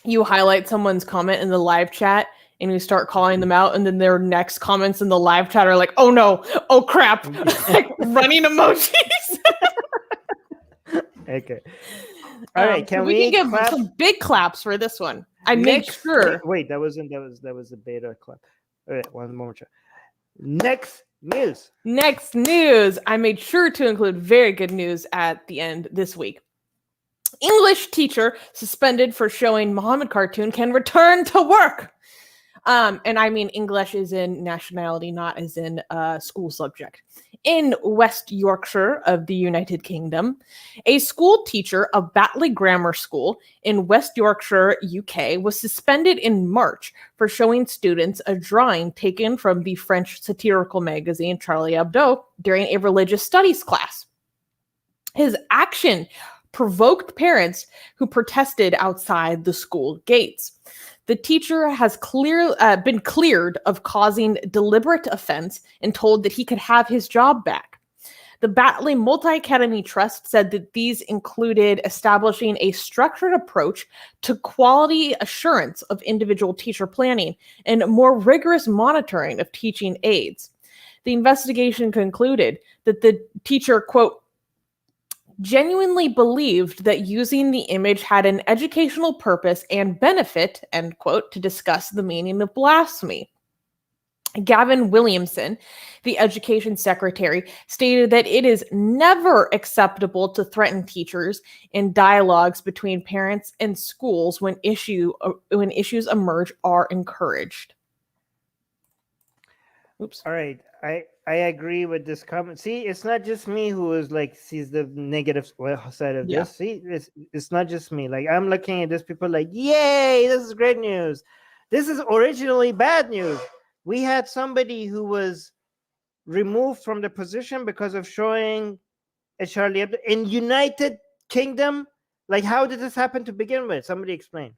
you highlight someone's comment in the live chat and you start calling them out, and then their next comments in the live chat are like, "Oh no, oh crap," like running emojis. Okay. All right. Can we can give some big claps for this one? I made sure. Wait, that was a beta clap. All right, one more. Next news. Next news. I made sure to include very good news at the end this week. English teacher suspended for showing Muhammad cartoon can return to work. And I mean English is in nationality, not as in school subject. In West Yorkshire of the United Kingdom, a school teacher of Batley Grammar School in West Yorkshire, UK, was suspended in March for showing students a drawing taken from the French satirical magazine Charlie Hebdo during a religious studies class. His action provoked parents who protested outside the school gates. The teacher has been cleared of causing deliberate offense and told that he could have his job back. The Batley Multi-Academy Trust said that these included establishing a structured approach to quality assurance of individual teacher planning and more rigorous monitoring of teaching aids. The investigation concluded that the teacher, quote, genuinely believed that using the image had an educational purpose and benefit, end quote, to discuss the meaning of blasphemy. Gavin Williamson, the education secretary, stated that it is never acceptable to threaten teachers in dialogues between parents and schools when issues emerge are encouraged. Oops. All right. I agree with this comment. See, it's not just me who is like sees the negative side of this. See, it's not just me. Like I'm looking at this, people like, yay, this is great news. This is originally bad news. We had somebody who was removed from the position because of showing a Charlie Hebdo in United Kingdom. Like, how did this happen to begin with? Somebody explain.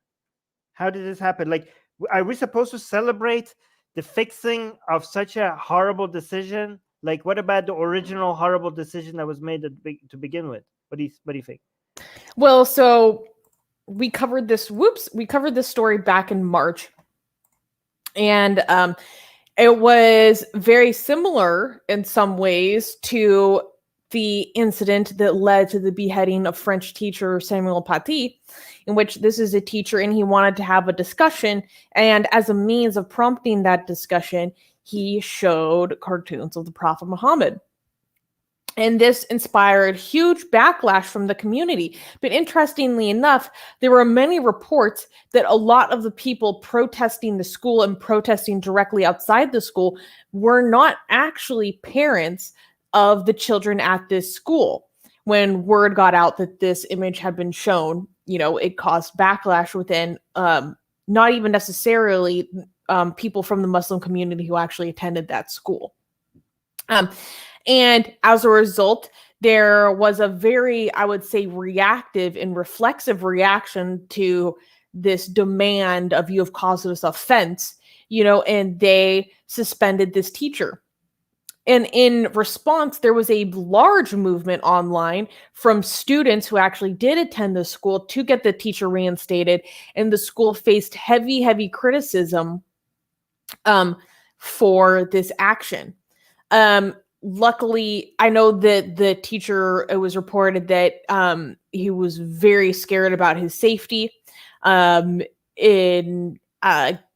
How did this happen? Like, are we supposed to celebrate the fixing of such a horrible decision? Like, what about the original horrible decision that was made to begin with? What do you think? Well, so we covered this. We covered this story back in March, and it was very similar in some ways to the incident that led to the beheading of French teacher Samuel Paty, in which this is a teacher and he wanted to have a discussion. And as a means of prompting that discussion, he showed cartoons of the Prophet Muhammad. And this inspired huge backlash from the community. But interestingly enough, there were many reports that a lot of the people protesting the school and protesting directly outside the school were not actually parents of the children at this school. When word got out that this image had been shown, it caused backlash within not even necessarily people from the Muslim community who actually attended that school. And as a result, there was a very, I would say, reactive and reflexive reaction to this demand of you have caused us offense, and they suspended this teacher. And in response, there was a large movement online from students who actually did attend the school to get the teacher reinstated. And the school faced heavy, heavy criticism for this action. Luckily, I know that the teacher, it was reported that he was very scared about his safety.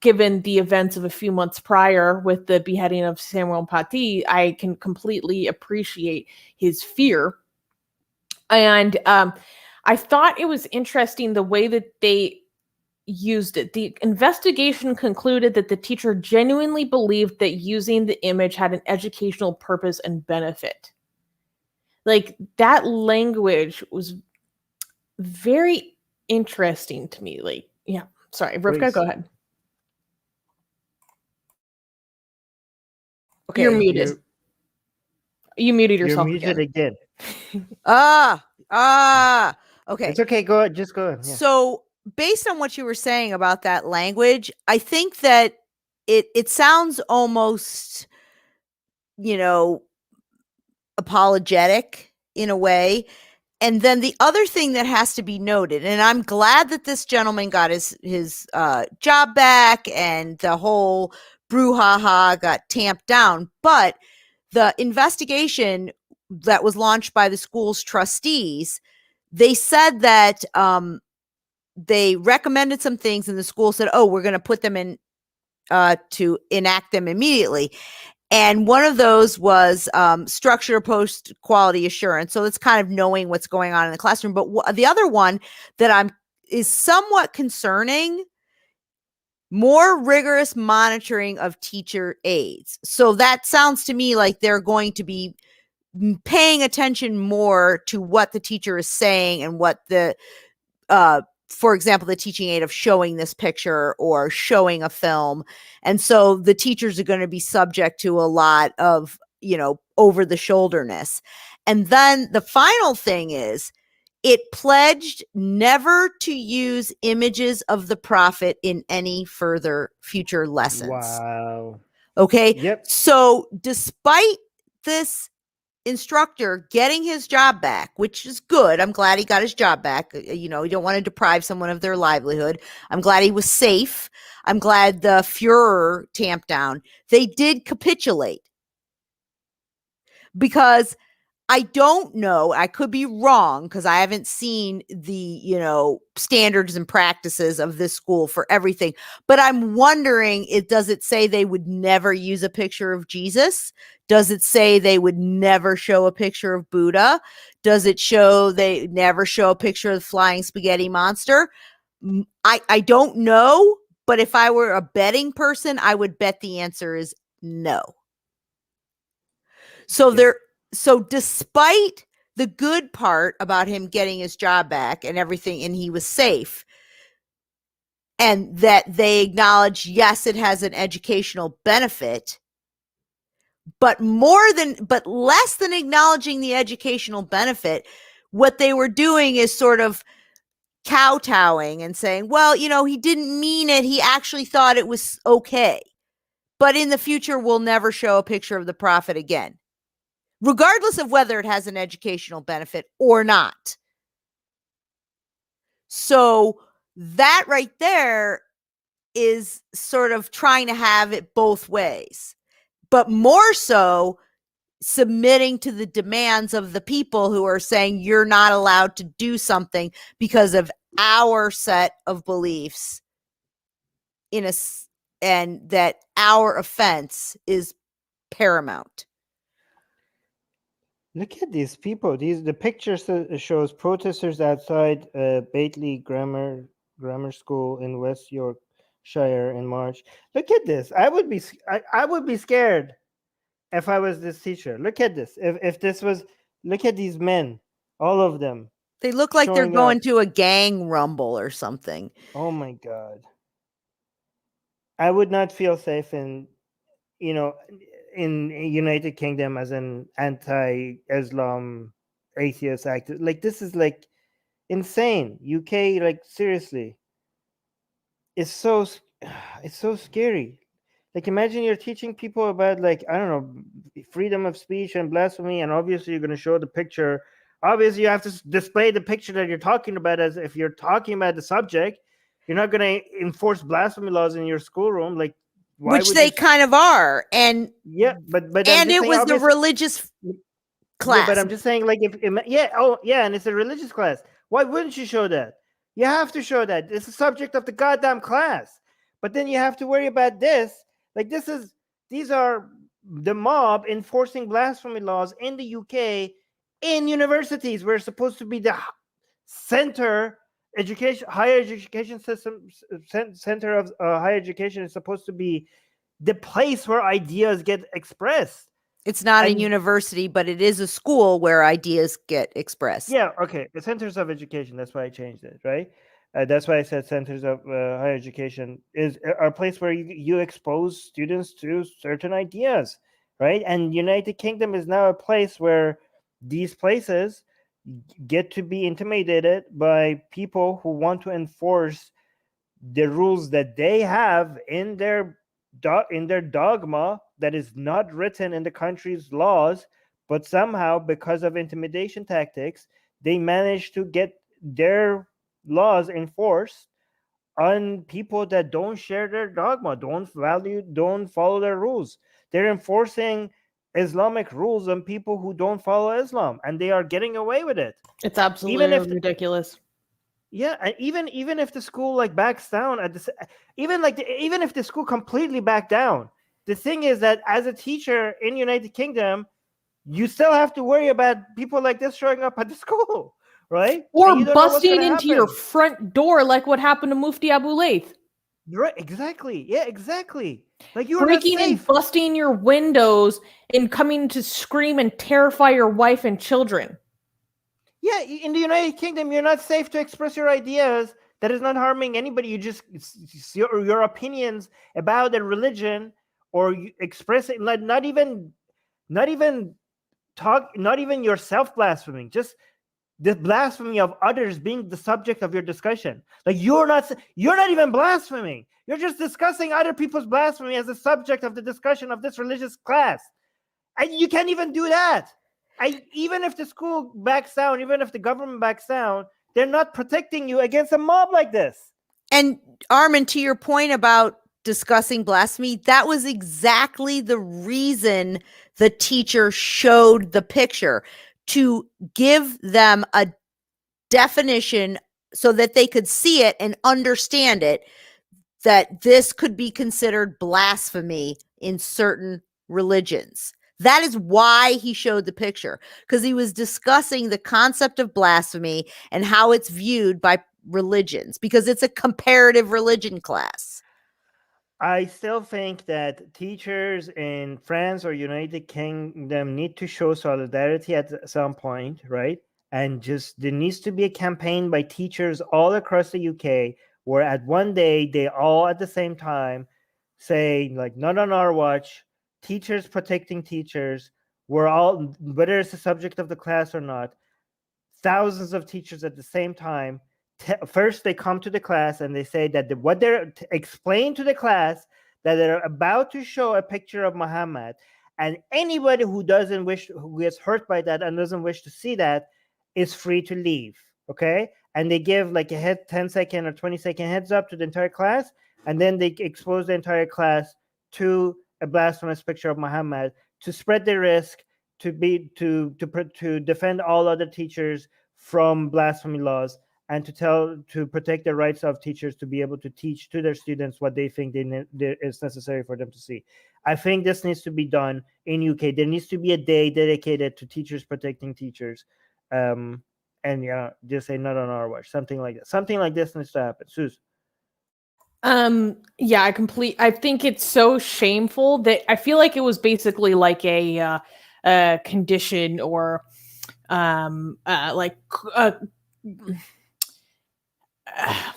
Given the events of a few months prior with the beheading of Samuel Paty, I can completely appreciate his fear. And I thought it was interesting the way that they used it. The investigation concluded that the teacher genuinely believed that using the image had an educational purpose and benefit. Like, that language was very interesting to me. Like, yeah, sorry, Rivka, Please. go ahead. Okay, you're muted. You muted yourself. You're muted again. Okay. It's okay. Go ahead. Just go ahead. Yeah. So, based on what you were saying about that language, I think that it sounds almost, apologetic in a way. And then the other thing that has to be noted, and I'm glad that this gentleman got his job back and the whole brouhaha got tamped down, but the investigation that was launched by the school's trustees, they said that they recommended some things and the school said, we're going to put them in to enact them immediately. And one of those was structure post quality assurance. So it's kind of knowing what's going on in the classroom. But the other one that is somewhat concerning, more rigorous monitoring of teacher aides. So that sounds to me like they're going to be paying attention more to what the teacher is saying and what for example, the teaching aid of showing this picture or showing a film. And so the teachers are going to be subject to a lot of, over the shoulderness. And then the final thing is it pledged never to use images of the prophet in any further future lessons. Wow. Okay. Yep. So despite this instructor getting his job back, which is good. I'm glad he got his job back. You don't want to deprive someone of their livelihood. I'm glad he was safe. I'm glad the furor tamped down. They did capitulate because I don't know. I could be wrong because I haven't seen the, standards and practices of this school for everything. But I'm wondering, does it say they would never use a picture of Jesus? Does it say they would never show a picture of Buddha? Does it show they never show a picture of the flying spaghetti monster? I don't know. But if I were a betting person, I would bet the answer is no. So despite the good part about him getting his job back and everything, and he was safe, and that they acknowledge, yes, it has an educational benefit, but less than acknowledging the educational benefit, what they were doing is sort of kowtowing and saying, well, he didn't mean it. He actually thought it was okay. But in the future, we'll never show a picture of the prophet again, regardless of whether it has an educational benefit or not. So that right there is sort of trying to have it both ways, but more so submitting to the demands of the people who are saying you're not allowed to do something because of our set of beliefs and that our offense is paramount. Look at these people. The picture shows protesters outside Batley Grammar School in West Yorkshire in March. Look at this. I would be scared if I was this teacher. Look at this. If this was, look at these men, all of them. They look like they're going to a gang rumble or something. Oh my God. I would not feel safe in United Kingdom as an anti-Islam atheist activist. Like, this is like insane. UK, like, seriously, it's so scary. Like, imagine you're teaching people about, like, I don't know, freedom of speech and blasphemy, and obviously you're going to show the picture. Obviously, you have to display the picture that you're talking about, as if you're talking about the subject. You're not going to enforce blasphemy laws in your schoolroom, like, which they kind of are. And yeah, but and it was the religious class. Yeah, but I'm just saying, like, and it's a religious class. Why wouldn't you show that? You have to show that. It's the subject of the goddamn class. But then you have to worry about this. Like, these are the mob enforcing blasphemy laws in the UK in universities. We're supposed to be the higher education system. Center of higher education is supposed to be the place where ideas get expressed. It's not a university, but it is a school where ideas get expressed. Yeah, okay. The centers of education. That's why I changed it, right? That's why I said centers of higher education are a place where you expose students to certain ideas, right? And United Kingdom is now a place where these places get to be intimidated by people who want to enforce the rules that they have in their dogma that is not written in the country's laws, but somehow, because of intimidation tactics, they manage to get their laws enforced on people that don't share their dogma, don't follow their rules. They're enforcing Islamic rules on people who don't follow Islam, and they are getting away with it. It's absolutely ridiculous. Yeah, and even if the school, like, backs down at this, even if the school completely backed down, the thing is that as a teacher in United Kingdom, you still have to worry about people like this showing up at the school, right? Or busting into your front door, like what happened to Mufti Abu Layth. Right, exactly. Yeah, exactly. Like, you're breaking and busting your windows and coming to scream and terrify your wife and children. Yeah, in the United Kingdom, you're not safe to express your ideas. That is not harming anybody. You just your opinions about a religion, or you express it, like, not even your self-blaspheming, just the blasphemy of others being the subject of your discussion. Like, you're not even blaspheming. You're just discussing other people's blasphemy as a subject of the discussion of this religious class. And you can't even do that. Even if the school backs down, even if the government backs down, they're not protecting you against a mob like this. And Armin, to your point about discussing blasphemy, that was exactly the reason the teacher showed the picture, to give them a definition so that they could see it and understand it, that this could be considered blasphemy in certain religions. That is why he showed the picture, because he was discussing the concept of blasphemy and how it's viewed by religions, because it's a comparative religion class. I still think that teachers in France or United Kingdom need to show solidarity at some point, right? And just there needs to be a campaign by teachers all across the UK where at one day they all at the same time say, like, not on our watch, teachers protecting teachers. We're all, whether it's the subject of the class or not, thousands of teachers at the same time first they come to the class and they say that what they're explain to the class that they're about to show a picture of Muhammad, and anybody who gets hurt by that and doesn't wish to see that is free to leave. Okay, and they give like a 10-second or 20-second heads up to the entire class, and then they expose the entire class to a blasphemous picture of Muhammad to spread the risk, to defend all other teachers from blasphemy laws, and to protect the rights of teachers to be able to teach to their students what they think is necessary for them to see. I think this needs to be done in UK. There needs to be a day dedicated to teachers protecting teachers. And yeah, just say not on our watch. Something like that. Something like this needs to happen. Sus. Yeah, I think it's so shameful that I feel like it was basically like a condition or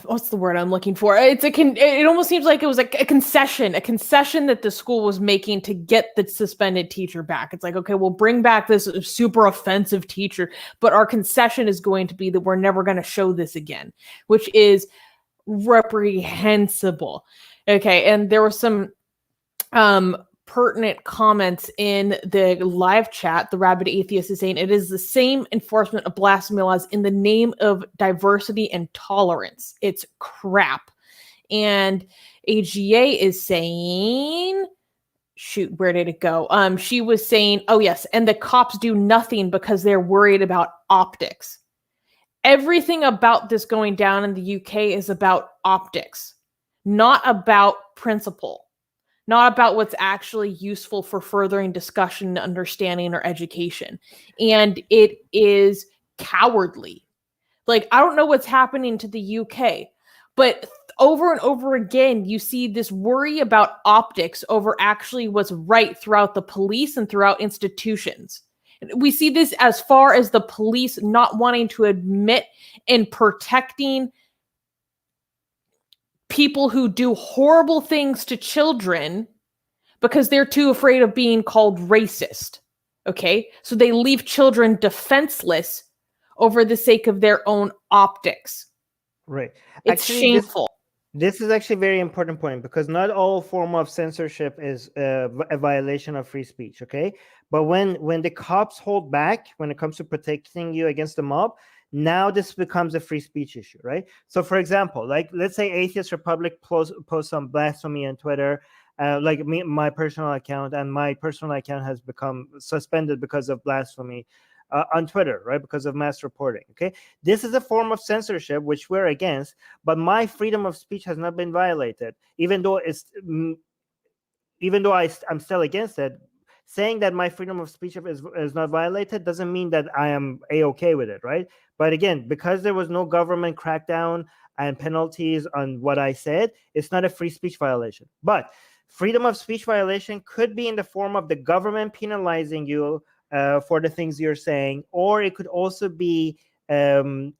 what's the word I'm looking for? It almost seems like it was like a concession that the school was making to get the suspended teacher back. It's like, okay, we'll bring back this super offensive teacher, but our concession is going to be that we're never going to show this again, which is reprehensible. Okay, and there were some pertinent comments in the live chat. The Rabid Atheist is saying it is the same enforcement of blasphemy laws in the name of diversity and tolerance. It's crap. And AGA is saying, shoot, where did it go? She was saying, oh yes, and the cops do nothing because they're worried about optics. Everything about this going down in the UK is about optics, not about principle. Not about what's actually useful for furthering discussion, understanding, or education. And it is cowardly. Like, I don't know what's happening to the UK, but over and over again, you see this worry about optics over actually what's right throughout the police and throughout institutions. We see this as far as the police not wanting to admit in protecting people who do horrible things to children because they're too afraid of being called racist. Okay? So they leave children defenseless over the sake of their own optics. Right. It's shameful. This is actually a very important point, because not all form of censorship is a violation of free speech, okay? But when the cops hold back when it comes to protecting you against the mob, now this becomes a free speech issue, right? So for example, like let's say Atheist Republic posts some blasphemy on Twitter, like my personal account, and my personal account has become suspended because of blasphemy on Twitter, right? Because of mass reporting, okay? This is a form of censorship, which we're against, but my freedom of speech has not been violated, even though I'm still against it. Saying that my freedom of speech is not violated doesn't mean that I am A-okay with it, right? But again, because there was no government crackdown and penalties on what I said, it's not a free speech violation. But freedom of speech violation could be in the form of the government penalizing you for the things you're saying, or it could also be in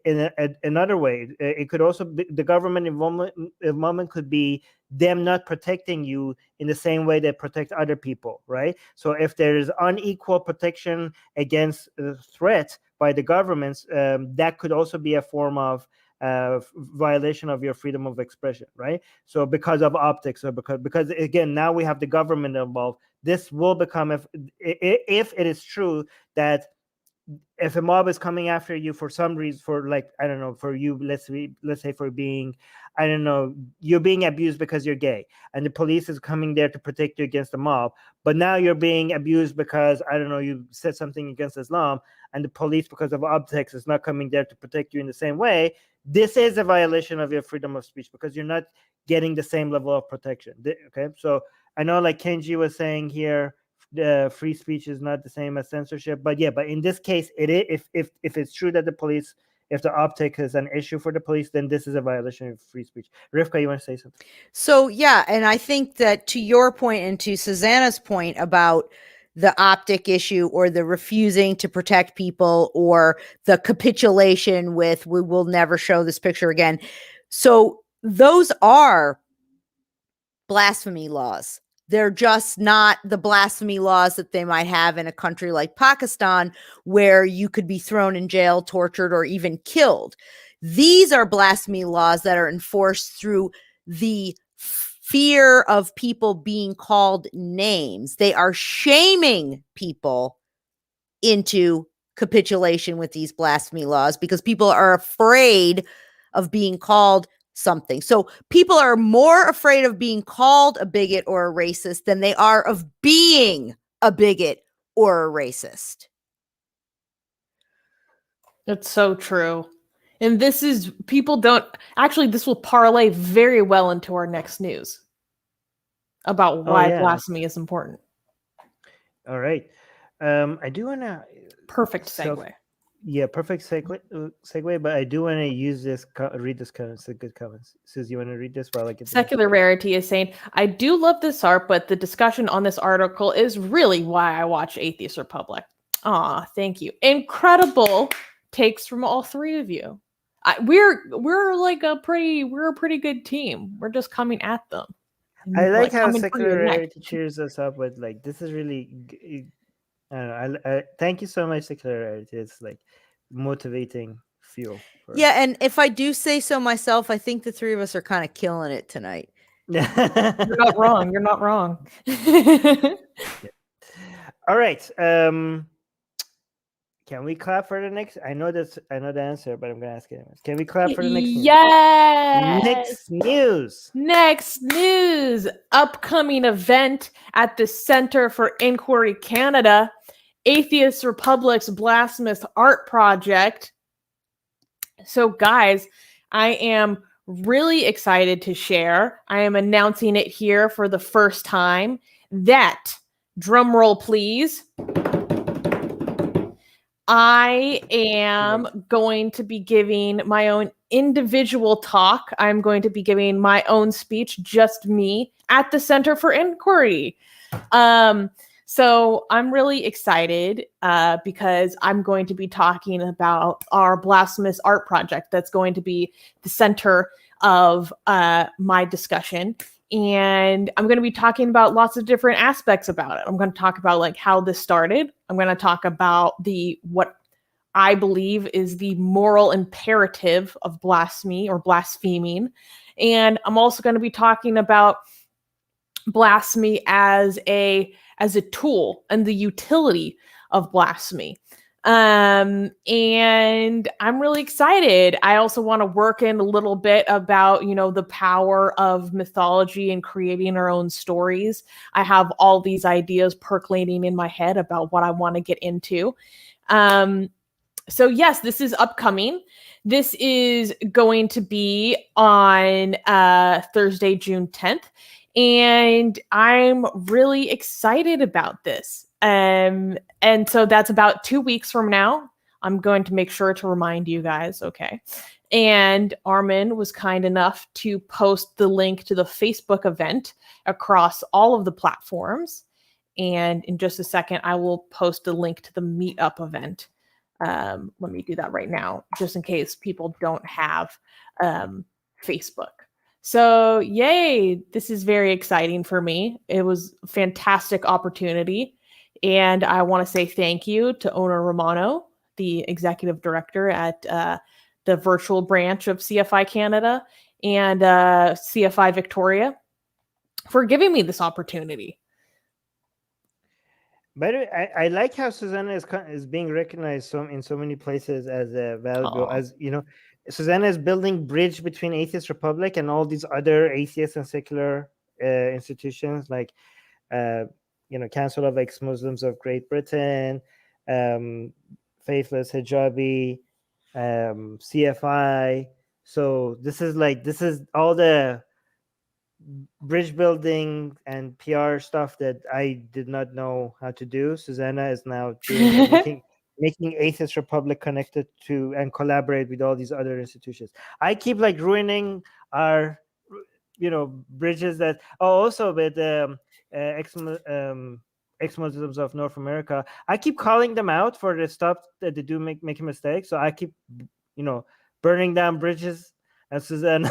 another way. It could also be the government involvement could be them not protecting you in the same way they protect other people, right? So if there is unequal protection against threat by the governments, that could also be a form of violation of your freedom of expression, right? So because of optics, or because again, now we have the government involved, this will become, if it is true that if a mob is coming after you for some reason, for like, I don't know, for you, let's say for being, I don't know, you're being abused because you're gay, and the police is coming there to protect you against the mob, but now you're being abused because, I don't know, you said something against Islam, and the police, because of optics, is not coming there to protect you in the same way. This is a violation of your freedom of speech, because you're not getting the same level of protection. Okay, so I know, like Kenji was saying here, the free speech is not the same as censorship, but in this case, it is. If it's true that the police, if the optic is an issue for the police, then this is a violation of free speech. Rivka, you want to say something? So yeah, and I think that to your point and to Susanna's point about the optic issue, or the refusing to protect people, or the capitulation with we will never show this picture again. So those are blasphemy laws. They're just not the blasphemy laws that they might have in a country like Pakistan, where you could be thrown in jail, tortured, or even killed. These are blasphemy laws that are enforced through the fear of people being called names. They are shaming people into capitulation with these blasphemy laws because people are afraid of being called something. So people are more afraid of being called a bigot or a racist than they are of being a bigot or a racist. That's so true. And this is, people don't, actually, this will parlay very well into our next news about why blasphemy is important. All right. I do want to... Perfect segue. Perfect segue, but I do want to use this, read this comment. It's a good comment. Suze, you want to read this while I get Secular Rarity is saying, I do love this art, but the discussion on this article is really why I watch Atheist Republic. Aw, thank you. Incredible takes from all three of you. We're like a pretty good team. We're just coming at them. I like how Secular Rarity cheers us up with like, this is really... I don't know. I thank you so much, Secular Rarity. It's like motivating fuel. Yeah, and if I do say so myself, I think the three of us are kind of killing it tonight. You're not wrong. You're not wrong. All right. Can we clap for the next? I know the answer, but I'm gonna ask it anyways. Can we clap for the next news? Yes. Next news. Upcoming event at the Center for Inquiry Canada, Atheist Republic's Blasphemous Art Project. So, guys, I am really excited to share. I am announcing it here for the first time that, drum roll please, I am going to be giving my own individual talk. I'm going to be giving my own speech, just me, at the Center for Inquiry. So I'm really excited because I'm going to be talking about our blasphemous art project that's going to be the center of my discussion. And I'm going to be talking about lots of different aspects about it. I'm going to talk about like how this started. I'm going to talk about what I believe is the moral imperative of blasphemy or blaspheming. And I'm also going to be talking about blasphemy as a tool and the utility of blasphemy. And I'm really excited. I also want to work in a little bit about, the power of mythology and creating our own stories. I have all these ideas percolating in my head about what I want to get into. So yes, this is upcoming. This is going to be on Thursday, June 10th. And I'm really excited about this. And so that's about 2 weeks from now. I'm going to make sure to remind you guys, okay? And Armin was kind enough to post the link to the Facebook event across all of the platforms. And in just a second, I will post a link to the meetup event. Let me do that right now, just in case people don't have Facebook. So yay, this is very exciting for me. It was a fantastic opportunity. And I want to say thank you to Ona Romano, the executive director at the virtual branch of CFI Canada and CFI Victoria for giving me this opportunity. By the way, I like how Susanna is being recognized in so many places as a valuable, Susanna is building bridge between Atheist Republic and all these other atheist and secular institutions like, Council of Ex-Muslims of Great Britain, Faithless Hijabi, CFI. So this is all the bridge building and PR stuff that I did not know how to do. Susanna is now doing making Atheist Republic connected to and collaborate with all these other institutions. I keep ruining our, bridges that. Also with ex-Muslims of North America. I keep calling them out for the stuff that they do making mistakes. So I keep, burning down bridges. And Susanna,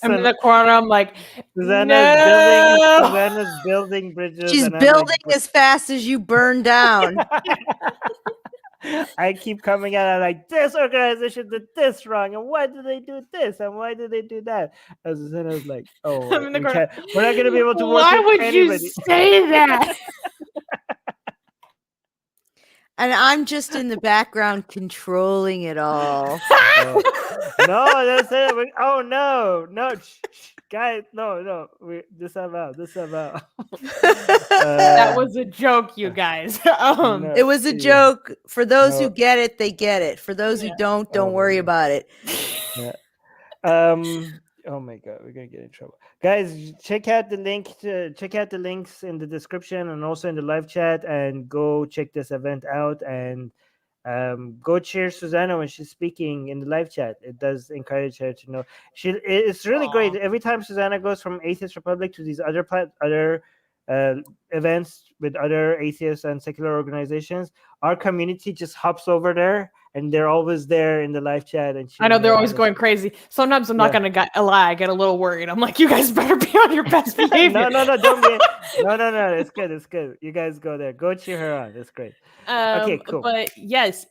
I'm in the corner. I'm like, Susanna's building bridges. She's building as fast as you burn down. I keep coming out. I'm like, this organization did this wrong, and why did they do this, and why did they do that? And Susanna's like, oh, I'm in the corner. we're not going to be able to work Why with would anybody. you say that? And I'm just in the background controlling it all. Oh, no, that's it. Oh no, guys, no. This about. That was a joke, you guys. No, It was a yeah, joke. For those no. who get it, they get it. For those who Yeah. don't Oh my worry God. about it. Yeah. Oh my God, we're gonna get in trouble, guys. Check out the links in the description and also in the live chat, and go check this event out, and go cheer Susanna when she's speaking in the live chat. It does encourage her to know. It's really great. Aw. Every time Susanna goes from Atheist Republic to these other events with other atheists and secular organizations, our community just hops over there, and they're always there in the live chat. And I know they're always cheering going crazy. Sometimes I'm not Yeah. gonna lie. I get a little worried. I'm like, you guys better be on your best behavior. No, don't be. No. It's good. You guys go there. Go cheer her on. It's great. Okay, cool. But yes,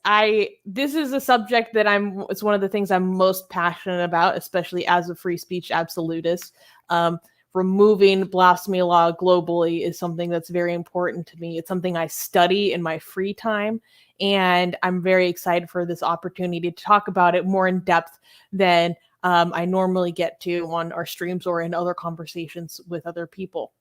this is a subject that it's one of the things I'm most passionate about, especially as a free speech absolutist. Removing blasphemy law globally is something that's very important to me. It's something I study in my free time, and I'm very excited for this opportunity to talk about it more in depth than I normally get to on our streams or in other conversations with other people.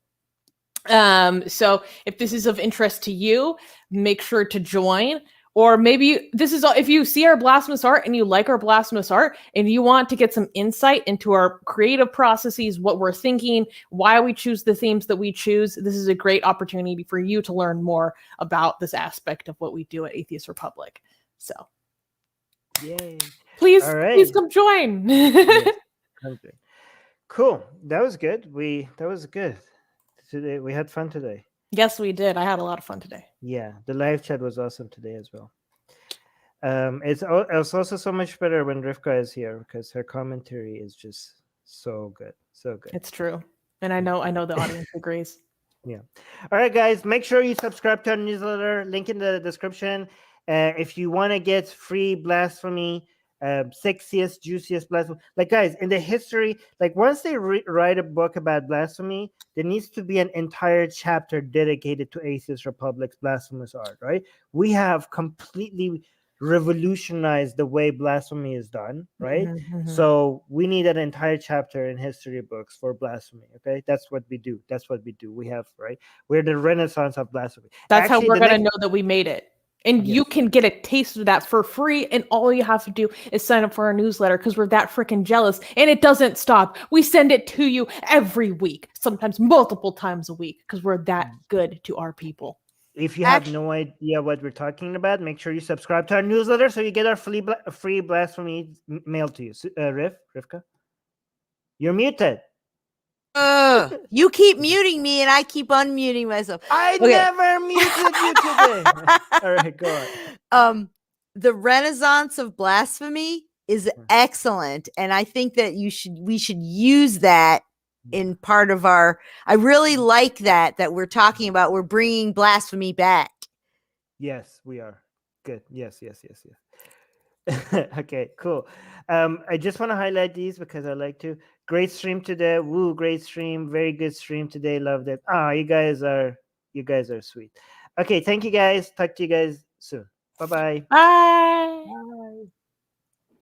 So if this is of interest to you, make sure to join. Or maybe if you see our blasphemous art and you like our blasphemous art and you want to get some insight into our creative processes, what we're thinking, why we choose the themes that we choose, this is a great opportunity for you to learn more about this aspect of what we do at Atheist Republic. So Yay. please come join. Yes. Okay. Cool. That was good. Today we had fun today. Yes, we did. I had a lot of fun today. Yeah, the live chat was awesome today as well. It's also so much better when Rivka is here, because her commentary is just so good. It's true. And I know the audience agrees. Yeah. All right, guys, make sure you subscribe to our newsletter. Link in the description. If you want to get free blasphemy, sexiest, juiciest blasphemy, like, guys, in the history, like, once they write a book about blasphemy, there needs to be an entire chapter dedicated to Atheist Republic's blasphemous art, right? We have completely revolutionized the way blasphemy is done, right? Mm-hmm. So we need an entire chapter in history books for blasphemy. Okay, that's what we do. We have, right? We're the Renaissance of blasphemy. That's how we're gonna know that we made it. And Yes. you can get a taste of that for free, and all you have to do is sign up for our newsletter, because we're that freaking jealous, and it doesn't stop. We send it to you every week, sometimes multiple times a week, because we're that good to our people. If you have no idea what we're talking about, make sure you subscribe to our newsletter so you get our free blasphemy mailed to you. Rivka, you're muted. You keep muting me and I keep unmuting myself. I never muted you today. All right, go on. The Renaissance of blasphemy is excellent, and I think that we should use that in part of our. I really like that we're talking about. We're bringing blasphemy back. Yes, we are. Good. Yes. Okay, cool. I just want to highlight these because I like to. Great stream today. Woo, great stream. Very good stream today. Loved it. You guys are sweet. Okay, thank you guys. Talk to you guys soon. Bye-bye. Bye.